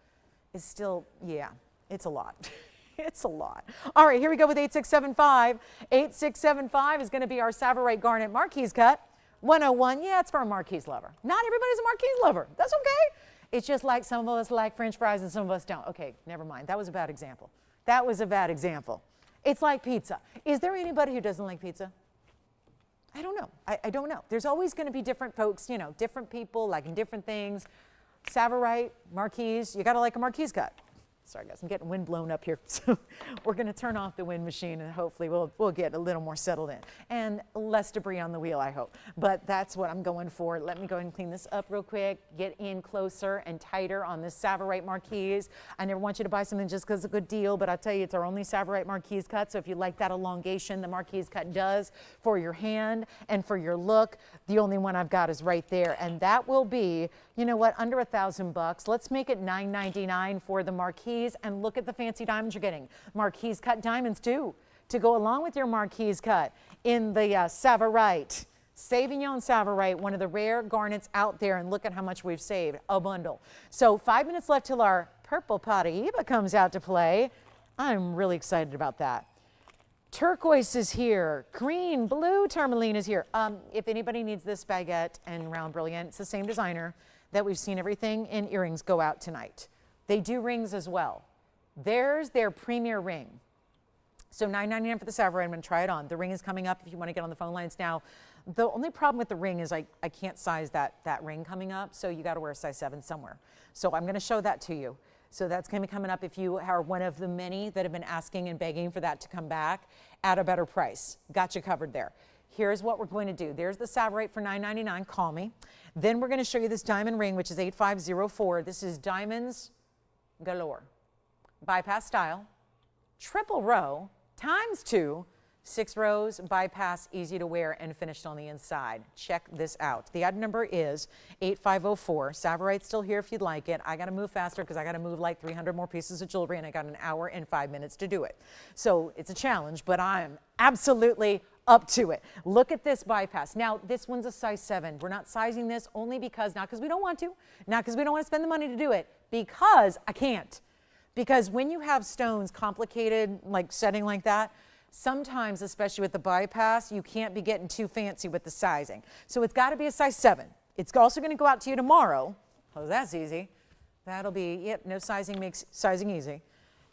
It's still, yeah, it's a lot. It's a lot. All right, here we go with 8675. 8675 is going to be our sapphire garnet marquise cut. 101, yeah, it's for a marquise lover. Not everybody's a marquise lover. That's okay. It's just like some of us like French fries and some of us don't. Okay, never mind. That was a bad example. That was a bad example. It's like pizza. Is there anybody who doesn't like pizza? I don't know. I don't know. There's always going to be different folks, you know, different people liking different things. Sapphire, marquise, you got to like a marquise cut. Sorry guys, I'm getting wind blown up here. So we're going to turn off the wind machine and hopefully we'll get a little more settled in. And less debris on the wheel, I hope. But that's what I'm going for. Let me go ahead and clean this up real quick. Get in closer and tighter on this sapphire marquise. I never want you to buy something just because it's a good deal, but I'll tell you, it's our only sapphire marquise cut. So if you like that elongation the marquise cut does for your hand and for your look, the only one I've got is right there. And that will be, you know what, under $1,000. Let's make it $9.99 for the marquise. And look at the fancy diamonds you're getting. Marquise cut diamonds too, to go along with your marquise cut in the Savarite. Sauvignon Savarite, one of the rare garnets out there, and look at how much we've saved, a bundle. So 5 minutes left till our purple Paraiba comes out to play. I'm really excited about that. Turquoise is here. Green, blue Tourmaline is here. If anybody needs this baguette and round brilliant, it's the same designer that we've seen everything in earrings go out tonight. They do rings as well. There's their premier ring. So $9.99 for the sapphire. I'm going to try it on. The ring is coming up if you want to get on the phone lines now. The only problem with the ring is I can't size that ring coming up, so you got to wear a size 7 somewhere. So I'm going to show that to you. So that's going to be coming up if you are one of the many that have been asking and begging for that to come back at a better price. Got you covered there. Here's what we're going to do. There's the Savarite for $9.99. Call me. Then we're going to show you this diamond ring, which is 8504. This is diamonds galore. Bypass style, triple row, ×2, 6 rows, bypass, easy to wear, and finished on the inside. Check this out. The item number is 8504. Savarite's still here if you'd like it. I got to move faster because I got to move like 300 more pieces of jewelry, and I got an hour and 5 minutes to do it. So it's a challenge, but I am absolutely up to it. Look at this bypass. Now, this one's a size 7. We're not sizing this only because, not because we don't want to, not because we don't want to spend the money to do it, because I can't. Because when you have stones complicated, like setting like that, sometimes, especially with the bypass, you can't be getting too fancy with the sizing. So it's got to be a size 7. It's also going to go out to you tomorrow. Oh, that's easy. That'll be, yep, no sizing makes sizing easy.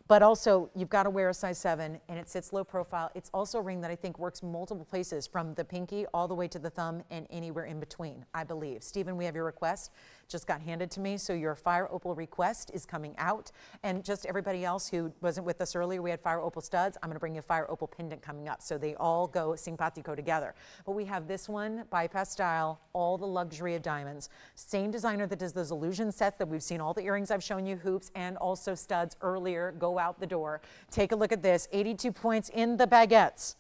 But also, you've got to wear a size 7, and it sits low profile. It's also a ring that I think works multiple places, from the pinky all the way to the thumb and anywhere in between, I believe. Stephen, we have your request. Just got handed to me, so your fire opal request is coming out. And just everybody else who wasn't with us earlier, we had fire opal studs. I'm going to bring you a fire opal pendant coming up. So they all go simpatico together. But we have this one, bypass style, all the luxury of diamonds. Same designer that does those illusion sets that we've seen all the earrings I've shown you, hoops, and also studs earlier go out the door. Take a look at this. 82 points in the baguettes.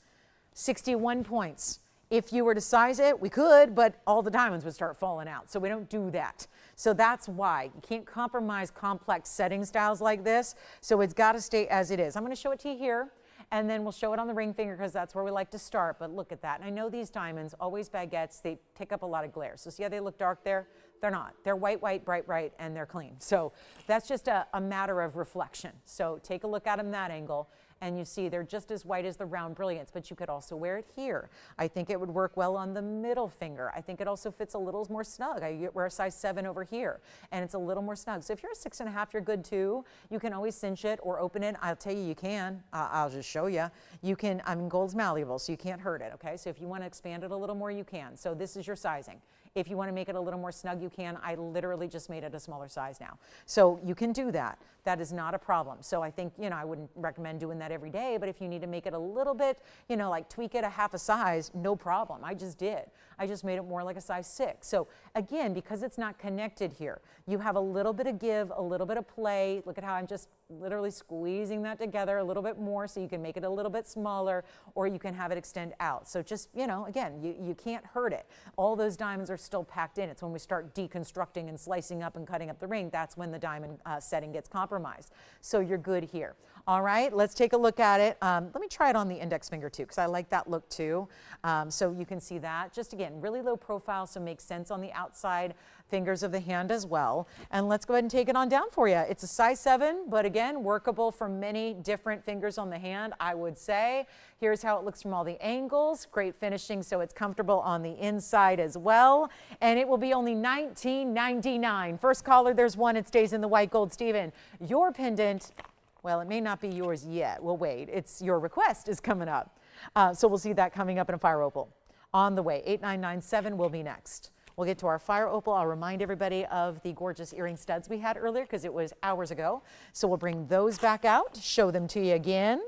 61 points. If you were to size it, we could, but all the diamonds would start falling out. So we don't do that. So that's why you can't compromise complex setting styles like this. So it's got to stay as it is. I'm going to show it to you here, and then we'll show it on the ring finger because that's where we like to start. But look at that. And I know these diamonds, always baguettes, they pick up a lot of glare. So see how they look dark there? They're not. They're white, white, bright, bright, and they're clean. So that's just a matter of reflection. So take a look at them that angle. and you see they're just as white as the round brilliants, but you could also wear it here. I think it would work well on the middle finger. I think it also fits a little more snug. I wear a size 7 over here, and it's a little more snug. So if you're a 6.5, you're good too. You can always cinch it or open it. I'll tell you, you can. I'll just show you. You can, I mean, gold's malleable, so you can't hurt it, okay? So if you want to expand it a little more, you can. So this is your sizing. If you want to make it a little more snug, you can. I literally just made it a smaller size now. So you can do that. That is not a problem. So I think, you know, I wouldn't recommend doing that every day, but if you need to make it a little bit, you know, like tweak it a half a size, no problem. I just did. I just made it more like a size 6. So again, because it's not connected here, you have a little bit of give, a little bit of play. Look at how I'm just literally squeezing that together a little bit more so you can make it a little bit smaller, or you can have it extend out. So just, you know, again, you can't hurt it. All those diamonds are still packed in. It's when we start deconstructing and slicing up and cutting up the ring, that's when the diamond setting gets compromised. So you're good here. All right, let's take a look at it. Let me try it on the index finger too, because I like that look too. So you can see that. Just again, really low profile, so makes sense on the outside fingers of the hand as well. And let's go ahead and take it on down for you. It's a size 7, but again, workable for many different fingers on the hand, I would say. Here's how it looks from all the angles. Great finishing, so it's comfortable on the inside as well. And it will be only $19.99. First caller, there's one. It stays in the white gold. Steven, your pendant, well, it may not be yours yet. We'll wait. It's your request is coming up. So we'll see that coming up in a fire opal. On the way, 8997 will be next. We'll get to our fire opal. I'll remind everybody of the gorgeous earring studs we had earlier because it was hours ago. So we'll bring those back out, show them to you again.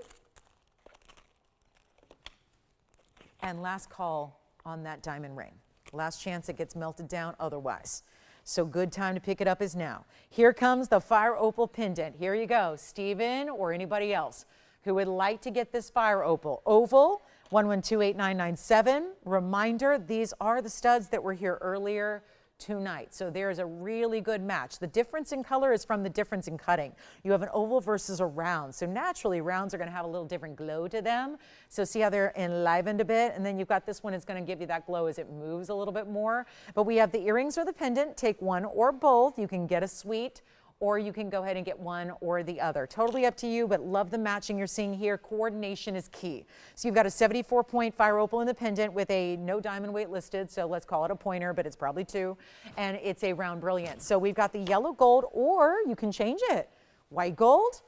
And last call on that diamond ring. Last chance it gets melted down otherwise. So good time to pick it up is now. Here comes the fire opal pendant. Here you go, Steven or anybody else who would like to get this fire opal. Oval, 1128997. Reminder, these are the studs that were here earlier tonight. So there's a really good match. The difference in color is from the difference in cutting. You have an oval versus a round. So naturally, rounds are going to have a little different glow to them. So see how they're enlivened a bit? And then you've got this one, it's going to give you that glow as it moves a little bit more. But we have the earrings or the pendant. Take one or both. You can get a suite, or you can go ahead and get one or the other. Totally up to you, but love the matching you're seeing here. Coordination is key. So you've got a 74-point fire opal in the pendant with a no diamond weight listed, so let's call it a pointer, but it's probably 2, and it's a round brilliant. So we've got the yellow gold, or you can change it. White gold,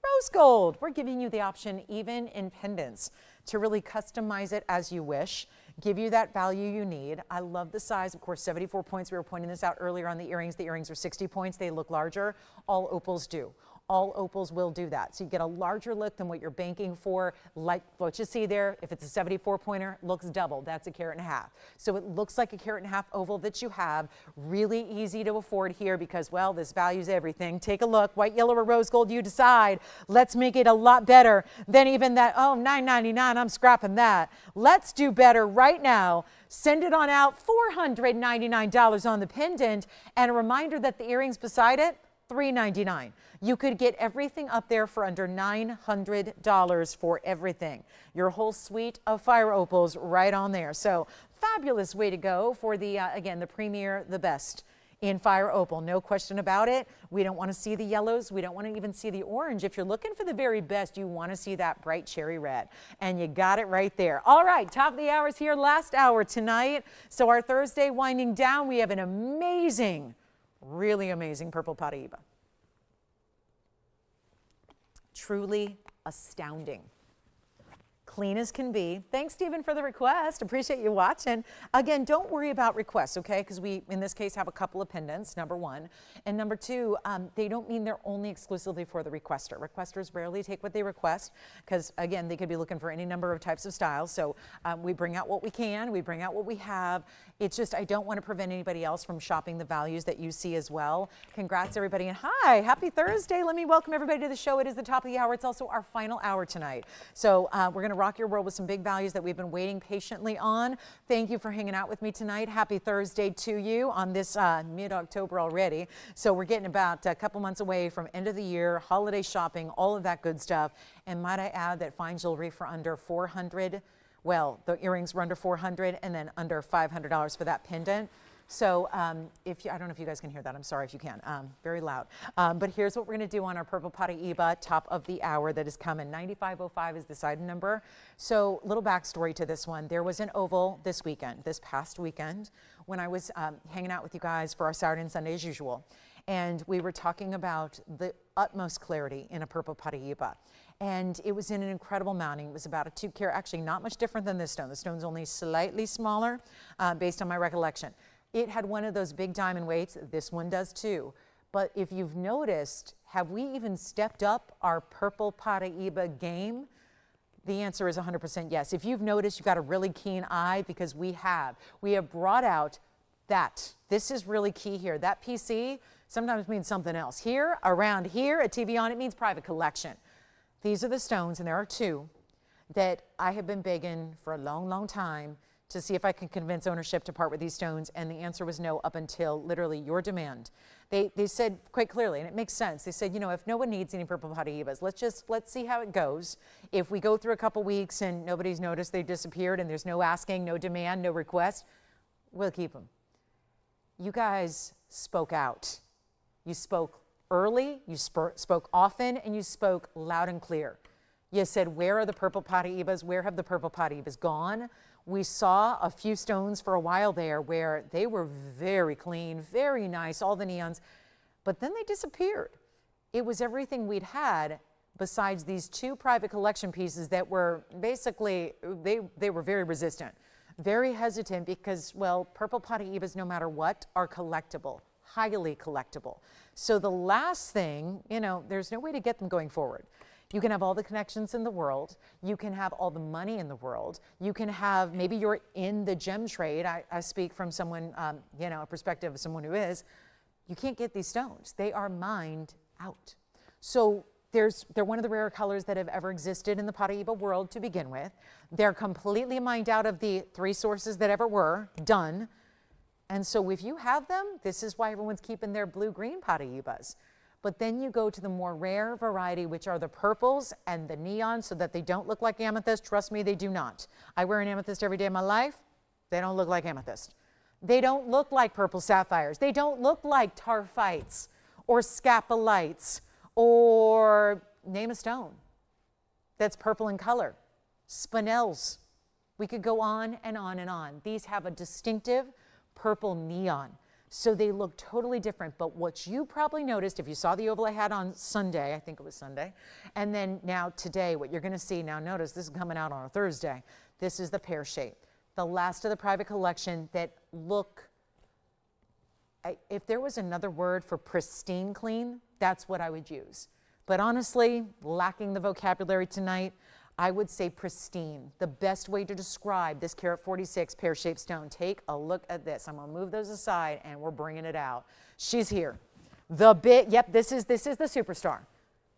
rose gold. We're giving you the option, even in pendants, to really customize it as you wish. Give you that value you need. I love the size. Of course, 74 points. We were pointing this out earlier on the earrings. The earrings are 60 points. They look larger. All opals do. All opals will do that. So you get a larger look than what you're banking for. Like what you see there, if it's a 74 pointer, looks double. That's a carat and a half. So it looks like a carat and a half oval that you have. Really easy to afford here because, well, this values everything. Take a look. White, yellow, or rose gold, you decide. Let's make it a lot better than even that, oh, $9.99, I'm scrapping that. Let's do better right now. Send it on out, $499 on the pendant. And a reminder that the earrings beside it, $399. You could get everything up there for under $900 for everything. Your whole suite of fire opals right on there. So fabulous way to go for the, again, the premier, the best in fire opal. No question about it. We don't want to see the yellows. We don't want to even see the orange. If you're looking for the very best, you want to see that bright cherry red. And you got it right there. All right, top of the hour is here, last hour tonight. So our Thursday winding down, we have an amazing, really amazing purple Paraiba. Truly astounding. Clean as can be. Thanks, Stephen, for the request. Appreciate you watching. Again, don't worry about requests, okay? Because we, in this case, have a couple of pendants, number one. And number two, they don't mean they're only exclusively for the requester. Requesters rarely take what they request because, again, they could be looking for any number of types of styles. So we bring out what we can. We bring out what we have. It's just I don't want to prevent anybody else from shopping the values that you see as well. Congrats, everybody. And hi, happy Thursday. Let me welcome everybody to the show. It is the top of the hour. It's also our final hour tonight. So we're going to rock your world with some big values that we've been waiting patiently on. Thank you for hanging out with me tonight. Happy Thursday to you on this mid-October already. So we're getting about a couple months away from end of the year, holiday shopping, all of that good stuff. And might I add that fine jewelry for under $400. Well, the earrings were under $400 and then under $500 for that pendant. So if you, I don't know if you guys can hear that. I'm sorry if you can. Very loud. But here's what we're going to do on our purple Paraiba, top of the hour that is coming. 9505 is the side number. So little backstory to this one. There was an oval this weekend, this past weekend, when I was hanging out with you guys for our Saturday and Sunday as usual. And we were talking about the utmost clarity in a purple Paraiba. And it was in an incredible mounting. It was about a 2 carat, actually not much different than this stone. The stone's only slightly smaller based on my recollection. It had one of those big diamond weights. This one does too. But if you've noticed, have we even stepped up our purple Paraiba game? The answer is 100% yes. If you've noticed, you've got a really keen eye, because we have. We have brought out that. This is really key here. That PC sometimes means something else. Here, around here at TVON, it means private collection. These are the stones, and there are 2 that I have been begging for a long, long time to see if I can convince ownership to part with these stones, and the answer was no up until literally your demand. They said quite clearly, and it makes sense. They said, you know, if no one needs any purple Paraibas, let's see how it goes. If we go through a couple weeks and nobody's noticed they've disappeared and there's no asking, no demand, no request, we'll keep them. You guys spoke out. You spoke early, you spoke often, and you spoke loud and clear. You said, where are the purple Paraibas? Where have the purple Paraibas gone? We saw a few stones for a while there where they were very clean, very nice, all the neons, but then they disappeared. It was everything we'd had besides these 2 private collection pieces that were basically, they were very resistant, very hesitant, because, well, purple Paraibas, no matter what, are collectible, highly collectible. So the last thing, you know, there's no way to get them going forward. You can have all the connections in the world. You can have all the money in the world. You can have, maybe you're in the gem trade. I speak from someone, you know, a perspective of someone who is. You can't get these stones. They are mined out. So they're one of the rarer colors that have ever existed in the Paraiba world to begin with. They're completely mined out of the 3 sources that ever were done. And so if you have them, this is why everyone's keeping their blue-green Paraibas. But then you go to the more rare variety, which are the purples and the neon, so that they don't look like amethyst. Trust me, they do not. I wear an amethyst every day of my life. They don't look like amethyst. They don't look like purple sapphires. They don't look like tarphites or scapalites, or name a stone that's purple in color. Spinels. We could go on and on and on. These have a distinctive purple neon. So they look totally different. But what you probably noticed, if you saw the oval I had on Sunday, I think it was Sunday, and then now today, what you're going to see, now notice this is coming out on a Thursday. This is the pear shape. The last of the private collection that look, if there was another word for pristine clean, that's what I would use. But honestly, lacking the vocabulary tonight, I would say pristine. The best way to describe this carat 46 pear-shaped stone. Take a look at this. I'm gonna move those aside and we're bringing it out. She's here. Yep, this is the superstar.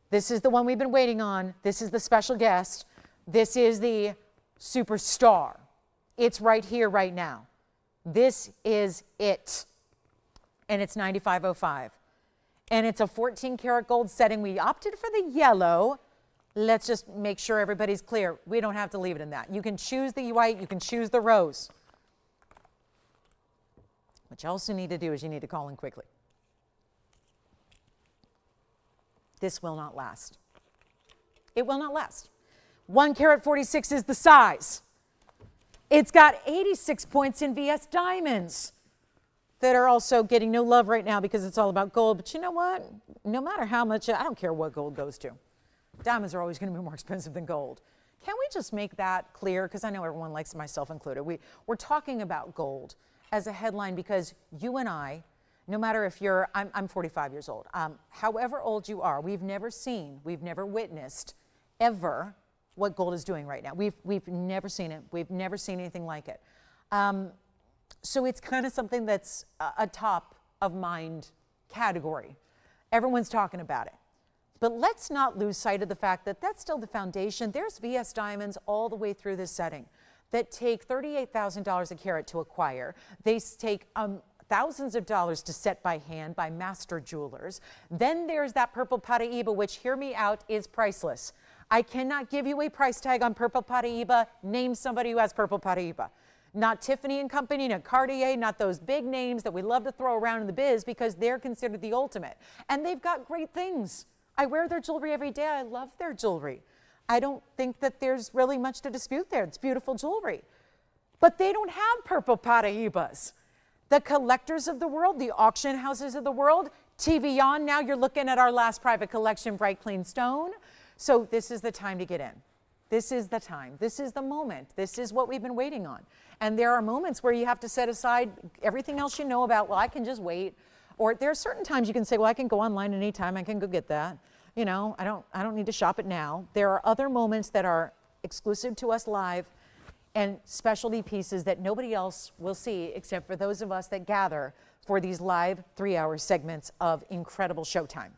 This is the one we've been waiting on. This is the special guest. This is the superstar. It's right here, right now. This is it. And it's 9505. And it's a 14 karat gold setting. We opted for the yellow. Let's just make sure everybody's clear. We don't have to leave it in that. You can choose the white, you can choose the rose. What you also need to do is you need to call in quickly. This will not last. It will not last. 1 carat 46 is the size. It's got 86 points in VS diamonds that are also getting no love right now because it's all about gold. But you know what? No matter how much, I don't care what gold goes to. Diamonds are always going to be more expensive than gold. Can we just make that clear? Because I know everyone likes, myself included. We're talking about gold as a headline because you and I, no matter if you're, I'm 45 years old, however old you are, we've never seen, we've never witnessed ever what gold is doing right now. We've never seen it. We've never seen anything like it. So it's kind of something that's a top of mind category. Everyone's talking about it. But let's not lose sight of the fact that that's still the foundation. There's VS diamonds all the way through this setting that take $38,000 a carat to acquire. They take thousands of dollars to set by hand by master jewelers. Then there's that purple Paraiba, which, hear me out, is priceless. I cannot give you a price tag on purple Paraiba. Name somebody who has purple Paraiba. Not Tiffany and Company, not Cartier, not those big names that we love to throw around in the biz because they're considered the ultimate. And they've got great things. I wear their jewelry every day. I love their jewelry. I don't think that there's really much to dispute there. It's beautiful jewelry. But they don't have purple Paraibas. The collectors of the world, the auction houses of the world, TVON, now you're looking at our last private collection, Bright Clean Stone. So this is the time to get in. This is the time. This is the moment. This is what we've been waiting on. And there are moments where you have to set aside everything else you know about, well, I can just wait. Or there are certain times you can say, well, I can go online anytime. I can go get that. You know, I don't need to shop it now. There are other moments that are exclusive to us live and specialty pieces that nobody else will see except for those of us that gather for these live 3-hour segments of incredible showtime.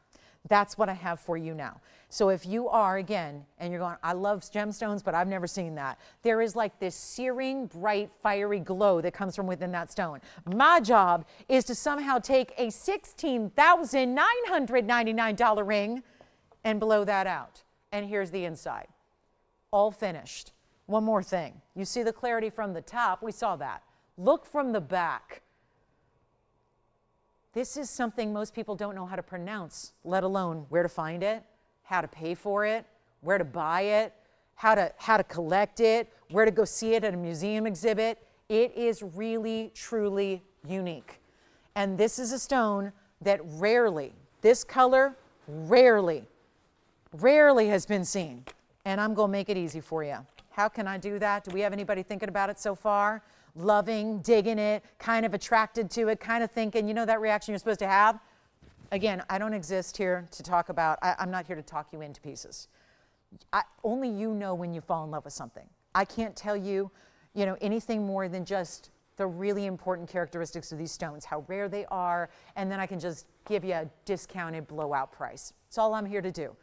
That's what I have for you now. So if you are, again, and you're going, I love gemstones, but I've never seen that. There is like this searing, bright, fiery glow that comes from within that stone. My job is to somehow take a $16,999 ring and blow that out. And here's the inside, all finished. One more thing. You see the clarity from the top? We saw that. Look from the back. This is something most people don't know how to pronounce, let alone where to find it, how to pay for it, where to buy it, how to collect it, where to go see it at a museum exhibit. It is really, truly unique. And this is a stone that rarely, this color, rarely has been seen. And I'm going to make it easy for you. How can I do that? Do we have anybody thinking about it so far? Loving, digging it, kind of attracted to it, kind of thinking, you know that reaction you're supposed to have? Again, I don't exist here to talk about, I'm not here to talk you into pieces. Only you know when you fall in love with something. I can't tell you, you know, anything more than just the really important characteristics of these stones, how rare they are, and then I can just give you a discounted blowout price. That's all I'm here to do.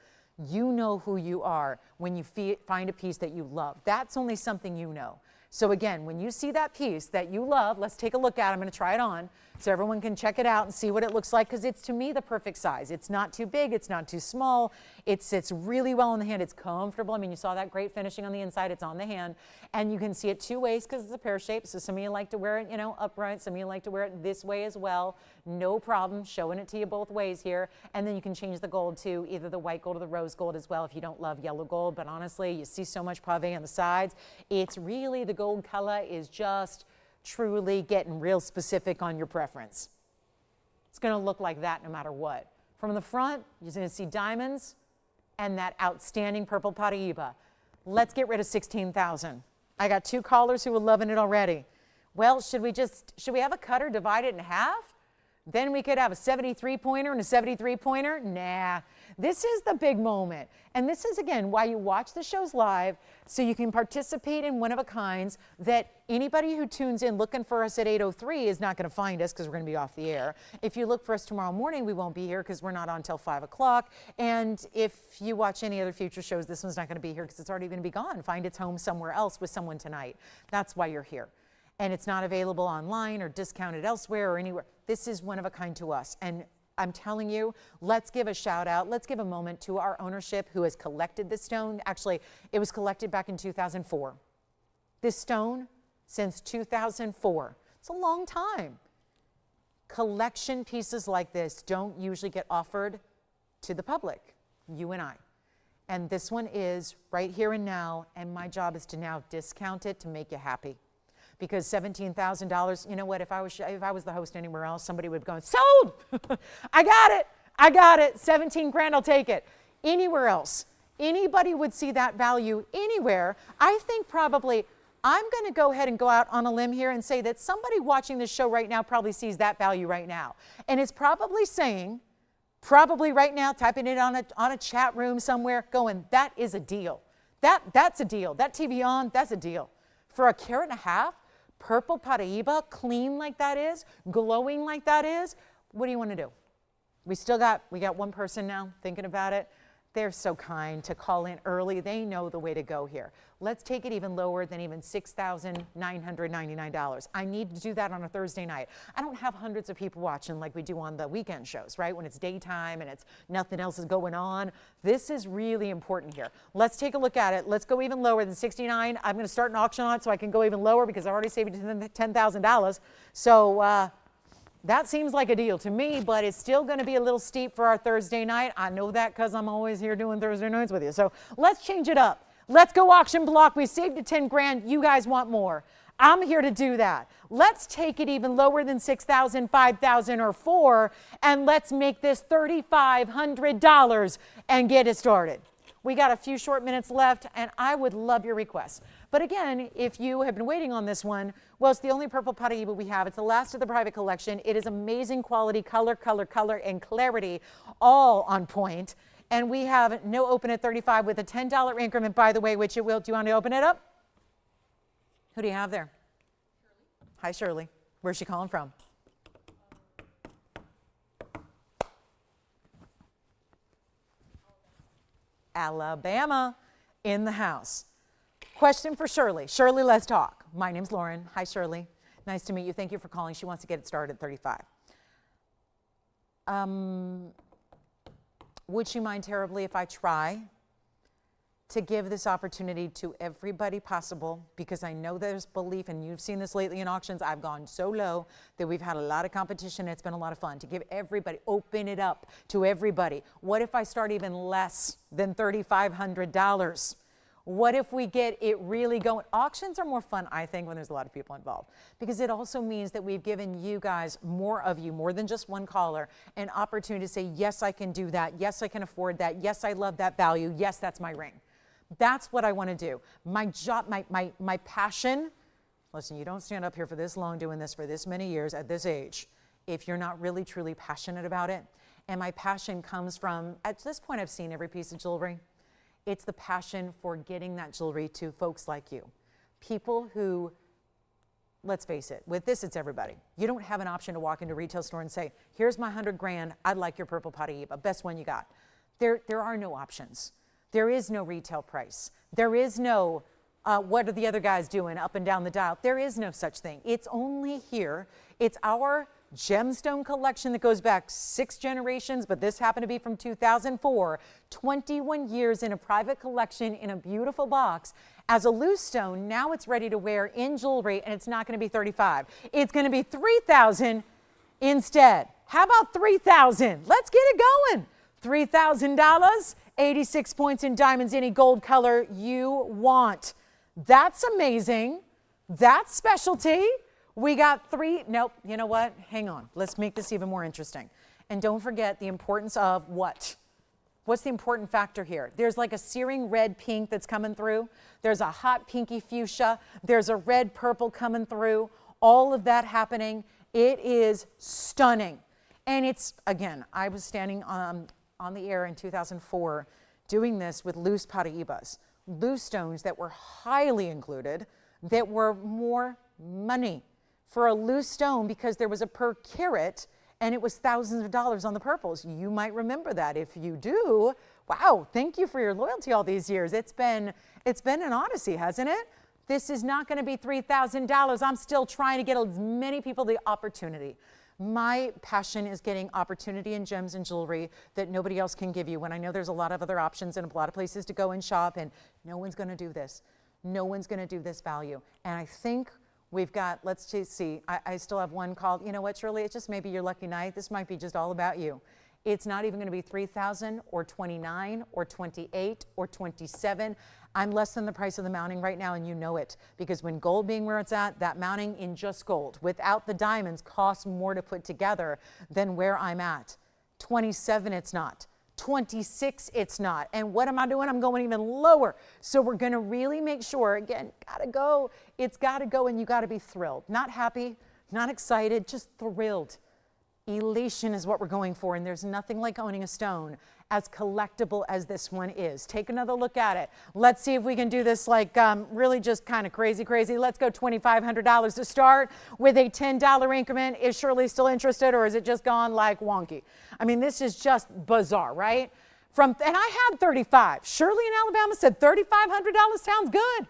You know who you are when you find a piece that you love. That's only something you know. So again, when you see that piece that you love, let's take a look at it. I'm going to try it on so everyone can check it out and see what it looks like, because it's, to me, the perfect size. It's not too big. It's not too small. It sits really well in the hand. It's comfortable. I mean, you saw that great finishing on the inside. It's on the hand. And you can see it two ways because it's a pear shape. So some of you like to wear it, you know, upright. Some of you like to wear it this way as well. No problem. Showing it to you both ways here. And then you can change the gold to either the white gold or the rose gold as well if you don't love yellow gold. But honestly, you see so much pave on the sides. It's really, the gold color is just truly getting real specific on your preference. It's going to look like that no matter what. From the front, you're going to see diamonds and that outstanding purple Paraiba. Let's get rid of 16,000. I got two callers who are loving it already. Well, should we have a cutter divide it in half? Then we could have a 73-pointer and a 73-pointer? Nah, this is the big moment. And this is, again, why you watch the shows live, so you can participate in one-of-a-kinds that anybody who tunes in looking for us at 8:03 is not going to find us because we're going to be off the air. If you look for us tomorrow morning, we won't be here because we're not on until 5 o'clock. And if you watch any other future shows, this one's not going to be here because it's already going to be gone. Find its home somewhere else with someone tonight. That's why you're here. And it's not available online or discounted elsewhere or anywhere. This is one of a kind to us. And I'm telling you, let's give a shout out. Let's give a moment to our ownership who has collected this stone. Actually, it was collected back in 2004. This stone, since 2004. It's a long time. Collection pieces like this don't usually get offered to the public, you and I. And this one is right here and now, and my job is to now discount it to make you happy. Because $17,000, you know what, if I was the host anywhere else, somebody would go, sold! I got it, 17 grand, I'll take it. Anywhere else, anybody would see that value anywhere. I think probably, I'm going to go ahead and go out on a limb here and say that somebody watching this show right now probably sees that value right now. And is probably saying, probably right now, typing it on a chat room somewhere, going, that is a deal. That's a deal. That TVON, that's a deal. For a carat and a half, purple Paraiba, clean like that is, glowing like that is, what do you want to do? We got one person now thinking about it. they're so kind to call in early. They know the way to go here. Let's take it even lower than even $6,999. I need to do that on a Thursday night. I don't have hundreds of people watching like we do on the weekend shows, right? When it's daytime and it's nothing else is going on. This is really important here. Let's take a look at it. Let's go even lower than $69,000. I'm going to start an auction on it so I can go even lower because I already saved $10,000. So that seems like a deal to me, but it's still going to be a little steep for our Thursday night. I know that because I'm always here doing Thursday nights with you. So let's change it up. Let's go auction block. We saved you 10 grand. You guys want more. I'm here to do that. Let's take it even lower than 6,000, 5,000, or 4, and let's make this $3,500 and get it started. We got a few short minutes left, and I would love your requests. But again, if you have been waiting on this one, well, it's the only purple Paraiba we have. It's the last of the private collection. It is amazing quality, color, and clarity, all on point. And we have no open at 35 with a $10 increment, by the way, which it will. Do you want to open it up? Who do you have there? Shirley. Hi, Shirley. Where's she calling from? Alabama in the house. Question for Shirley. Shirley, let's talk. My name's Lauren. Hi, Shirley. Nice to meet you. Thank you for calling. She wants to get it started at 35. Would she mind terribly if I try to give this opportunity to everybody possible? Because I know there's belief, and you've seen this lately in auctions. I've gone so low that we've had a lot of competition. It's been a lot of fun to give everybody, open it up to everybody. What if I start even less than $3,500? What if we get it really going? Auctions are more fun, I think, when there's a lot of people involved, because it also means that we've given you guys, more of you, more than just one caller, an opportunity to say, yes, I can do that. Yes, I can afford that. Yes, I love that value. Yes, that's my ring. That's what I want to do. My job, my passion. Listen, you don't stand up here for this long doing this for this many years at this age if you're not really, truly passionate about it. And my passion comes from, at this point, I've seen every piece of jewelry. It's the passion for getting that jewelry to folks like you. People who, let's face it, with this, it's everybody. You don't have an option to walk into a retail store and say, here's my 100 grand, I'd like your purple Paraiba, best one you got. There are no options. There is no retail price. There is no, what are the other guys doing up and down the dial? There is no such thing. It's only here. It's our gemstone collection that goes back 6 generations, but this happened to be from 2004. 21 years in a private collection in a beautiful box. As a loose stone, now it's ready to wear in jewelry, and it's not going to be 35. It's going to be 3,000 instead. How about 3,000? Let's get it going. $3,000, 86 points in diamonds, any gold color you want. That's amazing. That's specialty. We got 3, nope, you know what? Hang on. Let's make this even more interesting. And don't forget the importance of what? What's the important factor here? There's like a searing red pink that's coming through. There's a hot pinky fuchsia. There's a red purple coming through. All of that happening. It is stunning. And it's, again, I was standing on the air in 2004 doing this with loose Paraibas, loose stones that were highly included, that were more money for a loose stone because there was a per carat and it was thousands of dollars on the purples. You might remember that. If you do, wow, thank you for your loyalty all these years. It's been an odyssey, hasn't it? This is not going to be $3,000. I'm still trying to get as many people the opportunity. My passion is getting opportunity in gems and jewelry that nobody else can give you, when I know there's a lot of other options and a lot of places to go and shop, and no one's going to do this. No one's going to do this value. And I think we've got, let's just see, I still have one called, you know what, Shirley, it's just maybe your lucky night. This might be just all about you. It's not even going to be 3,000 or 29 or 28 or 27. I'm less than the price of the mounting right now, and you know it, because when gold being where it's at, that mounting in just gold without the diamonds costs more to put together than where I'm at. 27, it's not. 26, it's not. And what am I doing? I'm going even lower. So we're going to really make sure, again, gotta go. It's got to go, and you got to be thrilled. Not happy, not excited, just thrilled. Elation is what we're going for, and there's nothing like owning a stone as collectible as this one is. Take another look at it. Let's see if we can do this like really just kind of crazy. Let's go $2,500 to start with a $10 increment. Is Shirley still interested, or is it just gone like wonky? I mean, this is just bizarre, right? And I had 35. Shirley in Alabama said $3,500 sounds good.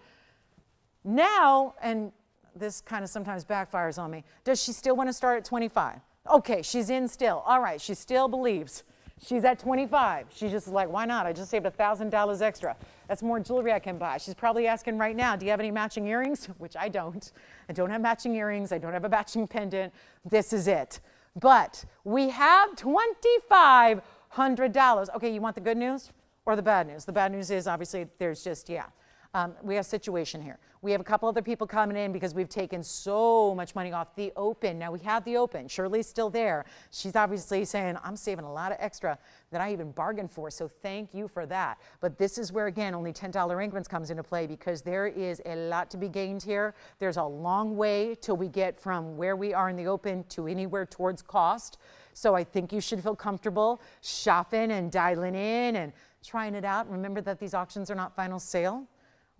Now, and this kind of sometimes backfires on me, does she still want to start at 25? Okay, she's in still. All right, she still believes. She's at 25. She's just like, why not? I just saved $1,000 extra. That's more jewelry I can buy. She's probably asking right now, do you have any matching earrings? Which I don't. I don't have matching earrings. I don't have a matching pendant. This is it. But we have $2,500. Okay, you want the good news or the bad news? The bad news is obviously there's just, we have a situation here. We have a couple other people coming in because we've taken so much money off the open. Now we have the open. Shirley's still there. She's obviously saying, I'm saving a lot of extra that I even bargained for, so thank you for that. But this is where, again, only $10 increments comes into play because there is a lot to be gained here. There's a long way till we get from where we are in the open to anywhere towards cost. So I think you should feel comfortable shopping and dialing in and trying it out. Remember that these auctions are not final sale.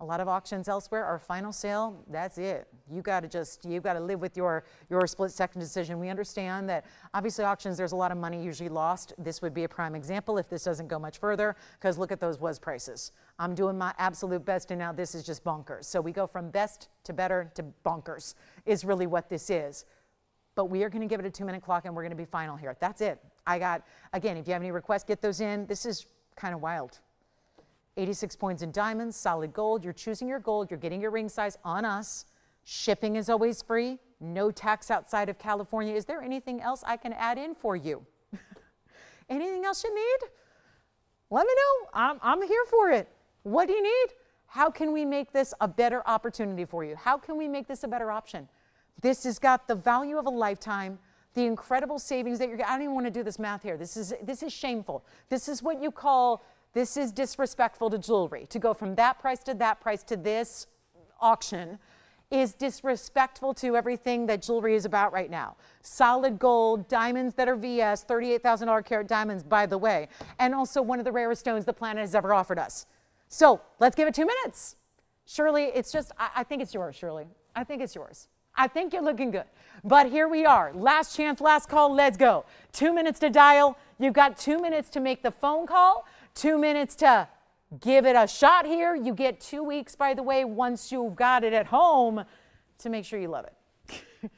A lot of auctions elsewhere are final sale. That's it. You got to live with your split second decision. We understand that obviously auctions, there's a lot of money usually lost. This would be a prime example if this doesn't go much further, because look at those was prices. I'm doing my absolute best, and now this is just bonkers. So we go from best to better to bonkers is really what this is. But we are going to give it a 2-minute clock, and we're going to be final here. That's it. Again, if you have any requests, get those in. This is kind of wild. 86 points in diamonds, solid gold. You're choosing your gold. You're getting your ring size on us. Shipping is always free. No tax outside of California. Is there anything else I can add in for you? Anything else you need? Let me know. I'm here for it. What do you need? How can we make this a better opportunity for you? How can we make this a better option? This has got the value of a lifetime, the incredible savings that you're getting. I don't even want to do this math here. This is shameful. This is what you call... This is disrespectful to jewelry. To go from that price to this auction is disrespectful to everything that jewelry is about right now. Solid gold, diamonds that are VS, $38,000 carat diamonds, by the way, and also one of the rarest stones the planet has ever offered us. So let's give it 2 minutes. Shirley, it's just, I think it's yours, Shirley. I think it's yours. I think you're looking good. But here we are. Last chance, last call, let's go. 2 minutes to dial. You've got 2 minutes to make the phone call. 2 minutes to give it a shot here. You get 2 weeks, by the way, once you've got it at home to make sure you love it.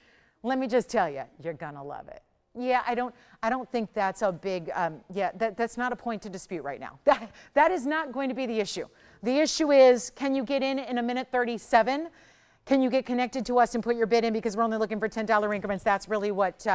Let me just tell you, you're gonna love it. Yeah, I don't think that's a big, that's not a point to dispute right now. That is not going to be the issue. The issue is, can you get in a minute 37? Can you get connected to us and put your bid in, because we're only looking for $10 increments? That's really what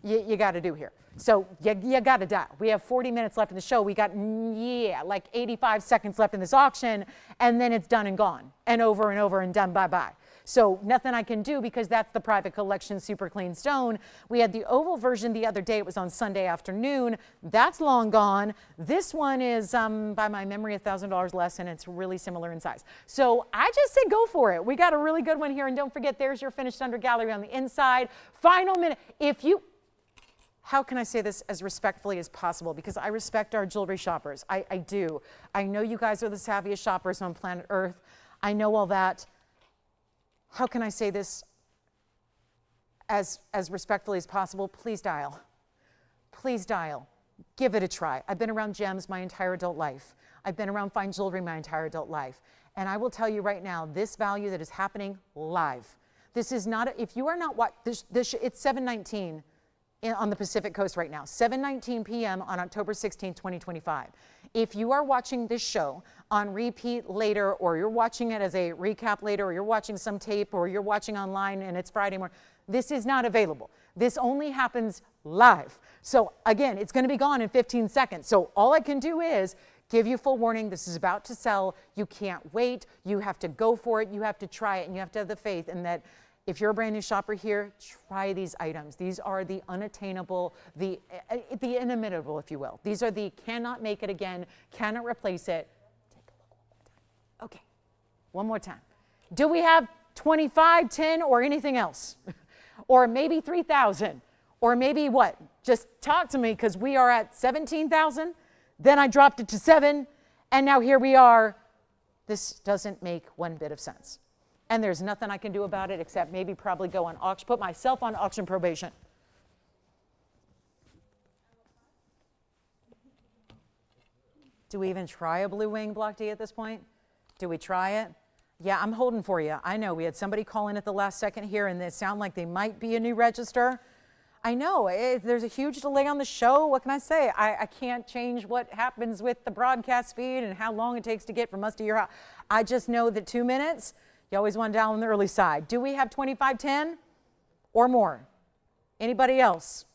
you got to do here. So you got to dial. We have 40 minutes left in the show. We got, like 85 seconds left in this auction, and then it's done and gone and over and done, bye-bye. So nothing I can do, because that's the private collection super clean stone. We had the oval version the other day. It was on Sunday afternoon. That's long gone. This one is, by my memory, $1,000 less, and it's really similar in size. So I just say go for it. We got a really good one here, and don't forget, there's your finished under gallery on the inside. Final minute. How can I say this as respectfully as possible? Because I respect our jewelry shoppers. I do. I know you guys are the savviest shoppers on planet Earth. I know all that. How can I say this as respectfully as possible? Please dial. Please dial. Give it a try. I've been around gems my entire adult life. I've been around fine jewelry my entire adult life. And I will tell you right now, this value that is happening live. This is not, if you are not, it's 7:19 on the Pacific Coast right now, 7:19 p.m. on October 16, 2025. If you are watching this show on repeat later, or you're watching it as a recap later, or you're watching some tape, or you're watching online and it's Friday morning, this is not available. This only happens live. So again, it's going to be gone in 15 seconds. So all I can do is give you full warning. This is about to sell. You can't wait. You have to go for it. You have to try it, and you have to have the faith in that. If you're a brand new shopper here, try these items. These are the unattainable, the inimitable, if you will. These are the cannot make it again, cannot replace it. Take a look one more time. Okay, one more time. Do we have 25, 10, or anything else? Or maybe 3,000? Or maybe what? Just talk to me, because we are at 17,000. Then I dropped it to 7, and now here we are. This doesn't make one bit of sense. And there's nothing I can do about it except maybe probably go on auction, put myself on auction probation. Do we even try a blue wing block D at this point? Do we try it? Yeah, I'm holding for you. I know we had somebody call in at the last second here and they sound like they might be a new register. I know, there's a huge delay on the show. What can I say? I can't change what happens with the broadcast feed and how long it takes to get from us to your house. I just know that 2 minutes, you always want to dial on the early side. Do we have 2510 or more? Anybody else?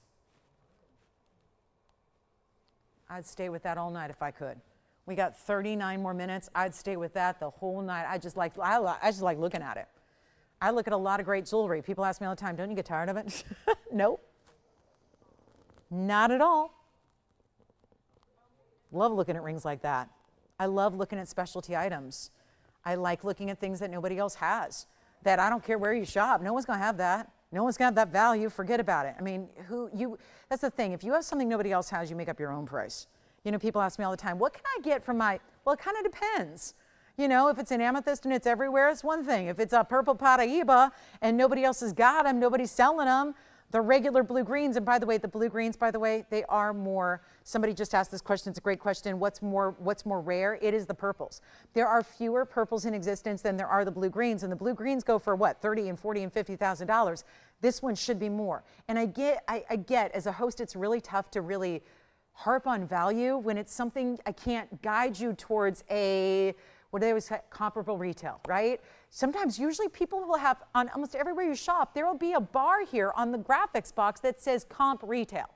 I'd stay with that all night if I could. We got 39 more minutes. I'd stay with that the whole night. I just like looking at it. I look at a lot of great jewelry. People ask me all the time, don't you get tired of it? Nope. Not at all. Love looking at rings like that. I love looking at specialty items. I like looking at things that nobody else has, that I don't care where you shop. No one's going to have that. No one's going to have that value. Forget about it. I mean, that's the thing. If you have something nobody else has, you make up your own price. You know, people ask me all the time, what can I get from my, well, it kind of depends. You know, if it's an amethyst and it's everywhere, it's one thing. If it's a purple Paraiba and nobody else has got them, nobody's selling them, the regular blue greens, and by the way, the blue greens, by the way, they are more, somebody just asked this question, it's a great question, what's more rare? It is the purples. There are fewer purples in existence than there are the blue greens, and the blue greens go for what, $30,000 and $40,000 and $50,000. This one should be more. And I get, as a host, it's really tough to really harp on value when it's something I can't guide you towards a, what do they always say, comparable retail, right? Sometimes, usually people will have, on almost everywhere you shop, there will be a bar here on the graphics box that says comp retail,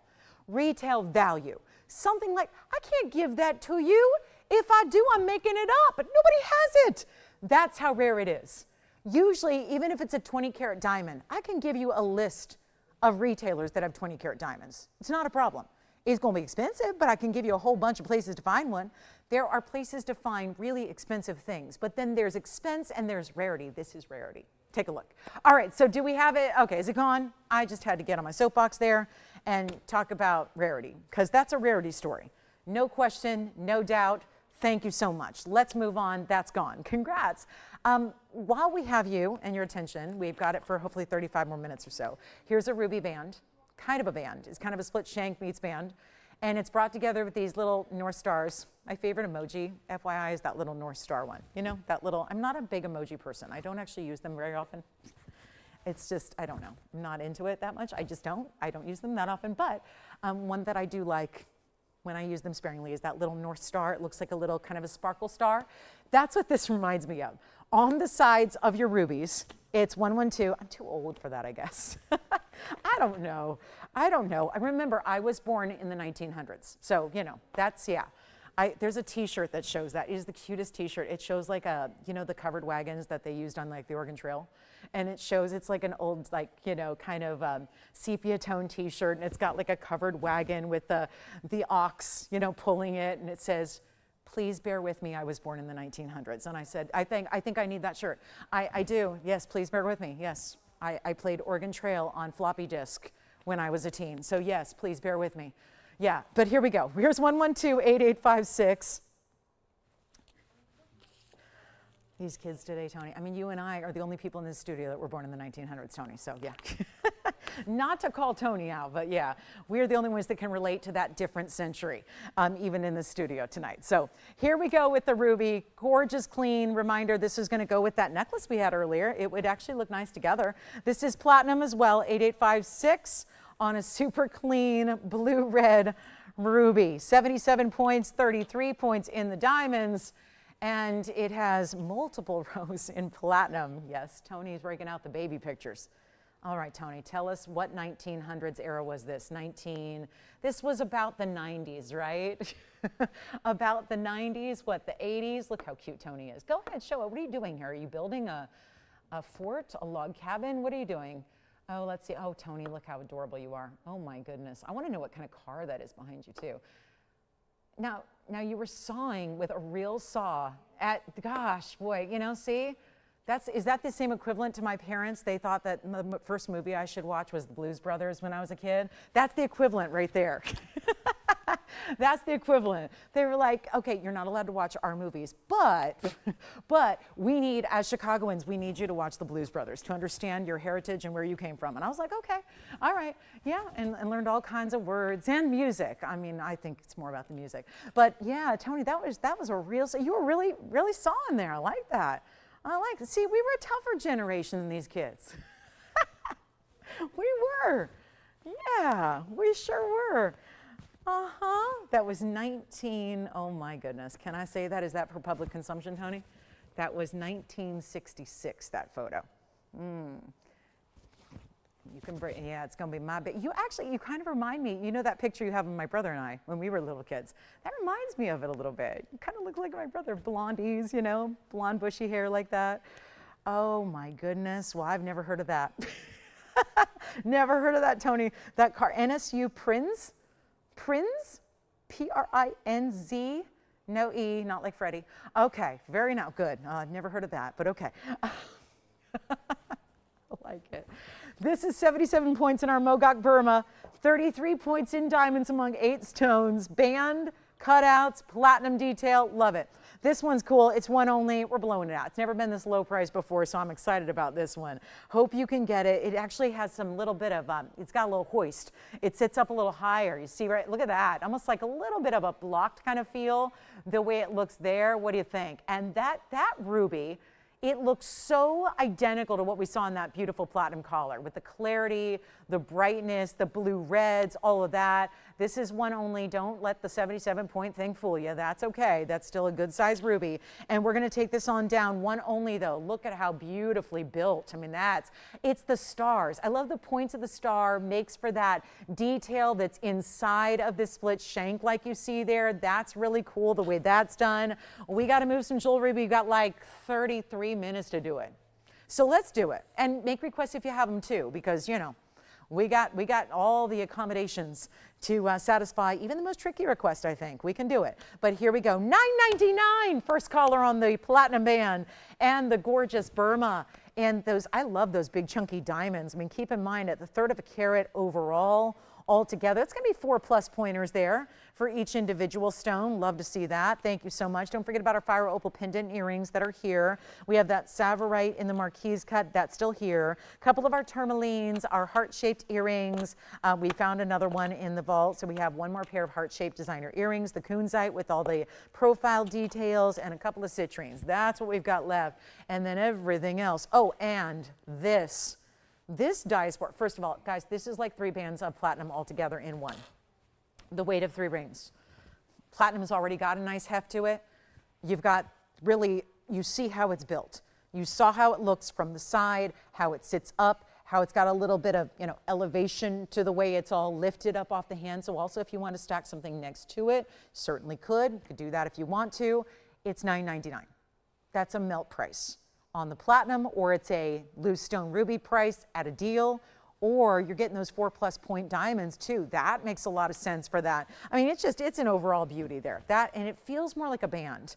retail value. Something like, I can't give that to you. If I do, I'm making it up, but nobody has it. That's how rare it is. Usually, even if it's a 20-carat diamond, I can give you a list of retailers that have 20-carat diamonds. It's not a problem. It's going to be expensive, but I can give you a whole bunch of places to find one. There are places to find really expensive things, but then there's expense and there's rarity. This is rarity. Take a look. All right, so do we have it? Okay, is it gone? I just had to get on my soapbox there and talk about rarity, because that's a rarity story. No question, no doubt. Thank you so much. Let's move on. That's gone. Congrats. While we have you and your attention, we've got it for hopefully 35 more minutes or so. Here's a ruby band. Kind of a band. It's kind of a split shank meets band. And it's brought together with these little North Stars. My favorite emoji, FYI, is that little North Star one. You know, that little, I'm not a big emoji person. I don't actually use them very often. It's just, I don't know. I'm not into it that much. I just don't. I don't use them that often. But one that I do like when I use them sparingly is that little North Star. It looks like a little kind of a sparkle star. That's what this reminds me of. On the sides of your rubies, it's 112. I'm too old for that, I guess. I don't know. I remember I was born in the 1900s. So, you know, that's, yeah. There's a t-shirt that shows that. It is the cutest t-shirt. It shows like a, you know, the covered wagons that they used on like the Oregon Trail. And it shows, it's like an old, like, you know, kind of sepia tone t-shirt. And it's got like a covered wagon with the ox, you know, pulling it. And it says, please bear with me, I was born in the 1900s. And I said, I think I need that shirt. I do, yes, please bear with me, yes. I played Oregon Trail on floppy disk when I was a teen. So yes, please bear with me. Yeah, but here we go. Here's 112-8856. These kids today, Tony. I mean, you and I are the only people in this studio that were born in the 1900s, Tony, so yeah. Not to call Tony out, but yeah, we're the only ones that can relate to that different century, even in the studio tonight. So here we go with the ruby. Gorgeous, clean reminder. This is going to go with that necklace we had earlier. It would actually look nice together. This is platinum as well, 8856 on a super clean blue-red ruby. 77 points, 33 points in the diamonds. And it has multiple rows in platinum. Yes, Tony's breaking out the baby pictures. All right, Tony, tell us what 1900s era was this? This was about the 90s, right? About the 90s, what, the 80s? Look how cute Tony is. Go ahead, show it. What are you doing here? Are you building a fort, a log cabin? What are you doing? Oh, let's see. Oh, Tony, look how adorable you are. Oh, my goodness. I want to know what kind of car that is behind you, too. Now you were sawing with a real saw at, gosh, boy, you know, see? Is that the same equivalent to my parents? They thought that the first movie I should watch was The Blues Brothers when I was a kid. That's the equivalent right there. That's the equivalent. They were like, okay, you're not allowed to watch our movies, but we need, as Chicagoans, we need you to watch the Blues Brothers to understand your heritage and where you came from. And I was like, okay, all right, yeah, and learned all kinds of words and music. I mean, I think it's more about the music. But yeah, Tony, that was a real, you were really sawing there. I like that. See, we were a tougher generation than these kids. We were. Yeah, we sure were. That was oh my goodness. Can I say that? Is that for public consumption, Tony? That was 1966, that photo. You can bring, yeah, it's going to be my big. You kind of remind me, you know that picture you have of my brother and I when we were little kids? That reminds me of it a little bit. You kind of look like my brother, blondies, you know, blonde bushy hair like that. Oh my goodness. Well, I've never heard of that. Never heard of that, Tony. That car, NSU Prinz? Prinz? P-R-I-N-Z? No E, not like Freddie. Okay, very now, good. I've never heard of that, but okay. I like it. This is 77 points in our Mogok Burma, 33 points in diamonds among 8 stones, band, cutouts, platinum detail, love it. This one's cool, it's one only, we're blowing it out. It's never been this low price before, so I'm excited about this one. Hope you can get it. It actually has some little bit of, it's got a little hoist. It sits up a little higher, you see, right? Look at that, almost like a little bit of a blocked kind of feel, the way it looks there. What do you think? And that ruby, it looks so identical to what we saw in that beautiful platinum collar with the clarity, the brightness, the blue reds, all of that. This is one only. Don't let the 77-point thing fool you. That's okay. That's still a good size ruby. And we're going to take this on down. One only, though. Look at how beautifully built. I mean, it's the stars. I love the points of the star makes for that detail that's inside of this split shank like you see there. That's really cool the way that's done. We got to move some jewelry. We've got like 33 minutes to do it. So let's do it. And make requests if you have them too, because, you know, we got all the accommodations to satisfy even the most tricky request, I think. We can do it. But here we go. $9.99, first caller on the platinum band and the gorgeous Burma. And those, I love those big chunky diamonds. I mean, keep in mind at the 1/3 of a carat overall, altogether. It's going to be 4+ pointers there for each individual stone. Love to see that. Thank you so much. Don't forget about our fire opal pendant earrings that are here. We have that Savorite in the marquise cut. That's still here. A couple of our tourmalines, our heart-shaped earrings. We found another one in the vault. So we have one more pair of heart-shaped designer earrings, the kunzite with all the profile details, and a couple of citrines. That's what we've got left. And then everything else. Oh, and this diaspore, first of all, guys, this is like 3 bands of platinum altogether in one. The weight of 3 rings. Platinum has already got a nice heft to it. You've got really, you see how it's built. You saw how it looks from the side, how it sits up, how it's got a little bit of, you know, elevation to the way it's all lifted up off the hand. So also if you want to stack something next to it, certainly could. You could do that if you want to. It's $9.99. That's a melt price on the platinum, or it's a loose stone ruby price at a deal, or you're getting those 4+ point diamonds too. That makes a lot of sense for that. I mean, it's an overall beauty there. And it feels more like a band.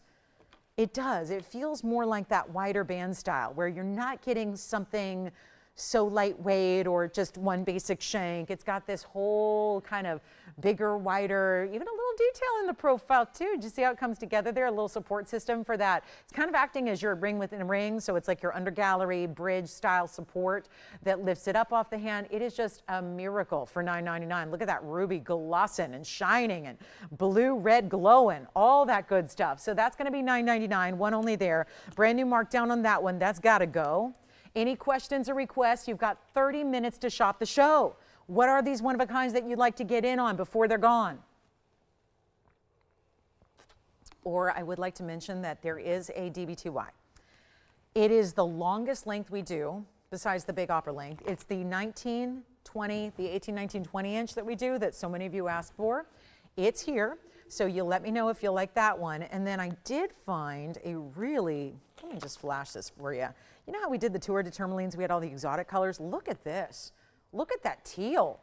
It does. It feels more like that wider band style where you're not getting something so lightweight or just one basic shank. It's got this whole kind of bigger, wider, even a little detail in the profile too. Did you see how it comes together there? A little support system for that. It's kind of acting as your ring within a ring. So it's like your undergallery bridge style support that lifts it up off the hand. It is just a miracle for $9.99. Look at that ruby glossing and shining and blue, red glowing, all that good stuff. So that's going to be $9.99, one only there. Brand new markdown on that one. That's got to go. Any questions or requests? You've got 30 minutes to shop the show. What are these one-of-a-kinds that you'd like to get in on before they're gone? Or I would like to mention that there is a DB2Y. It is the longest length we do, besides the big opera length. It's the 19-20, the 18-19-20 inch that we do that so many of you asked for. It's here, so you'll let me know if you like that one. And then I did find a really, let me just flash this for you. You know how we did the tour to Tourmalines? We had all the exotic colors. Look at this. Look at that teal.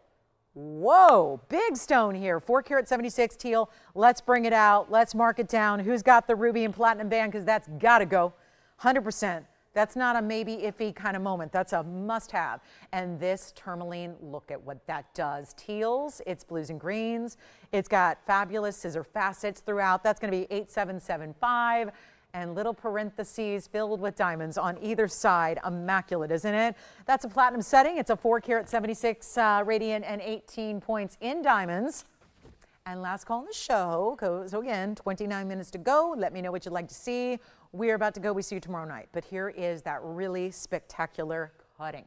Whoa, big stone here. 4 carat 76 teal. Let's bring it out. Let's mark it down. Who's got the ruby and platinum band? Because that's got to go. 100%. That's not a maybe iffy kind of moment. That's a must have. And this tourmaline, look at what that does. Teals, it's blues and greens. It's got fabulous scissor facets throughout. That's going to be 8775. And little parentheses filled with diamonds on either side. Immaculate, isn't it? That's a platinum setting. It's a 4 carat 76 radiant and 18 points in diamonds. And last call on the show. So again, 29 minutes to go. Let me know what you'd like to see. We're about to go. We see you tomorrow night. But here is that really spectacular cutting.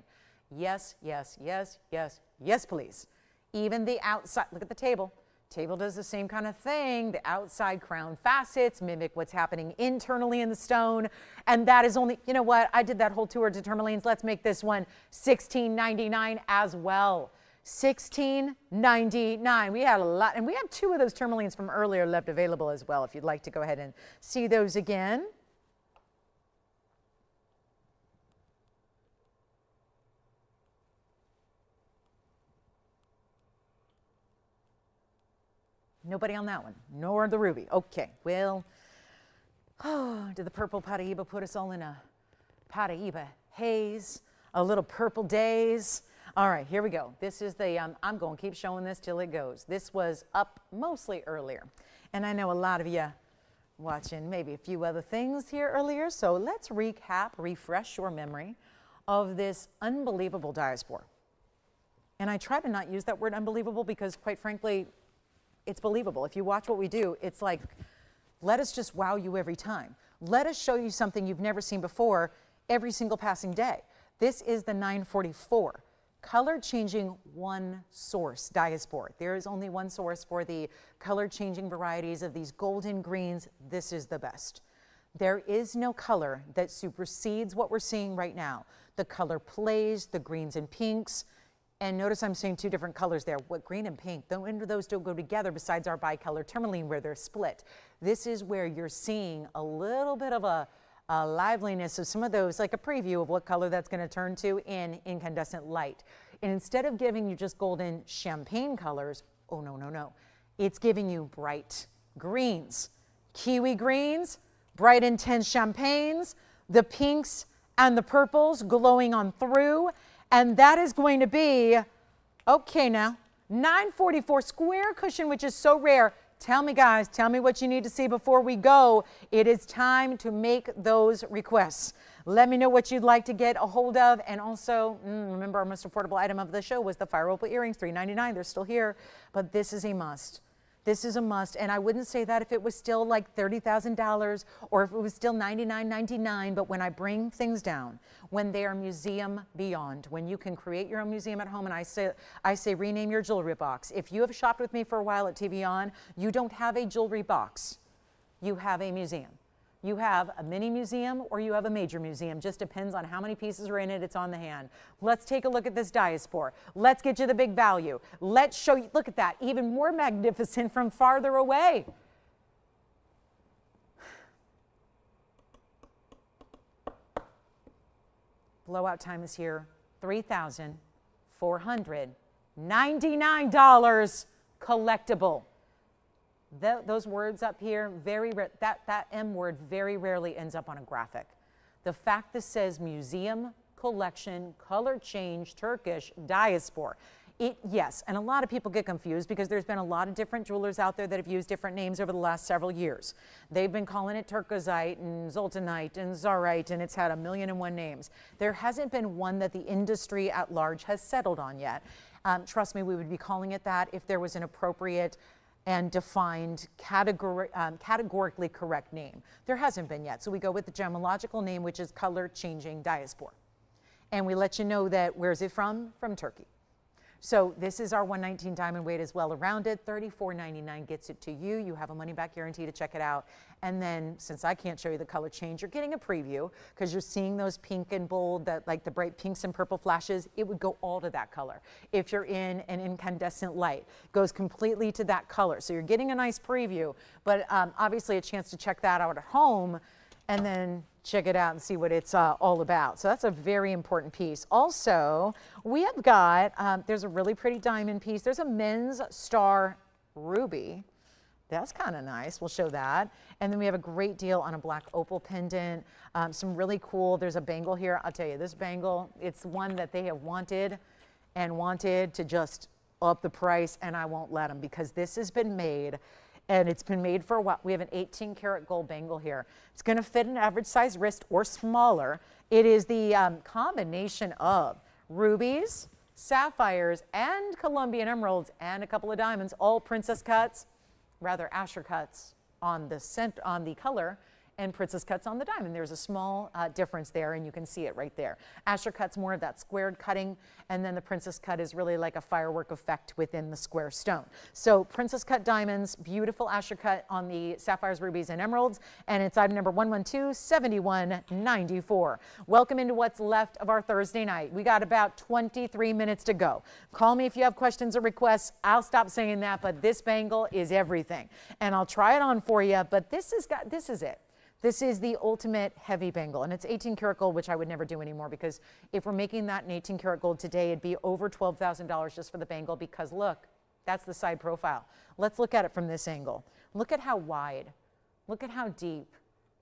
Yes, yes, yes, yes, yes, please. Even the outside, look at the table. Table does the same kind of thing. The outside crown facets mimic what's happening internally in the stone. And that is only, you know what? I did that whole tour to Tourmalines. Let's make this one $16.99 as well. $16.99. We had a lot, and we have 2 of those Tourmalines from earlier left available as well if you'd like to go ahead and see those again. Nobody on that one, nor the ruby. Okay, well, did the purple Paraiba put us all in a Paraiba haze, a little purple daze? All right, here we go. This is the, I'm going to keep showing this till it goes. This was up mostly earlier. And I know a lot of you watching maybe a few other things here earlier. So let's recap, refresh your memory of this unbelievable diaspore. And I try to not use that word unbelievable because quite frankly, it's believable. If you watch what we do, it's like, let us just wow you every time. Let us show you something you've never seen before every single passing day. This is the 944. Color changing one source diaspore. There is only one source for the color changing varieties of these golden greens. This is the best. There is no color that supersedes what we're seeing right now. The color plays, the greens and pinks. And notice I'm saying 2 different colors there. What green and pink, those don't go together besides our bicolor tourmaline where they're split. This is where you're seeing a little bit of a liveliness of some of those, like a preview of what color that's going to turn to in incandescent light. And instead of giving you just golden champagne colors, oh no, no, no. It's giving you bright greens, kiwi greens, bright intense champagnes, the pinks and the purples glowing on through. And that is going to be, okay now, 944 square cushion, which is so rare. Tell me, guys, tell me what you need to see before we go. It is time to make those requests. Let me know what you'd like to get a hold of. And also, remember our most affordable item of the show was the fire opal earrings, $3.99. They're still here, but this is a must. This is a must, and I wouldn't say that if it was still like $30,000 or if it was still $99.99, but when I bring things down, when they are museum beyond, when you can create your own museum at home, and I say rename your jewelry box. If you have shopped with me for a while at TVON, you don't have a jewelry box. You have a museum. You have a mini museum or you have a major museum. Just depends on how many pieces are in it. It's on the hand. Let's take a look at this diaspore. Let's get you the big value. Let's show you, look at that, even more magnificent from farther away. Blowout time is here, $3,499 collectible. Those words up here, very rare, that M word very rarely ends up on a graphic. The fact that says museum, collection, color change, Turkish, diaspore. Yes, and a lot of people get confused because there's been a lot of different jewelers out there that have used different names over the last several years. They've been calling it Turkazite and Zoltanite and Zarite, and it's had 1,000,001 names. There hasn't been one that the industry at large has settled on yet. Trust me, we would be calling it that if there was an appropriate and defined categorically correct name. There hasn't been yet, so we go with the gemological name, which is color changing diaspore. And we let you know that, where's it from? From Turkey. So this is our 119 diamond weight as well around it. $34.99 gets it to you. You have a money back guarantee to check it out. And then since I can't show you the color change, you're getting a preview because you're seeing those pink and bold, that like the bright pinks and purple flashes. It would go all to that color. If you're in an incandescent light, it goes completely to that color. So you're getting a nice preview, but obviously a chance to check that out at home and then check it out and see what it's all about. So that's a very important piece. Also, we have got, there's a really pretty diamond piece. There's a men's star ruby. That's kind of nice. We'll show that. And then we have a great deal on a black opal pendant. Some really cool, there's a bangle here. I'll tell you, this bangle, it's one that they have wanted and wanted to just up the price, and I won't let them, because this has been made, and it's been made for what? We have an 18 karat gold bangle here. It's going to fit an average size wrist or smaller. It is the combination of rubies, sapphires, and Colombian emeralds, and a couple of diamonds, all princess cuts, rather Asher cuts on the color, and princess cuts on the diamond. There's a small difference there, and you can see it right there. Asher cut's more of that squared cutting, and then the princess cut is really like a firework effect within the square stone. So princess cut diamonds, beautiful Asher cut on the sapphires, rubies, and emeralds, and it's item number 112-7194. Welcome into what's left of our Thursday night. We got about 23 minutes to go. Call me if you have questions or requests. I'll stop saying that, but this bangle is everything, and I'll try it on for you, but this is it. This is the ultimate heavy bangle, and it's 18 karat gold, which I would never do anymore, because if we're making that in 18 karat gold today, it'd be over $12,000 just for the bangle, because look, that's the side profile. Let's look at it from this angle. Look at how wide. Look at how deep.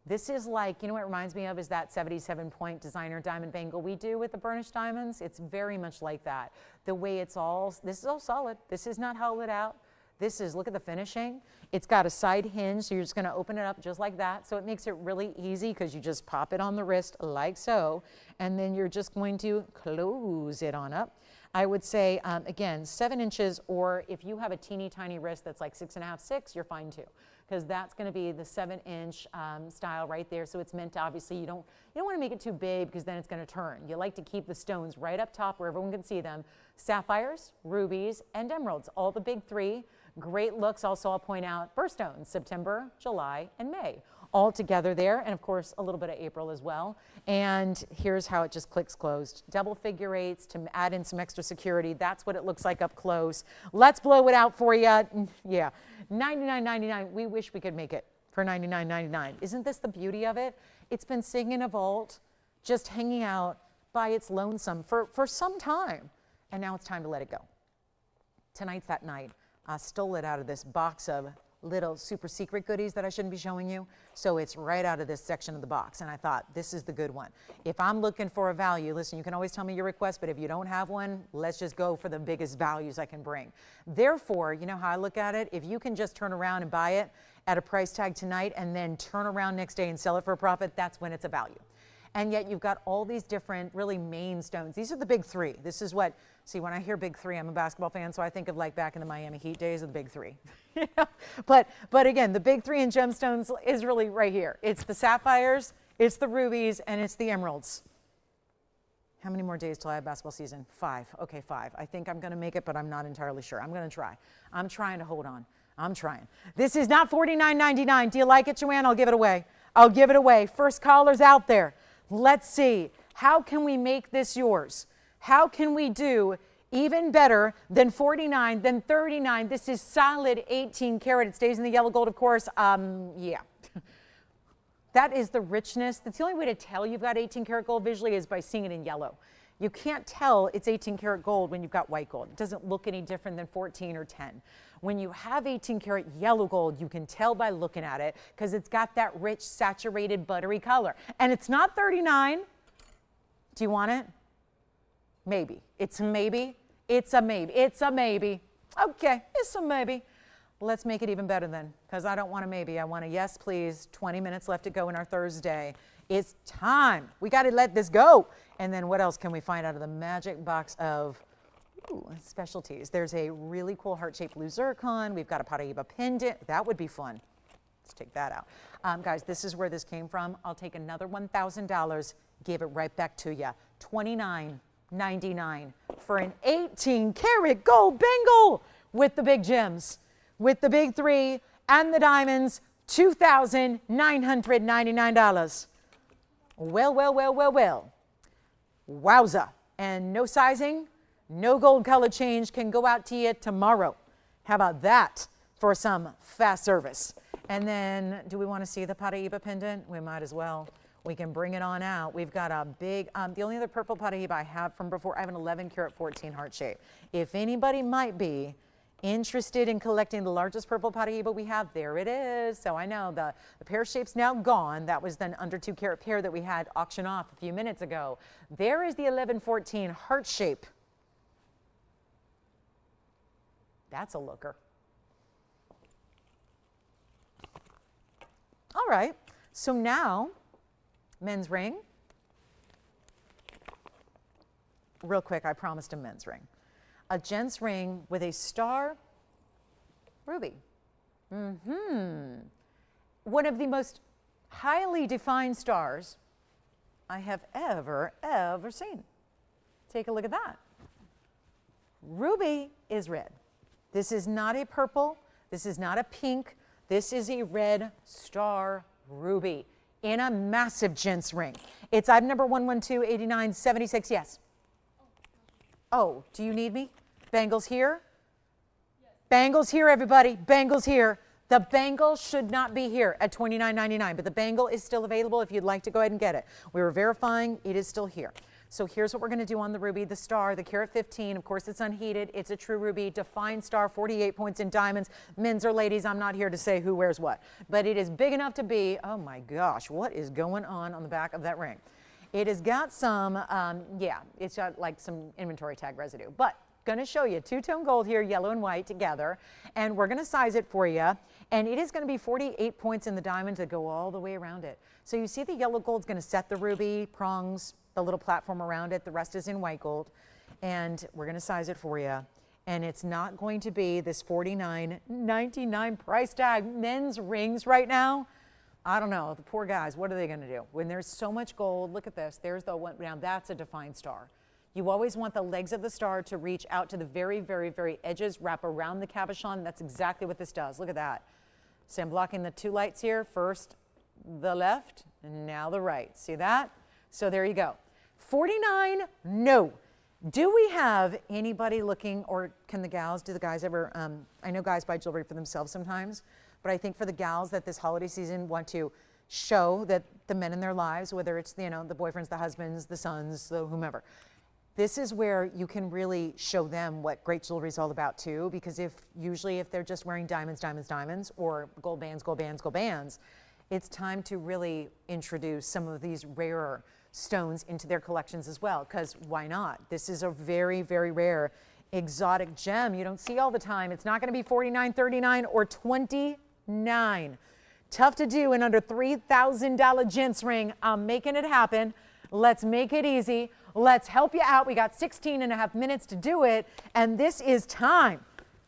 This is like, you know what it reminds me of is that 77-point designer diamond bangle we do with the burnished diamonds. It's very much like that. The way this is all solid. This is not hollowed out. This is, look at the finishing. It's got a side hinge, so you're just going to open it up just like that. So it makes it really easy, because you just pop it on the wrist like so, and then you're just going to close it on up. I would say, again, 7 inches, or if you have a teeny tiny wrist that's like 6.5, 6, you're fine too, because that's going to be the 7-inch style right there. So it's meant to, obviously, you don't want to make it too big, because then it's going to turn. You like to keep the stones right up top where everyone can see them. Sapphires, rubies, and emeralds, all the big 3. Great looks. Also, I'll point out birthstones, September, July, and May, all together there, and of course a little bit of April as well. And here's how it just clicks closed. Double figure 8s to add in some extra security. That's what it looks like up close. Let's blow it out for you. Yeah, $99.99. We wish we could make it for $99.99. Isn't this the beauty of it? It's been sitting in a vault, just hanging out by its lonesome for some time, and now it's time to let it go. Tonight's that night. I stole it out of this box of little super secret goodies that I shouldn't be showing you. So it's right out of this section of the box. And I thought, this is the good one. If I'm looking for a value, listen, you can always tell me your request, but if you don't have one, let's just go for the biggest values I can bring. Therefore, you know how I look at it? If you can just turn around and buy it at a price tag tonight and then turn around next day and sell it for a profit, that's when it's a value. And yet you've got all these different really main stones. These are the big 3. This is what, see, when I hear big 3, I'm a basketball fan, so I think of like back in the Miami Heat days of the big 3. But again, the big 3 in gemstones is really right here. It's the sapphires, it's the rubies, and it's the emeralds. How many more days till I have basketball season? 5. Okay, 5. I think I'm going to make it, but I'm not entirely sure. I'm going to try. I'm trying to hold on. I'm trying. This is not $49.99. Do you like it, Joanne? I'll give it away. I'll give it away. First callers out there. Let's see, how can we make this yours? How can we do even better than 49, than 39? This is solid 18 karat. It stays in the yellow gold, of course. Yeah. That is the richness. That's the only way to tell you've got 18 karat gold visually is by seeing it in yellow. You can't tell it's 18 karat gold when you've got white gold. It doesn't look any different than 14 or 10. When you have 18 karat yellow gold, you can tell by looking at it, because it's got that rich, saturated, buttery color. And it's not 39. Do you want it? Maybe. It's a maybe. It's a maybe. It's a maybe. Okay, it's a maybe. Let's make it even better then, because I don't want a maybe. I want a yes, please. 20 minutes left to go in our Thursday. It's time. We got to let this go. And then what else can we find out of the magic box of specialties? There's a really cool heart-shaped blue zircon. We've got a Paraiba pendant. That would be fun. Let's take that out. Guys, this is where this came from. I'll take another $1,000, give it right back to you. $29.99 for an 18 karat gold bangle with the big gems, with the big 3 and the diamonds. $2,999. Well, well, well, well, well. Wowza. And no sizing, no gold color change, can go out to you tomorrow. How about that for some fast service? And then, do we want to see the Paraiba pendant? We might as well. We can bring it on out. We've got a big, the only other purple Paraiba I have from before, I have an 11 karat 14 heart shape. If anybody might be Interested in collecting the largest purple Paraiba we have? There it is. So I know the pear shape's now gone. That was then under 2 carat pear that we had auction off a few minutes ago. There is the 1114 heart shape. That's a looker. All right, so now men's ring. Real quick, I promised a men's ring. A gent's ring with a star ruby. One of the most highly defined stars I have ever seen. Take a look at that. Ruby is red. This is not a purple. This is not a pink. This is a red star ruby in a massive gent's ring. It's item number 1128976. Yes. Oh, do you need me? Bangles here? Yes. Bangles here, everybody. Bangles here. The bangle should not be here at $29.99, but the bangle is still available if you'd like to go ahead and get it. We were verifying it is still here. So here's what we're going to do on the ruby, the star, the carat 15. Of course, it's unheated. It's a true ruby, defined star, 48 points in diamonds. Men's or ladies, I'm not here to say who wears what, but it is big enough to be, oh my gosh, what is going on the back of that ring? It has got some, yeah, it's got like some inventory tag residue, but going to show you two-tone gold here, yellow and white together, and we're going to size it for you, and it is going to be 48 points in the diamonds that go all the way around it. So you see the yellow gold's going to set the ruby, prongs, the little platform around it, the rest is in white gold, and we're going to size it for you, and it's not going to be this $49.99 price tag. Men's rings right now, I don't know, the poor guys, what are they going to do? When there's so much gold, look at this, there's the one, now that's a defined star. You always want the legs of the star to reach out to the very, very, very edges, wrap around the cabochon. That's exactly what this does. Look at that. So I'm blocking the two lights here. First the left, and now the right. See that? So there you go. 49, no. Do we have anybody looking, or can the gals, do the guys ever, I know guys buy jewelry for themselves sometimes, but I think for the gals that this holiday season want to show that the men in their lives, whether it's, you know, the boyfriends, the husbands, the sons, the whomever, this is where you can really show them what great jewelry is all about too, because usually if they're just wearing diamonds, diamonds, diamonds, or gold bands, gold bands, gold bands, it's time to really introduce some of these rarer stones into their collections as well, because why not? This is a very, very rare exotic gem you don't see all the time. It's not going to be $49.39 or $29. Tough to do in under $3,000 gents ring. I'm making it happen. Let's make it easy. Let's help you out. We got 16.5 minutes to do it, and this is time.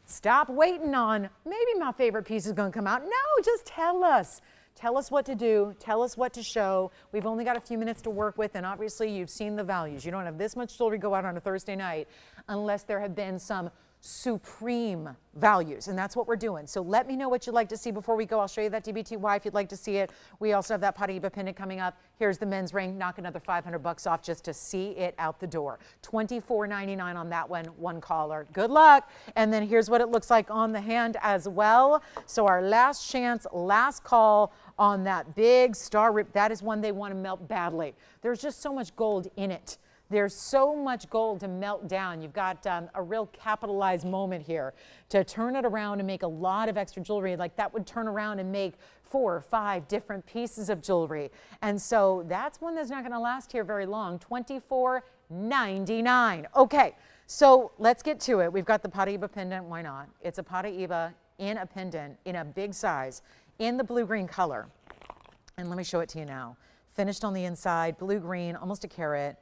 Stop waiting on, maybe my favorite piece is going to come out. No, just tell us. Tell us what to do. Tell us what to show. We've only got a few minutes to work with, and obviously you've seen the values. You don't have this much jewelry go out on a Thursday night unless there have been some supreme values, and that's what we're doing. So let me know what you'd like to see before we go. I'll show you that DBTY if you'd like to see it. We also have that Paraiba pendant coming up. Here's the men's ring. Knock another $500 off just to see it out the door. $24.99 on that one caller. Good luck. And then here's what it looks like on the hand as well. So our last chance, last call on that big star rip. That is one they want to melt badly. There's just so much gold in it. There's so much gold to melt down. You've got a real capitalized moment here to turn it around and make a lot of extra jewelry. Like that would turn around and make 4 or 5 different pieces of jewelry. And so that's one that's not going to last here very long. $24.99. Okay, so let's get to it. We've got the Paraiba pendant. Why not? It's a Paraiba in a pendant in a big size in the blue-green color. And let me show it to you now. Finished on the inside, blue-green, almost a carat.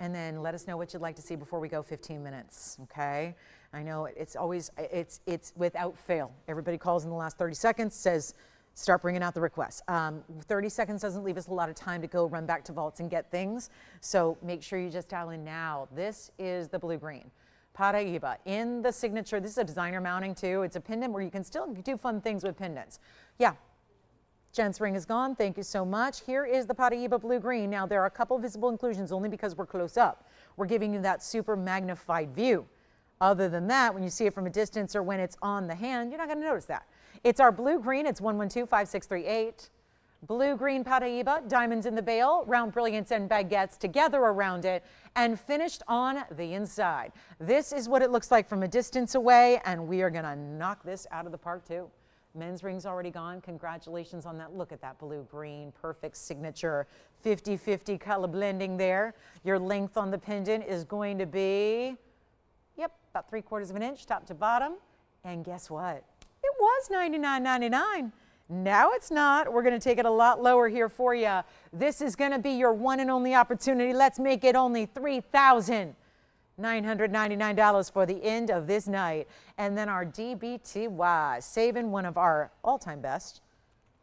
And then let us know what you'd like to see before we go 15 minutes, okay? I know it's always, it's without fail. Everybody calls in the last 30 seconds, says, start bringing out the requests. 30 seconds doesn't leave us a lot of time to go run back to vaults and get things. So make sure you just dial in now. This is the blue-green Paraiba in the signature. This is a designer mounting too. It's a pendant where you can still do fun things with pendants. Yeah. Gents ring is gone. Thank you so much. Here is the Paraiba blue-green. Now, there are a couple visible inclusions only because we're close up. We're giving you that super magnified view. Other than that, when you see it from a distance or when it's on the hand, you're not going to notice that. It's our blue-green. It's 1125638. blue-green Paraiba, diamonds in the bail, round brilliants and baguettes together around it, and finished on the inside. This is what it looks like from a distance away, and we are gonna knock this out of the park too. Men's ring's already gone. Congratulations on that. Look at that blue-green, perfect signature, 50-50 color blending there. Your length on the pendant is going to be, yep, about 3/4 of an inch, top to bottom. And guess what? It was $99.99. Now it's not. We're going to take it a lot lower here for you. This is going to be your one and only opportunity. Let's make it only $3,999 for the end of this night. And then our DBTY, saving one of our all-time best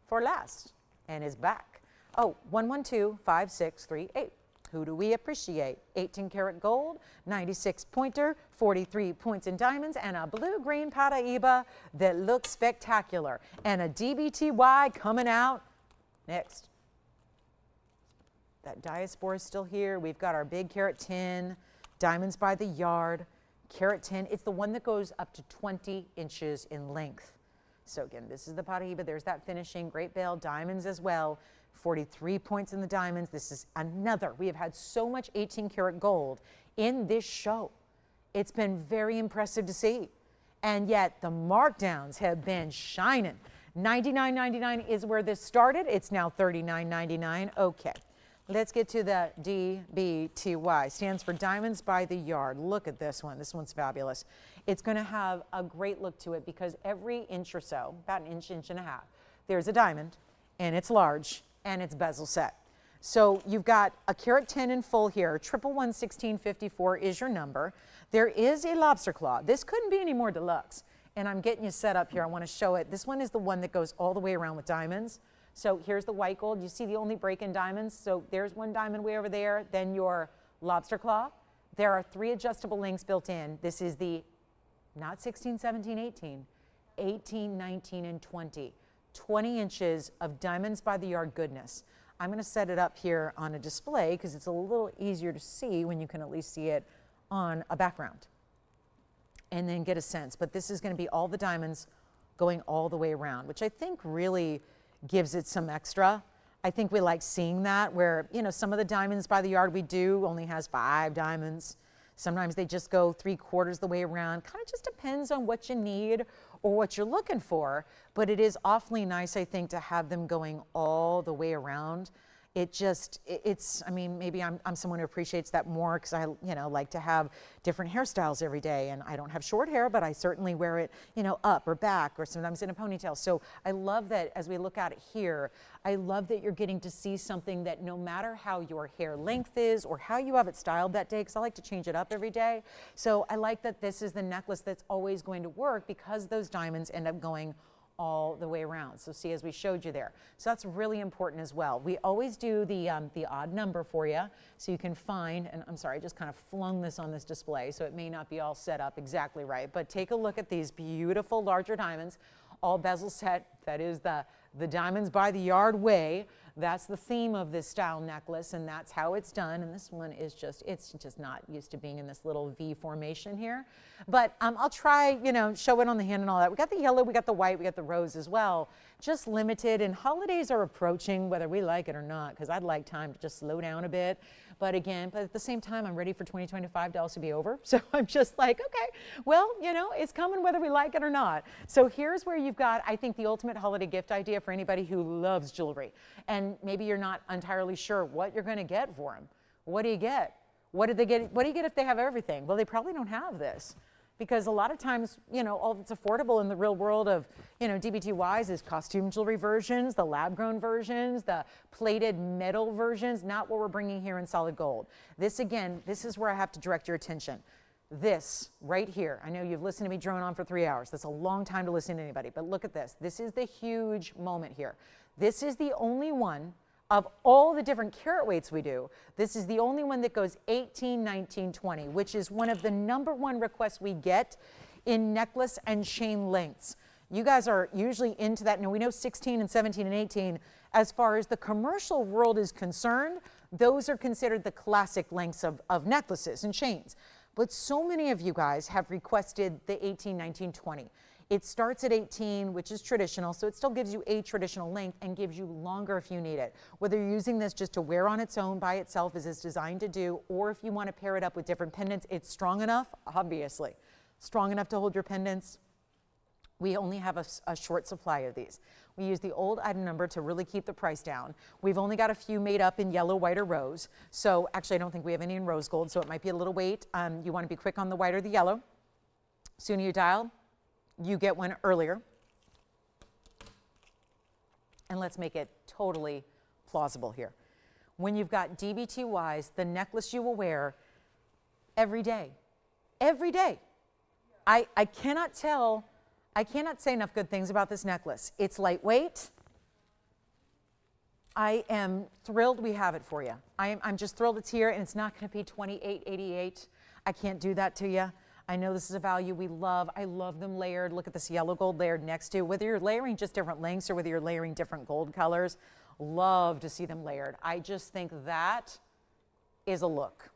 for last, and is back. Oh, 1125638. Who do we appreciate? 18 karat gold, 96 pointer, 43 points in diamonds, and a blue-green Paraiba that looks spectacular. And a DBTY coming out next. That diaspore is still here. We've got our big carat 10, diamonds by the yard, carat 10. It's the one that goes up to 20 inches in length. So again, this is the Paraiba. There's that finishing, great bail, diamonds as well. 43 points in the diamonds. This is another. We have had so much 18 karat gold in this show. It's been very impressive to see. And yet the markdowns have been shining. $99.99 is where this started. It's now $39.99. Okay, let's get to the DBTY. Stands for Diamonds by the Yard. Look at this one. This one's fabulous. It's going to have a great look to it because every inch or so, about an inch, inch and a half, there's a diamond, and it's large, and it's bezel set. So you've got a carat 10 in full here. 1111654 is your number. There is a lobster claw. This couldn't be any more deluxe. And I'm getting you set up here. I want to show it. This one is the one that goes all the way around with diamonds. So here's the white gold. You see the only break in diamonds. So there's one diamond way over there. Then your lobster claw. There are 3 adjustable links built in. This is the not 16, 17, 18, 18, 19, and 20. 20 inches of diamonds by the yard goodness. I'm going to set it up here on a display because it's a little easier to see when you can at least see it on a background and then get a sense. But this is going to be all the diamonds going all the way around, which I think really gives it some extra. I think we like seeing that where, you know, some of the diamonds by the yard we do only has 5 diamonds. Sometimes they just go 3/4 the way around. Kind of just depends on what you need or what you're looking for. But it is awfully nice, I think, to have them going all the way around. It just, it's, I mean, maybe I'm someone who appreciates that more because I, you know, like to have different hairstyles every day. And I don't have short hair, but I certainly wear it, you know, up or back or sometimes in a ponytail. So I love that as we look at it here, I love that you're getting to see something that no matter how your hair length is or how you have it styled that day, because I like to change it up every day. So I like that this is the necklace that's always going to work because those diamonds end up going all the way around. So see, as we showed you there. So that's really important as well. We always do the odd number for you so you can find, and I'm sorry, I just kind of flung this on this display so it may not be all set up exactly right, but take a look at these beautiful larger diamonds, all bezel set. That is the diamonds by the yard way. That's the theme of this style necklace, and that's how it's done. And this one is just, it's just not used to being in this little V formation here. But I'll try, you know, show it on the hand and all that. We got the yellow, we got the white, we got the rose as well. Just limited, and holidays are approaching whether we like it or not, because I'd like time to just slow down a bit. But again, but at the same time, I'm ready for 2025 to also be over. So I'm just like, okay, well, you know, it's coming whether we like it or not. So here's where you've got, I think, the ultimate holiday gift idea for anybody who loves jewelry. And maybe you're not entirely sure what you're going to get for them. What do you get? What do they get? What do you get if they have everything? Well, they probably don't have this. Because a lot of times, you know, all that's affordable in the real world of, you know, DBTYs is costume jewelry versions, the lab-grown versions, the plated metal versions, not what we're bringing here in solid gold. This, again, this is where I have to direct your attention. This right here, I know you've listened to me drone on for 3 hours. That's a long time to listen to anybody, but look at this. This is the huge moment here. This is the only one of all the different carat weights we do. This is the only one that goes 18, 19, 20, which is one of the #1 requests we get in necklace and chain lengths. You guys are usually into that. Now we know 16 and 17 and 18, as far as the commercial world is concerned, those are considered the classic lengths of necklaces and chains. But so many of you guys have requested the 18, 19, 20. It starts at 18, which is traditional, so it still gives you a traditional length and gives you longer if you need it. Whether you're using this just to wear on its own by itself, as it's designed to do, or if you want to pair it up with different pendants, it's strong enough, obviously, strong enough to hold your pendants. We only have a short supply of these. We use the old item number to really keep the price down. We've only got a few made up in yellow, white, or rose. So actually, I don't think we have any in rose gold, so it might be a little wait. You want to be quick on the white or the yellow. Sooner you dial, you get one earlier. And let's make it totally plausible here. When you've got DBTYs, the necklace you will wear every day. Every day. I cannot say enough good things about this necklace. It's lightweight. I am thrilled we have it for you. I'm just thrilled it's here, and it's not going to be $28.88. I can't do that to you. I know this is a value we love. I love them layered. Look at this yellow gold layered next to. Whether you're layering just different lengths or whether you're layering different gold colors, love to see them layered. I just think that is a look.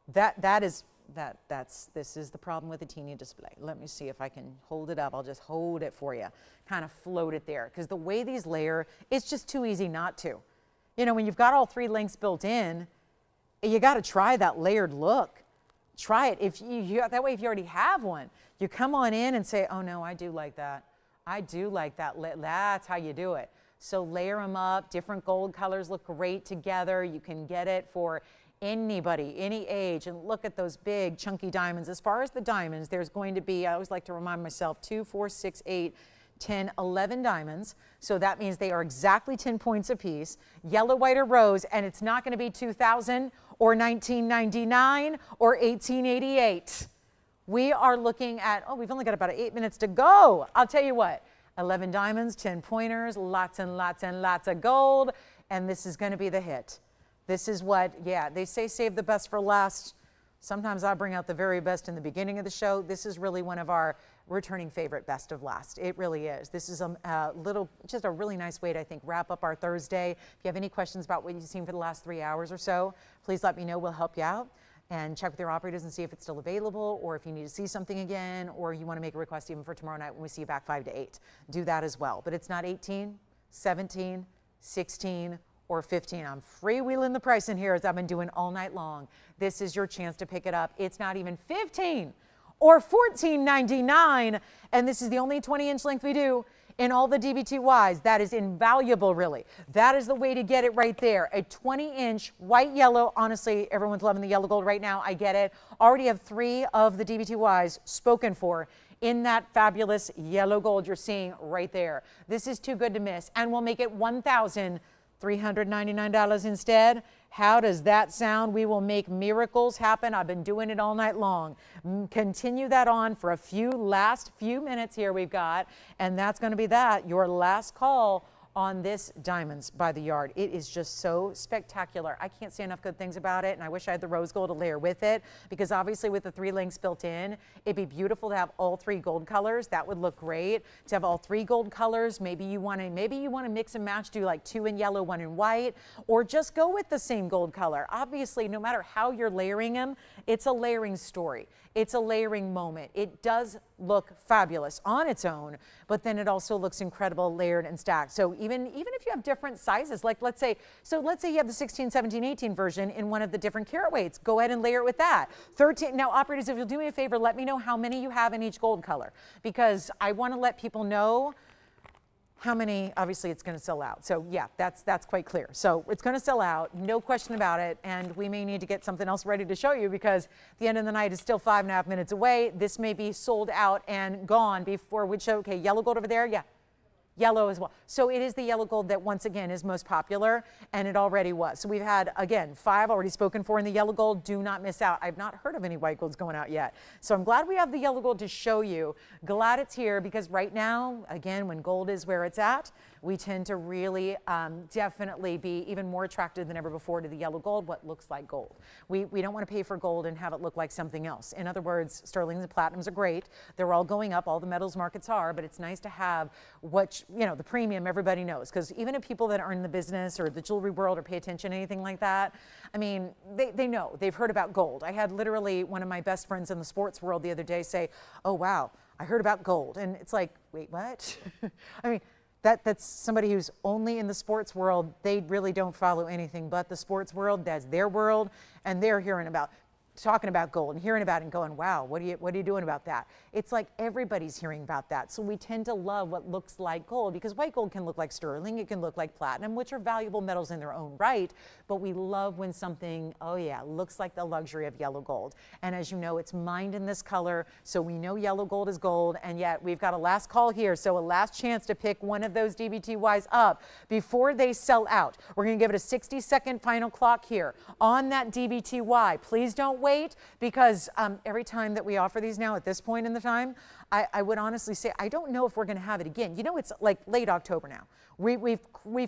This is the problem with a teeny display. Let me see if I can hold it up. I'll just hold it for you, kind of float it there, because the way these layer, it's just too easy not to. You know, when you've got all three lengths built in, you got to try that layered look. Try it. If that way, if you already have one, you come on in and say, oh no, I do like that. I do like that. That's how you do it. So layer them up. Different gold colors look great together. You can get it for anybody, any age. And look at those big chunky diamonds. As far as the diamonds, there's going to be, I always like to remind myself, 2, 4, 6, 8, 10, 11 diamonds. So that means they are exactly 10 points apiece. Yellow, white, or rose. And it's not going to be 2,000 or 1999 or 1888. We are looking at, oh, we've only got about 8 minutes to go. I'll tell you what, 11 diamonds, 10 pointers, lots and lots and lots of gold. And this is going to be the hit. This is what, yeah, they say save the best for last. Sometimes I bring out the very best in the beginning of the show. This is really one of our returning favorite best of last. It really is. This is just a really nice way to, I think, wrap up our Thursday. If you have any questions about what you've seen for the last 3 hours or so, please let me know. We'll help you out. And check with your operators and see if it's still available, or if you need to see something again, or you want to make a request even for tomorrow night when we see you back 5 to 8. Do that as well. But it's not 18, 17, 16, or 15. I'm freewheeling the price in here as I've been doing all night long. This is your chance to pick it up. It's not even 15 or $14.99, and this is the only 20-inch length we do in all the DBTYs. That is invaluable, really. That is the way to get it right there. A 20-inch white yellow. Honestly, everyone's loving the yellow gold right now. I get it. Already have 3 of the DBTYs spoken for in that fabulous yellow gold you're seeing right there. This is too good to miss, and we'll make it $1,399 instead. How does that sound? We will make miracles happen. I've been doing it all night long. Continue that on for a last few minutes here we've got, and that's going to be that, your last call on this Diamonds by the Yard. It is just so spectacular. I can't say enough good things about it, and I wish I had the rose gold to layer with it, because obviously with the 3 links built in, it'd be beautiful to have all 3 gold colors. That would look great. To have all 3 gold colors, maybe you want to mix and match, do like 2 in yellow, 1 in white, or just go with the same gold color. Obviously, no matter how you're layering them, it's a layering story. It's a layering moment. It does look fabulous on its own, but then it also looks incredible layered and stacked. So even if you have different sizes, like let's say you have the 16, 17, 18 version in one of the different carat weights, go ahead and layer it with that. 13, now operators, if you'll do me a favor, let me know how many you have in each gold color, because I want to let people know how many. Obviously it's going to sell out. So yeah, that's quite clear. So it's going to sell out, no question about it. And we may need to get something else ready to show you, because the end of the night is still 5.5 minutes away. This may be sold out and gone before we show. Okay, yellow gold over there. Yeah. Yellow as well. So it is the yellow gold that once again is most popular, and it already was. So we've had, again, 5 already spoken for in the yellow gold. Do not miss out. I've not heard of any white golds going out yet. So I'm glad we have the yellow gold to show you. Glad it's here, because right now, again, when gold is where it's at, we tend to really definitely be even more attracted than ever before to the yellow gold, what looks like gold. We don't want to pay for gold and have it look like something else. In other words, sterlings and platinums are great. They're all going up. All the metals markets are, but it's nice to have what, you know, the premium everybody knows, because even if people that are in the business or the jewelry world or pay attention to anything like that, I mean, they know, they've heard about gold. I had literally one of my best friends in the sports world the other day say, oh wow, I heard about gold. And it's like, wait, what? I mean, that's somebody who's only in the sports world. They really don't follow anything but the sports world. That's their world. And they're talking about gold and hearing about it and going, wow, what are you doing about that? It's like everybody's hearing about that. So we tend to love what looks like gold, because white gold can look like sterling, it can look like platinum, which are valuable metals in their own right. But we love when something, oh yeah, looks like the luxury of yellow gold. And as you know, it's mined in this color. So we know yellow gold is gold. And yet we've got a last call here. So a last chance to pick one of those DBTYs up before they sell out. We're going to give it a 60-second final clock here on that DBTY. Please don't wait, because every time that we offer these now at this point in the time, I would honestly say I don't know if we're going to have it again. You know, it's like late October now. We've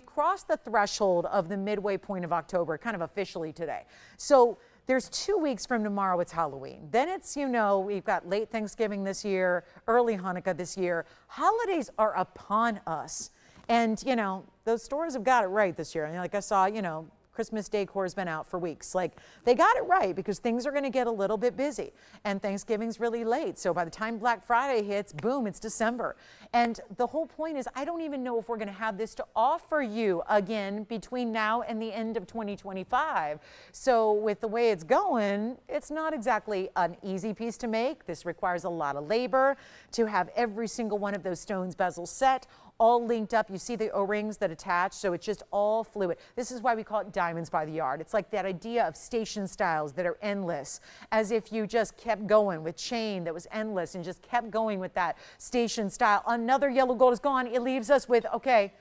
crossed the threshold of the midway point of October, kind of officially today. So there's 2 weeks from tomorrow, it's Halloween. Then it's, you know, we've got late Thanksgiving this year, early Hanukkah this year. Holidays are upon us. And, you know, those stores have got it right this year. And like I saw, you know, Christmas decor has been out for weeks. Like, they got it right, because things are going to get a little bit busy, and Thanksgiving's really late. So by the time Black Friday hits, boom, it's December. And the whole point is, I don't even know if we're going to have this to offer you again between now and the end of 2025. So with the way it's going, it's not exactly an easy piece to make. This requires a lot of labor to have every single one of those stones bezels set, all linked up. You see the O-rings that attach, so it's just all fluid. This is why we call it diamonds by the yard. It's like that idea of station styles that are endless, as if you just kept going with chain that was endless and just kept going with that station style. Another yellow gold is gone. It leaves us with, okay,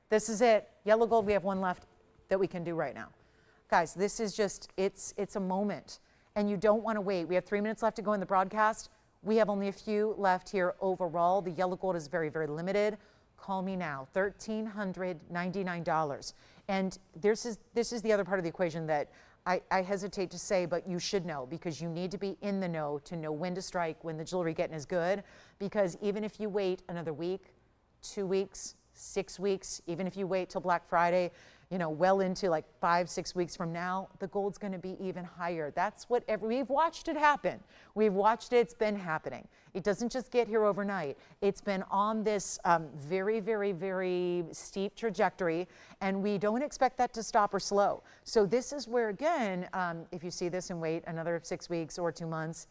this is it. Yellow gold, we have one left that we can do right now. Guys, this is just, it's a moment, and you don't want to wait. We have 3 minutes left to go in the broadcast. We have only a few left here overall. The yellow gold is very, very limited. Call me now, $1,399. And this is the other part of the equation that I hesitate to say, but you should know, because you need to be in the know to know when to strike, when the jewelry getting is good. Because even if you wait another week, 2 weeks, 6 weeks, even if you wait till Black Friday, you know, well into like 5-6 weeks from now, the gold's going to be even higher. That's what we've watched it happen. We've watched it. It's been happening. It doesn't just get here overnight. It's been on this very, very, very steep trajectory, and we don't expect that to stop or slow. So this is where, again, if you see this and wait another 6 weeks or 2 months,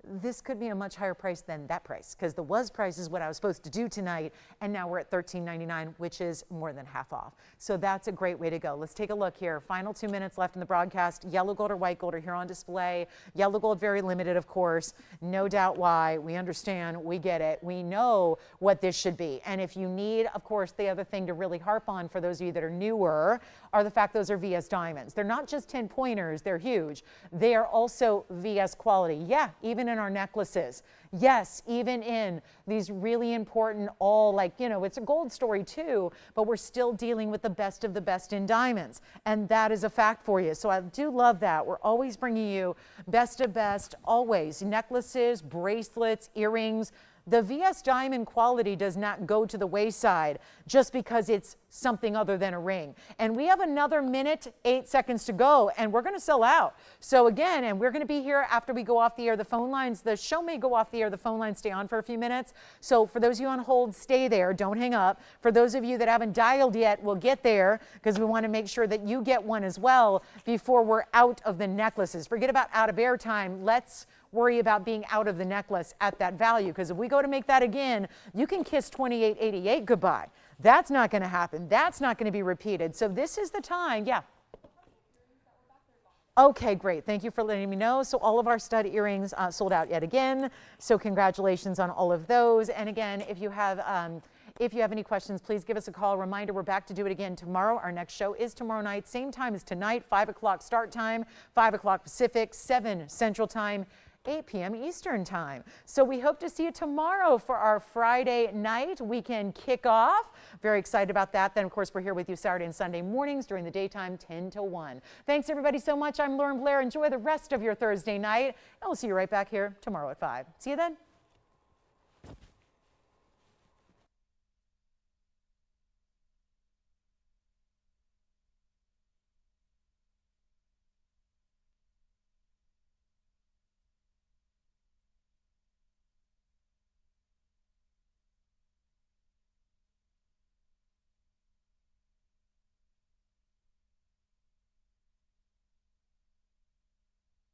this could be a much higher price than that price, because the was price is what I was supposed to do tonight, and now we're at $13.99, which is more than half off. So that's a great way to go. Let's take a look here. Final 2 minutes left in the broadcast. Yellow gold or white gold are here on display. Yellow gold, very limited, of course. No doubt why. We understand. We get it. We know what this should be. And if you need, of course, the other thing to really harp on for those of you that are newer are the fact those are VS diamonds. They're not just 10 pointers. They're huge. They are also VS quality. Yeah, even in our necklaces. Yes, even in these really important, all like, you know, it's a gold story too, but we're still dealing with the best of the best in diamonds. And that is a fact for you. So I do love that. We're always bringing you best of best, always. Necklaces, bracelets, earrings. The VS diamond quality does not go to the wayside just because it's something other than a ring. And we have another minute, 8 seconds to go, and we're going to sell out. So again, and we're going to be here after we go off the air. The phone lines, the show may go off the air. The phone lines stay on for a few minutes. So for those of you on hold, stay there. Don't hang up. For those of you that haven't dialed yet, we'll get there, because we want to make sure that you get one as well before we're out of the necklaces. Forget about out of air time. Let's worry about being out of the necklace at that value, because if we go to make that again, you can kiss 2888 goodbye. That's not going to happen. That's not going to be repeated. So this is the time. Yeah. Okay, great. Thank you for letting me know. So all of our stud earrings sold out yet again. So congratulations on all of those. And again, if you have any questions, please give us a call. Reminder, we're back to do it again tomorrow. Our next show is tomorrow night, same time as tonight, 5 o'clock start time, 5 o'clock Pacific, 7 Central Time, 8 p.m. Eastern Time. So we hope to see you tomorrow for our Friday night weekend kickoff. Very excited about that. Then, of course, we're here with you Saturday and Sunday mornings during the daytime, 10 to 1. Thanks, everybody, so much. I'm Lauren Blair. Enjoy the rest of your Thursday night, and we'll see you right back here tomorrow at 5. See you then.